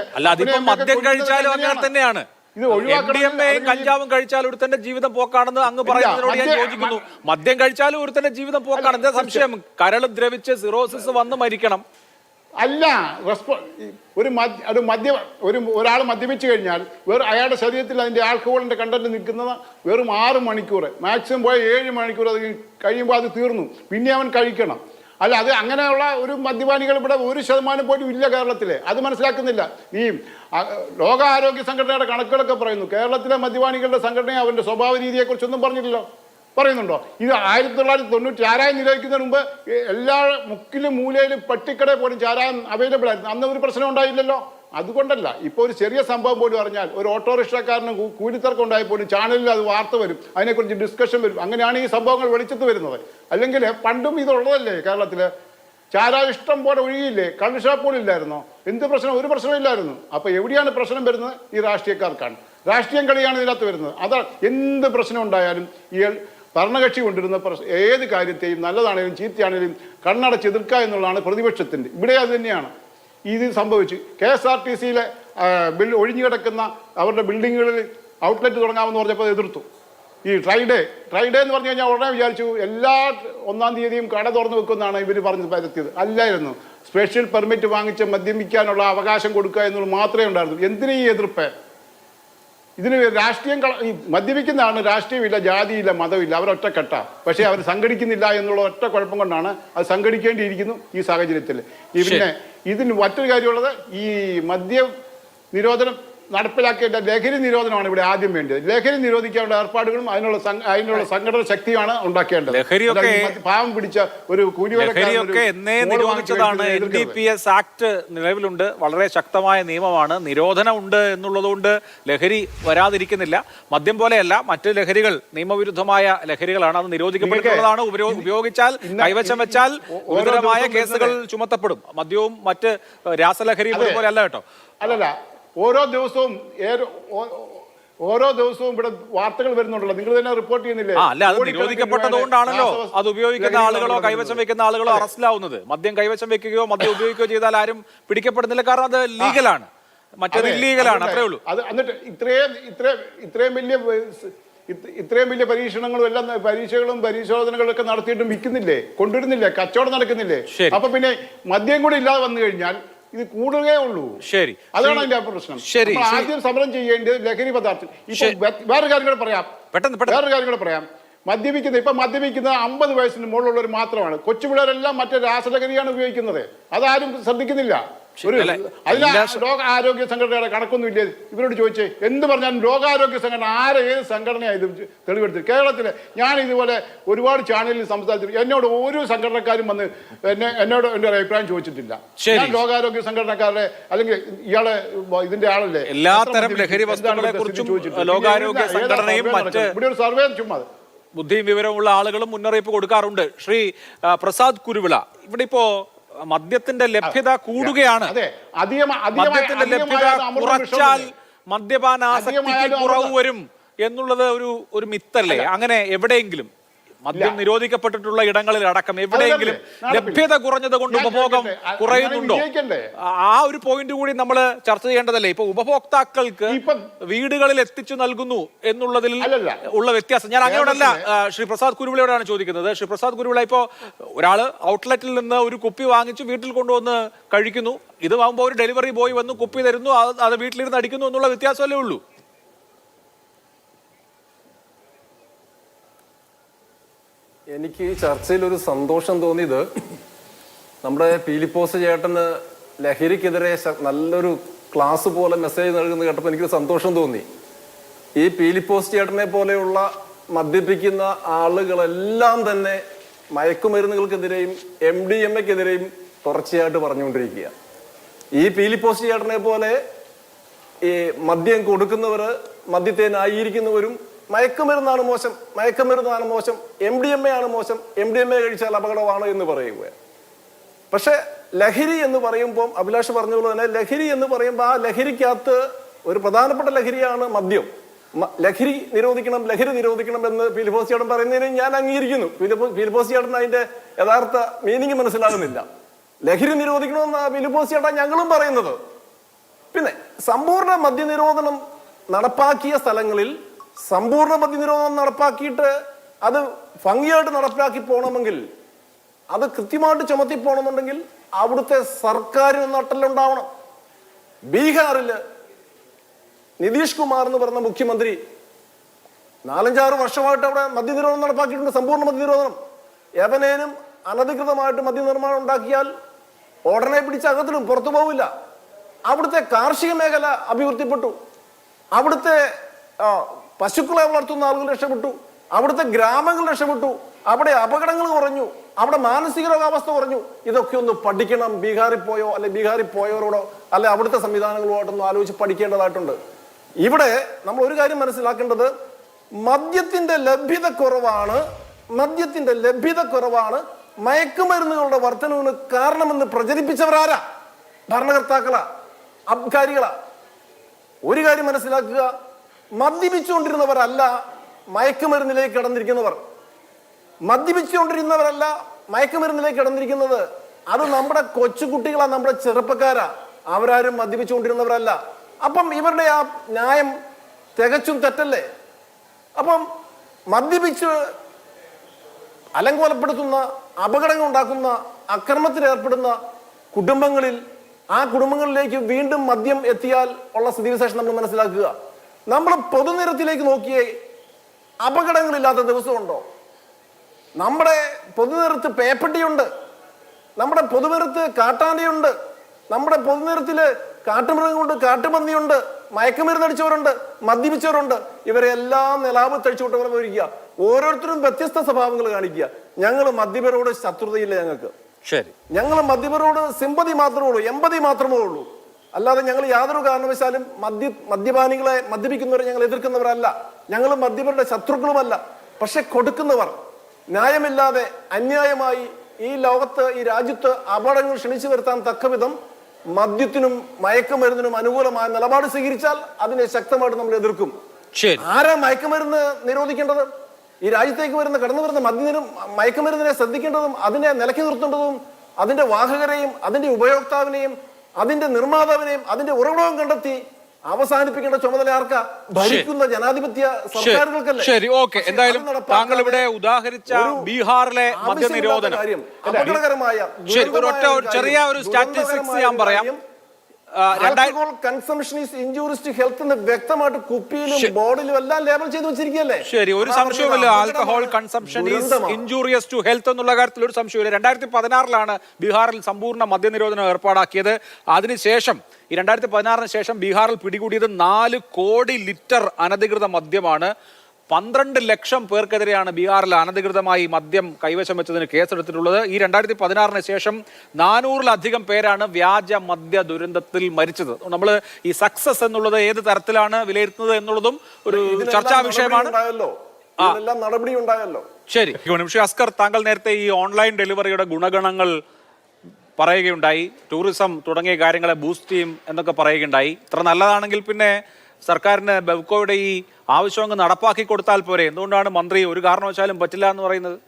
മദ്യം കഴിച്ചാലും അങ്ങനെ തന്നെയാണ്. ഇത് ഒഴിവാക്കണം. കഞ്ചാവും കഴിച്ചാൽ ഒരുത്തന്റെ ജീവിതം പോക്കാണെന്ന് അങ്ങ് പറയുന്നതിനോട് ഞാൻ യോജിക്കുന്നു. മദ്യം കഴിച്ചാലും ഒരുത്തന്റെ ജീവിതം പോക്കാണ്. എന്താ സംശയം? കരൾ ദ്രവിച്ച് സിറോസിസ് വന്ന് മരിക്കണം. അല്ല, ഒരാൾ മദ്യപിച്ചു കഴിഞ്ഞാൽ അയാളുടെ ശരീരത്തിൽ അതിന്റെ ആൽക്കഹോളിന്റെ കണ്ടന്റ് നിൽക്കുന്നത് വെറും 6 മണിക്കൂർ, മാക്സിമം പോയ 7 മണിക്കൂർ. അത് കഴിയുമ്പോൾ അത് തീർന്നു. പിന്നെ അവൻ കഴിക്കണം. അല്ല, അത് അങ്ങനെയുള്ള ഒരു മദ്യപാനികൾ ഇവിടെ 1% പോലും ഇല്ല കേരളത്തിലെ. അത് മനസ്സിലാക്കുന്നില്ല. ഈ ലോകാരോഗ്യ സംഘടനയുടെ കണക്കുകളൊക്കെ പറയുന്നു കേരളത്തിലെ മദ്യപാനികളുടെ സംഘടന അവന്റെ സ്വഭാവ രീതിയെക്കുറിച്ചൊന്നും പറഞ്ഞില്ലല്ലോ. പറയുന്നുണ്ടോ? ഇത് 1990 ചാരായം നിരോധിക്കുന്നതിന് മുമ്പ് എല്ലാ മുക്കിലും മൂലയിലും പെട്ടിക്കടയിൽ പോലും ചാരായം അവൈലബിൾ ആയിരുന്നു. അന്ന് ഒരു പ്രശ്നം ഉണ്ടായില്ലല്ലോ. അതുകൊണ്ടല്ല. ഇപ്പോൾ ഒരു ചെറിയ സംഭവം പോലും അറിഞ്ഞാൽ ഒരു ഓട്ടോറിക്ഷക്കാരന് കൂലിത്തർക്കം ഉണ്ടായി പോലും ചാനലിൽ അത് വാർത്ത വരും, അതിനെക്കുറിച്ച് ഡിസ്കഷൻ വരും. അങ്ങനെയാണ് ഈ സംഭവങ്ങൾ വെളിച്ചത്ത് വരുന്നത്. അല്ലെങ്കിൽ പണ്ടും ഇതുള്ളതല്ലേ കേരളത്തിൽ? ചാരായം ഇഷ്ടം പോലെ ഒഴുകിയില്ലേ? കള്ള് ഷാപ്പ് പോലും ഇല്ലായിരുന്നോ? എന്ത് പ്രശ്നം? ഒരു പ്രശ്നമില്ലായിരുന്നു. അപ്പോൾ എവിടെയാണ് പ്രശ്നം വരുന്നത്? ഈ രാഷ്ട്രീയക്കാർക്കാണ്. രാഷ്ട്രീയം കളിയാണ് ഇതിനകത്ത് വരുന്നത്. അതാണ് എന്ത് പ്രശ്നം ഉണ്ടായാലും ഈ ഭരണകക്ഷി കൊണ്ടിരുന്ന ഏത് കാര്യത്തെയും നല്ലതാണെങ്കിലും ചീത്തയാണെങ്കിലും കണ്ണടച്ച് എതിർക്കുക എന്നുള്ളതാണ് പ്രതിപക്ഷത്തിൻ്റെ. ഇവിടെ അത് തന്നെയാണ് ഇത് സംഭവിച്ചു. KSRTCയിലെ ഒഴിഞ്ഞു കിടക്കുന്ന അവരുടെ ബിൽഡിങ്ങുകളിൽ ഔട്ട്ലെറ്റ് തുടങ്ങാമെന്ന് പറഞ്ഞപ്പോൾ എതിർത്തു. ഈ ട്രൈഡേ എന്ന് പറഞ്ഞു കഴിഞ്ഞാൽ ഉടനെ വിചാരിച്ചു എല്ലാ 1-ാം തീയതിയും കട തുറന്നു വെക്കുമെന്നാണ് ഇവർ പറഞ്ഞ് പരത്തിയത്. അല്ലായിരുന്നു. സ്പെഷ്യൽ പെർമിറ്റ് വാങ്ങിച്ച് മദ്യപിക്കാനുള്ള അവകാശം കൊടുക്കുക എന്നുള്ളത് മാത്രമേ ഉണ്ടായിരുന്നു. എന്തിനീ എതിർപ്പ്? ഇതിന് രാഷ്ട്രീയം ഈ മദ്യപിക്കുന്നതാണ്, രാഷ്ട്രീയമില്ല, ജാതിയില്ല, മതമില്ല, അവരൊറ്റക്കെട്ട. പക്ഷേ അവർ സംഘടിക്കുന്നില്ല എന്നുള്ള ഒറ്റ കുഴപ്പം കൊണ്ടാണ് അത് സംഘടിക്കേണ്ടിയിരിക്കുന്നു ഈ സാഹചര്യത്തിൽ. പിന്നെ ഇതിന് മറ്റൊരു കാര്യമുള്ളത്, ഈ മദ്യ നിരോധനം നടപ്പിലാക്കേണ്ട ലഹരി നിരോധനമാണ് ഇവിടെ ആദ്യം വേണ്ടത്. ലഹരി നിരോധിക്കാനുള്ള ഏർപ്പാടുകളും അതിനുള്ള സംഘടന ശക്തിയാണ് ഉണ്ടാക്കേണ്ടത്. പാവം പിടിച്ച ഒരു ലഹരിയൊക്കെ എന്നേ നിരോധിച്ചതാണ്. NDPS ആക്ട് നിലവിലുണ്ട്, വളരെ ശക്തമായ നിയമമാണ്. നിരോധനം ഉണ്ട് എന്നുള്ളതുകൊണ്ട് ലഹരി വരാതിരിക്കുന്നില്ല. മദ്യം പോലെയല്ല, മറ്റ് ലഹരികൾ നിയമവിരുദ്ധമായ ലഹരികളാണ്, അത് നിരോധിക്കപ്പെട്ടിട്ടുള്ളതാണ്. ഉപയോഗിച്ചാൽ കൈവശം വെച്ചാൽ ഗുരുതരമായ കേസുകൾ ചുമത്തപ്പെടും. മദ്യവും മറ്റ് രാസലഹരിയും അതുപോലെ അല്ല കേട്ടോ. അല്ലല്ല, ഓരോ ദിവസവും ഇവിടെ വാർത്തകൾ വരുന്നുണ്ടല്ലോ, നിങ്ങൾ തന്നെ റിപ്പോർട്ട് ചെയ്യുന്നില്ലേ? അല്ല, അത് നിരോധിക്കപ്പെട്ടതുകൊണ്ടാണല്ലോ അത് ഉപയോഗിക്കുന്ന ആളുകളോ കൈവശം വെക്കുന്ന ആളുകളോ അറസ്റ്റിലാവുന്നത്. മദ്യം കൈവശം വെക്കുകയോ മദ്യം ഉപയോഗിക്കുകയോ ചെയ്താൽ ആരും പിടിക്കപ്പെടുന്നില്ല, കാരണം അത് ലീഗലാണ്, മറ്റേത് ഇല്ലീഗലാണ്, അത്രേ ഉള്ളൂ. അത് എന്നിട്ട് ഇത്രയും വലിയ പരീക്ഷണങ്ങളും എല്ലാം പരീക്ഷകളും പരിശോധനകളൊക്കെ നടത്തിയിട്ടും വിൽക്കുന്നില്ലേ, കൊണ്ടുവരുന്നില്ലേ, കച്ചവടം നടക്കുന്നില്ലേ? അപ്പൊ പിന്നെ മദ്യം കൂടി ഇല്ലാതെ വന്നു കഴിഞ്ഞാൽ ഇത് കൂടുകയേ ഉള്ളൂ. ശരി, അതാണ് അതിന്റെ പ്രശ്നം. ആദ്യം സമരം ചെയ്യേണ്ടത് ലഹരി പദാർത്ഥം. ഇപ്പൊ വേറൊരു കാര്യം കൂടെ പറയാം. മദ്യപിക്കുന്ന 50 വയസ്സിന് മുകളിലുള്ളവർ മാത്രമാണ്. കൊച്ചുപിള്ളേരെല്ലാം മറ്റേ രാസലഹരിയാണ് ഉപയോഗിക്കുന്നത്. അതാരും ശ്രദ്ധിക്കുന്നില്ല. ലോക ആരോഗ്യ സംഘടനയുടെ കണക്കൊന്നും ഇല്ലേ? ഇവരോട് ചോദിച്ചേ, എന്ത് പറഞ്ഞാലും ലോകാരോഗ്യ സംഘടന ഏത് സംഘടനയാണ് ഇത് തെളിവെടുത്തത്? കേരളത്തില് ഞാൻ ഇതുപോലെ ഒരുപാട് ചാനലിൽ സംസാരിച്ചു, എന്നോട് ഒരു സംഘടനക്കാരും വന്ന് എന്നോട് എന്റെ അഭിപ്രായം ചോദിച്ചിട്ടില്ല. ഞാൻ ലോകാരോഗ്യ സംഘടനക്കാരുടെ അല്ലെങ്കിൽ ഇയാളെ ഇതിന്റെ ആളല്ലേ, എല്ലാത്തരം ലഹരി വസ്തുക്കളെ കുറിച്ചും ലോകാരോഗ്യ സംഘടനയും മറ്റ് ഇവിടെ ഒരു സർവേ ചുമ്മാ ബുദ്ധിയും വിവരമുള്ള ആളുകളും മുന്നറിയിപ്പ് കൊടുക്കാറുണ്ട്. ശ്രീ പ്രസാദ് കുരുവിള, ഇവിടെ ഇപ്പോ മദ്യത്തിന്റെ ലഭ്യത കൂടുകയാണ്. മദ്യത്തിന്റെ ലഭ്യത കുറച്ചാൽ മദ്യപാനാസക്തിക്ക് കുറവ് വരും എന്നുള്ളത് ഒരു മിത്തല്ലേ? അങ്ങനെ എവിടെയെങ്കിലും മദ്യം നിരോധിക്കപ്പെട്ടിട്ടുള്ള ഇടങ്ങളിൽ അടക്കം എവിടെയെങ്കിലും ലഭ്യത കുറഞ്ഞത് കൊണ്ട് ഉപഭോഗം കുറയുന്നുണ്ടോ? ആ ഒരു പോയിന്റ് കൂടി നമ്മൾ ചർച്ച ചെയ്യേണ്ടതല്ലേ? ഇപ്പൊ ഉപഭോക്താക്കൾക്ക് വീടുകളിൽ എത്തിച്ചു നൽകുന്നു എന്നുള്ളതിൽ ഉള്ള വ്യത്യാസം ഞാൻ അങ്ങനെയോടല്ല ശ്രീ പ്രസാദ് കുരുവിളയോടാണ് ചോദിക്കുന്നത്. ശ്രീ പ്രസാദ് കുരുവിള, ഇപ്പോ ഒരാള് ഔട്ട്ലെറ്റിൽ നിന്ന് ഒരു കുപ്പി വാങ്ങിച്ചു വീട്ടിൽ കൊണ്ടുവന്ന് കഴിക്കുന്നു, ഇത് ആകുമ്പോൾ ഒരു ഡെലിവറി ബോയ് വന്ന് കുപ്പി തരുന്നു, അത് വീട്ടിലിരുന്ന് അടിക്കുന്നു എന്നുള്ള വ്യത്യാസമല്ലേ ഉള്ളൂ? എനിക്ക് ഈ ചർച്ചയിൽ ഒരു സന്തോഷം തോന്നിയത്, നമ്മുടെ പീലിപ്പോസ് ചേട്ടന് ലഹരിക്കെതിരെ നല്ലൊരു ക്ലാസ് പോലെ മെസ്സേജ് നൽകുന്ന കേട്ടപ്പോൾ എനിക്കൊരു സന്തോഷം തോന്നി. ഈ പീലിപ്പോസ് ചേട്ടനെ പോലെയുള്ള മദ്യപിക്കുന്ന ആളുകളെല്ലാം തന്നെ മയക്കുമരുന്നുകൾക്കെതിരെയും MDMAക്കെതിരെയും തുടർച്ചയായിട്ട് പറഞ്ഞുകൊണ്ടിരിക്കുക. ഈ പീലിപ്പോസ് ചേട്ടനെ പോലെ ഈ മദ്യം കൊടുക്കുന്നവർ, മദ്യത്തെ ന്യായീകരിക്കുന്നവരും മയക്കുമരുന്നാണ് മോശം, MDMA ആണ് മോശം, MDMA കഴിച്ചാൽ അപകടമാണ് എന്ന് പറയുക. പക്ഷെ ലഹരി എന്ന് പറയുമ്പോൾ അഭിലാഷ് പറഞ്ഞതുപോലെ തന്നെ ലഹരി എന്ന് പറയുമ്പോൾ ആ ലഹരിക്കകത്ത് ഒരു പ്രധാനപ്പെട്ട ലഹരിയാണ് മദ്യം. ലഹരി നിരോധിക്കണം എന്ന് പീലിപ്പോസ് ചേട്ടൻ പറയുന്നതിന് ഞാൻ അംഗീകരിക്കുന്നു. പീലിപ്പോസ് ചേട്ടൻ അതിന്റെ യഥാർത്ഥ മീനിങ് മനസ്സിലാകുന്നില്ല. ലഹരി നിരോധിക്കണമെന്ന പീലിപ്പോസ് ചേട്ടൻ ഞങ്ങളും പറയുന്നത്. പിന്നെ സമ്പൂർണ്ണ മദ്യനിരോധനം നടപ്പാക്കിയ സ്ഥലങ്ങളിൽ സമ്പൂർണ്ണ മദ്യനിരോധനം നടപ്പാക്കിയിട്ട് അത് ഭംഗിയായിട്ട് നടപ്പാക്കി പോകണമെങ്കിൽ, അത് കൃത്യമായിട്ട് ചുമത്തി പോകണമെന്നുണ്ടെങ്കിൽ അവിടുത്തെ സർക്കാരിന് നട്ടെല്ലുണ്ടാവണം. ബീഹാറില് നിതീഷ് കുമാർ എന്ന് പറഞ്ഞ മുഖ്യമന്ത്രി 4-6 വർഷമായിട്ട് അവിടെ മദ്യനിരോധനം നടപ്പാക്കിയിട്ടുണ്ട്, സമ്പൂർണ്ണ മദ്യനിരോധനം. എവനേനും അനധികൃതമായിട്ട് മദ്യനിർമ്മാണം ഉണ്ടാക്കിയാൽ ഉടനെ പിടിച്ച് അകത്തിടും, പുറത്തു പോവില്ല. അവിടുത്തെ കാർഷിക മേഖല അഭിവൃദ്ധിപ്പെട്ടു, അവിടുത്തെ പശുക്കളെ വളർത്തുന്ന ആളുകൾ രക്ഷപ്പെട്ടു, അവിടുത്തെ ഗ്രാമങ്ങൾ രക്ഷപ്പെട്ടു, അവിടെ അപകടങ്ങൾ കുറഞ്ഞു, അവിടെ മാനസിക രോഗാവസ്ഥ കുറഞ്ഞു. ഇതൊക്കെ ഒന്ന് പഠിക്കണം. ബീഹാറിൽ പോയവരോടോ അല്ലെ അവിടുത്തെ സംവിധാനങ്ങളോടൊന്നും ആലോചിച്ച് പഠിക്കേണ്ടതായിട്ടുണ്ട്. ഇവിടെ നമ്മൾ ഒരു കാര്യം മനസ്സിലാക്കേണ്ടത്, മദ്യത്തിന്റെ ലഭ്യത കുറവാണ് മയക്കുമരുന്നുകളുടെ വർധനവിന് കാരണമെന്ന് പ്രചരിപ്പിച്ചവരാരാ? ഭരണകർത്താക്കളാ, അബ്കാരികളാ. ഒരു കാര്യം മനസ്സിലാക്കുക, മദ്യപിച്ചുകൊണ്ടിരുന്നവരല്ല മയക്കുമരുന്നിലേക്ക് കടന്നിരിക്കുന്നവർ. അത് നമ്മുടെ കൊച്ചുകുട്ടികളാ, നമ്മുടെ ചെറുപ്പക്കാരാ. അവരാരും മദ്യപിച്ചുകൊണ്ടിരുന്നവരല്ല. അപ്പം ഇവരുടെ ആ ന്യായം തികച്ചും തെറ്റല്ലേ? അപ്പം മദ്യപിച്ച് അലങ്കോലപ്പെടുത്തുന്ന, അപകടങ്ങൾ ഉണ്ടാക്കുന്ന, അക്രമത്തിൽ ഏർപ്പെടുന്ന കുടുംബങ്ങളിൽ, ആ കുടുംബങ്ങളിലേക്ക് വീണ്ടും മദ്യം എത്തിയാൽ ഉള്ള സ്ഥിതിവിശേഷം നമ്മൾ മനസ്സിലാക്കുക. നമ്മൾ പൊതുനിരത്തിലേക്ക് നോക്കിയേ അപകടങ്ങളില്ലാത്ത ദിവസമുണ്ടോ? നമ്മുടെ പൊതുനിരത്ത് പേപ്പട്ടിയുണ്ട്, നമ്മുടെ പൊതുനിരത്ത് കാട്ടാനയുണ്ട്, നമ്മുടെ പൊതുനിരത്തില് കാട്ടുമൃഗങ്ങളുണ്ട്, കാട്ടുപന്നിയുണ്ട്, മയക്കുമരുന്ന് അടിച്ചവരുണ്ട്, മദ്യപിച്ചവരുണ്ട്. ഇവരെല്ലാം നിലാവ് തഴിച്ചുവിട്ടവരെ പോയിരിക്കുക. ഓരോരുത്തരും വ്യത്യസ്ത സ്വഭാവങ്ങൾ കാണിക്കുക. ഞങ്ങൾ മദ്യപരോട് ശത്രുതയില്ല, ഞങ്ങൾക്ക് ശരി, ഞങ്ങൾ മദ്യപരോട് സിമ്പതി മാത്രമേ ഉള്ളൂ, എമ്പതി മാത്രമേ ഉള്ളൂ. അല്ലാതെ ഞങ്ങൾ യാതൊരു കാരണവശാലും മദ്യപാനികളെ, മദ്യപിക്കുന്നവരെ ഞങ്ങൾ എതിർക്കുന്നവരല്ല. ഞങ്ങൾ മദ്യപരുടെ ശത്രുക്കളുമല്ല. പക്ഷെ കൊടുക്കുന്നവർ ന്യായമില്ലാതെ അന്യായമായി ഈ ലോകത്ത്, ഈ രാജ്യത്ത് അപകടങ്ങൾ ക്ഷണിച്ചു വരുത്താൻ തക്കവിധം മദ്യത്തിനും മയക്കുമരുന്നിനും അനുകൂലമായ നിലപാട് സ്വീകരിച്ചാൽ അതിനെ ശക്തമായിട്ട് നമ്മൾ എതിർക്കും. ആരാ മയക്കുമരുന്ന് നിരോധിക്കേണ്ടത്? ഈ രാജ്യത്തേക്ക് കടന്നു വരുന്ന മയക്കുമരുന്നിനെ ശ്രദ്ധിക്കേണ്ടതും അതിനെ നിലയ്ക്ക് നിർത്തേണ്ടതും അതിന്റെ വാഹകരെയും അതിന്റെ ഉപയോക്താവിനെയും അതിന്റെ നിർമ്മാതാവിനെയും അതിന്റെ ഉറവിടവും കണ്ടെത്തി അവസാനിപ്പിക്കേണ്ട ചുമതല ആർക്കാ? ഭരിക്കുന്ന ജനാധിപത്യ സർക്കാരുകൾക്കല്ലേ? ശരി, ഓക്കെ. എന്തായാലും താങ്കൾ ഇവിടെ ഉദാഹരിച്ച ബീഹാറിലെ മദ്യനിരോധനം അപകടകരമായ ചെറിയ ഒരു സ്റ്റാറ്റിസ്റ്റിക്സ് ഞാൻ പറയാം. Consumption is injurious to health എന്ന് വ്യക്തമായിട്ട് കുപ്പിയിലും ബോർഡിലും എല്ലാം ലേബൽ ചെയ്ത് വെച്ചിരിക്കുകയല്ലേ? ശരി, ഒരു സംശയവുമില്ല. Alcohol consumption is injurious to health എന്നുള്ള കാര്യത്തിൽ ഒരു സംശയമില്ല. 2016 ബീഹാറിൽ സമ്പൂർണ്ണ മദ്യനിരോധനം ഏർപ്പാടാക്കിയത്. അതിനുശേഷം ഈ 2016 ശേഷം ബീഹാറിൽ പിടികൂടിയത് 4 കോടി ലിറ്റർ അനധികൃത മദ്യമാണ്. 12 ലക്ഷം പേർക്കെതിരെയാണ് ബീഹാറിൽ അനധികൃതമായി മദ്യം കൈവശം വെച്ചതിന് കേസെടുത്തിട്ടുള്ളത്. ഈ 2016 ശേഷം 400-ലധികം പേരാണ് വ്യാജ മദ്യ ദുരന്തത്തിൽ മരിച്ചത്. നമ്മൾ ഈ സക്സസ് എന്നുള്ളത് ഏത് തരത്തിലാണ് വിലയിരുത്തുന്നത് എന്നുള്ളതും ഒരു ചർച്ചാ വിഷയമാണ്. നടപടി ഉണ്ടായല്ലോ. ശരി, പക്ഷേ അസ്കർ, താങ്കൾ നേരത്തെ ഈ ഓൺലൈൻ ഡെലിവറിയുടെ ഗുണഗണങ്ങൾ പറയുകയുണ്ടായി, ടൂറിസം തുടങ്ങിയ കാര്യങ്ങളെ ബൂസ്റ്റ് ചെയ്യും എന്നൊക്കെ പറയുകയുണ്ടായി. ഇത്ര നല്ലതാണെങ്കിൽ പിന്നെ സർക്കാരിന് ബെവ്കോയുടെ ഈ ആവശ്യം അങ്ങ് നടപ്പാക്കി കൊടുത്താൽ പോരെ? എന്തുകൊണ്ടാണ് മന്ത്രി ഒരു കാരണവശാലും പറ്റില്ല എന്ന് പറയുന്നത്?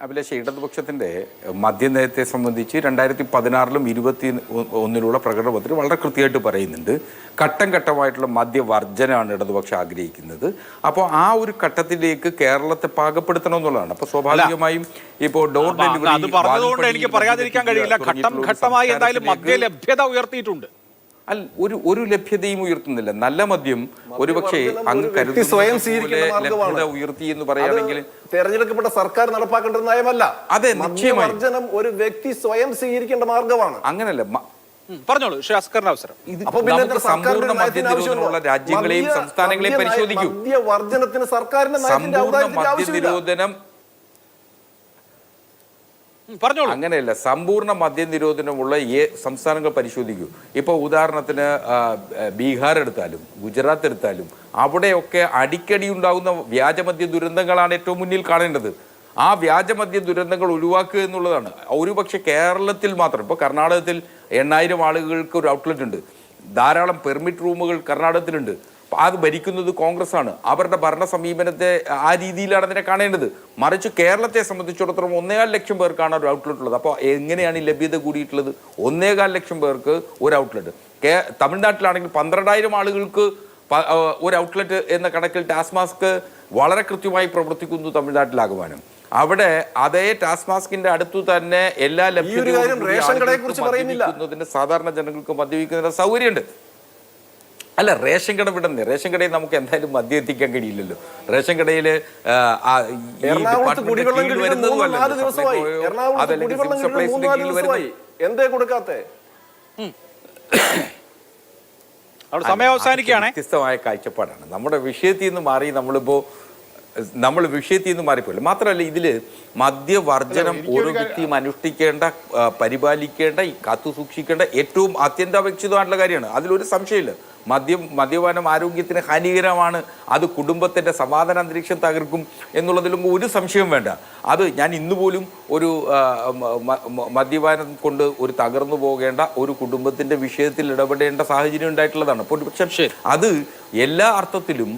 അഭിലാഷ്, ഇടതുപക്ഷത്തിൻ്റെ മദ്യനയത്തെ സംബന്ധിച്ച് 2016-ലും 2021-ലുള്ള പ്രകടനപത്രിക വളരെ കൃത്യമായിട്ട് പറയുന്നുണ്ട്. ഘട്ടം ഘട്ടമായിട്ടുള്ള മദ്യവർജനമാണ് ഇടതുപക്ഷം ആഗ്രഹിക്കുന്നത്. അപ്പോൾ ആ ഒരു ഘട്ടത്തിലേക്ക് കേരളത്തെ പാകപ്പെടുത്തണം എന്നുള്ളതാണ്. അപ്പോൾ സ്വാഭാവികമായും ഇപ്പോൾ ഡോർ ഡെലിവറി അത് പറഞ്ഞതുകൊണ്ട് എനിക്ക് പറയാതിരിക്കാൻ കഴിയില്ല. ഘട്ടം ഘട്ടമായി എന്തായാലും മദ്യ ലഭ്യത ഉയർത്തിയിട്ടുണ്ട്. ഒരു ലഭ്യതയും ഉയർത്തുന്നില്ല. നല്ല മദ്യം ഒരുപക്ഷെ സ്വയം സ്വീകരിക്കുന്ന ഉയർത്തി എന്ന് പറയുകയാണെങ്കിൽ തെരഞ്ഞെടുക്കപ്പെട്ട സർക്കാർ നടപ്പാക്കേണ്ട നയമല്ല. അതെ, മദ്യവർജനം ഒരു വ്യക്തി സ്വയം സ്വീകരിക്കേണ്ട മാർഗമാണ്. അങ്ങനല്ല, പറഞ്ഞോളൂ അസ്കറിന്റെ അവസരം. സമ്പൂർണ്ണ മദ്യനിരോധനമുള്ള രാജ്യങ്ങളെയും സംസ്ഥാനങ്ങളെയും പരിശോധിക്കൂ. മദ്യവർജനത്തിന് സർക്കാരിന്റെ മദ്യനിരോധനം അങ്ങനെയല്ല, സമ്പൂർണ്ണ മദ്യനിരോധനമുള്ള സംസ്ഥാനങ്ങൾ പരിശോധിക്കൂ. ഇപ്പോൾ ഉദാഹരണത്തിന് ബീഹാർ എടുത്താലും ഗുജറാത്ത് എടുത്താലും അവിടെയൊക്കെ അടിക്കടി ഉണ്ടാകുന്ന വ്യാജമദ്യ ദുരന്തങ്ങളാണ് ഏറ്റവും മുന്നിൽ കാണേണ്ടത്. ആ വ്യാജമദ്യ ദുരന്തങ്ങൾ ഒഴിവാക്കുക എന്നുള്ളതാണ്. ഒരുപക്ഷെ കേരളത്തിൽ മാത്രം, ഇപ്പോൾ കർണാടകത്തിൽ 8000 ആളുകൾക്ക് ഒരു ഔട്ട്ലെറ്റ് ഉണ്ട്, ധാരാളം പെർമിറ്റ് റൂമുകൾ കർണാടകത്തിലുണ്ട്. അത് ഭരിക്കുന്നത് കോൺഗ്രസ് ആണ്. അവരുടെ ഭരണ സമീപനത്തെ ആ രീതിയിലാണ് അതിനെ കാണേണ്ടത്. മറിച്ച് കേരളത്തെ സംബന്ധിച്ചിടത്തോളം 1.25 ലക്ഷം പേർക്കാണ് ഒരു ഔട്ട്ലെറ്റ് ഉള്ളത്. അപ്പോൾ എങ്ങനെയാണ് ഈ ലഭ്യത കൂടിയിട്ടുള്ളത്? 1.25 ലക്ഷം പേർക്ക് ഒരു ഔട്ട്ലെറ്റ്. തമിഴ്നാട്ടിലാണെങ്കിൽ 12,000 ആളുകൾക്ക് ഒരു ഔട്ട്ലെറ്റ് എന്ന കണക്കിൽ ടാസ്മാസ്ക് വളരെ കൃത്യമായി പ്രവർത്തിക്കുന്നു തമിഴ്നാട്ടിലാകുവാനും. അവിടെ അതേ ടാസ്മാസ്കിന്റെ അടുത്തു തന്നെ എല്ലാ ലഭ്യതയും സാധാരണ ജനങ്ങൾക്ക് മദ്യപിക്കുന്നതിന് സൗകര്യമുണ്ട്. അല്ല, റേഷൻ കട വിടുന്നേ, റേഷൻ കടയിൽ നമുക്ക് എന്തായാലും മദ്യം എത്തിക്കാൻ കഴിയില്ലല്ലോ. റേഷൻ കടയിൽ സമയം അവസാനിക്കുകയാണ്. വ്യത്യസ്തമായ കാഴ്ചപ്പാടാണ്. നമ്മുടെ വിഷയത്തിൽ നിന്ന് മാറി നമ്മൾ വിഷയത്തിൽ നിന്ന് മാറിപ്പോയില്ല. മാത്രമല്ല, ഇതില് മദ്യവർജനം ഓരോ വ്യക്തിയും അനുഷ്ഠിക്കേണ്ട, പരിപാലിക്കേണ്ട, കാത്തു സൂക്ഷിക്കേണ്ട ഏറ്റവും അത്യന്താപേക്ഷിതമായിട്ടുള്ള കാര്യമാണ്. അതിലൊരു സംശയമില്ല. മദ്യപാനം ആരോഗ്യത്തിന് ഹാനികരമാണ്, അത് കുടുംബത്തിൻ്റെ സമാധാന അന്തരീക്ഷം തകർക്കും എന്നുള്ളതിലും ഒരു സംശയവും വേണ്ട. അത് ഞാൻ ഇന്ന് പോലും ഒരു മദ്യപാനം കൊണ്ട് ഒരു തകർന്നു പോകേണ്ട ഒരു കുടുംബത്തിൻ്റെ വിഷയത്തിൽ ഇടപെടേണ്ട സാഹചര്യം ഉണ്ടായിട്ടുള്ളതാണ്. പക്ഷേ അത് എല്ലാ അർത്ഥത്തിലും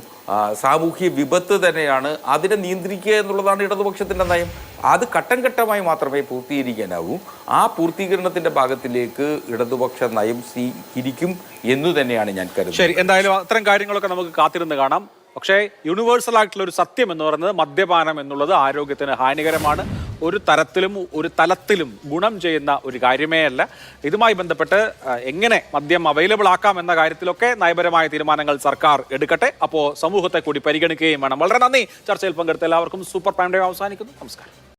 സാമൂഹ്യ വിപത്ത് തന്നെയാണ്. അതിനെ നിയന്ത്രിക്കുക എന്നുള്ളതാണ് ഇടതുപക്ഷത്തിൻ്റെ നയം. അത് ഘട്ടം ഘട്ടമായി മാത്രമേ പൂർത്തീകരിക്കാനാവൂ. ആ പൂർത്തീകരണത്തിന്റെ ഭാഗത്തിലേക്ക് ഇടതുപക്ഷ നയം സ്വീകരിക്കും എന്നു തന്നെയാണ് ഞാൻ കരുതുന്നത്. ശരി, എന്തായാലും അത്തരം കാര്യങ്ങളൊക്കെ നമുക്ക് കാത്തിരുന്ന് കാണാം. പക്ഷേ യൂണിവേഴ്സൽ ആയിട്ടുള്ള ഒരു സത്യം എന്ന് പറയുന്നത് മദ്യപാനം എന്നുള്ളത് ആരോഗ്യത്തിന് ഹാനികരമാണ്. ഒരു തലത്തിലും ഗുണം ചെയ്യുന്ന ഒരു കാര്യമേ അല്ല. ഇതുമായി ബന്ധപ്പെട്ട് എങ്ങനെ മദ്യം അവൈലബിൾ ആക്കാം എന്ന കാര്യത്തിലൊക്കെ നയപരമായ തീരുമാനങ്ങൾ സർക്കാർ എടുക്കട്ടെ. അപ്പോൾ സമൂഹത്തെ കൂടി പരിഗണിക്കുകയും വേണം. വളരെ നന്ദി. ചർച്ചയിൽ പങ്കെടുത്ത എല്ലാവർക്കും. സൂപ്പർ പ്രൈം ടൈം അവസാനിക്കുന്നു. നമസ്കാരം.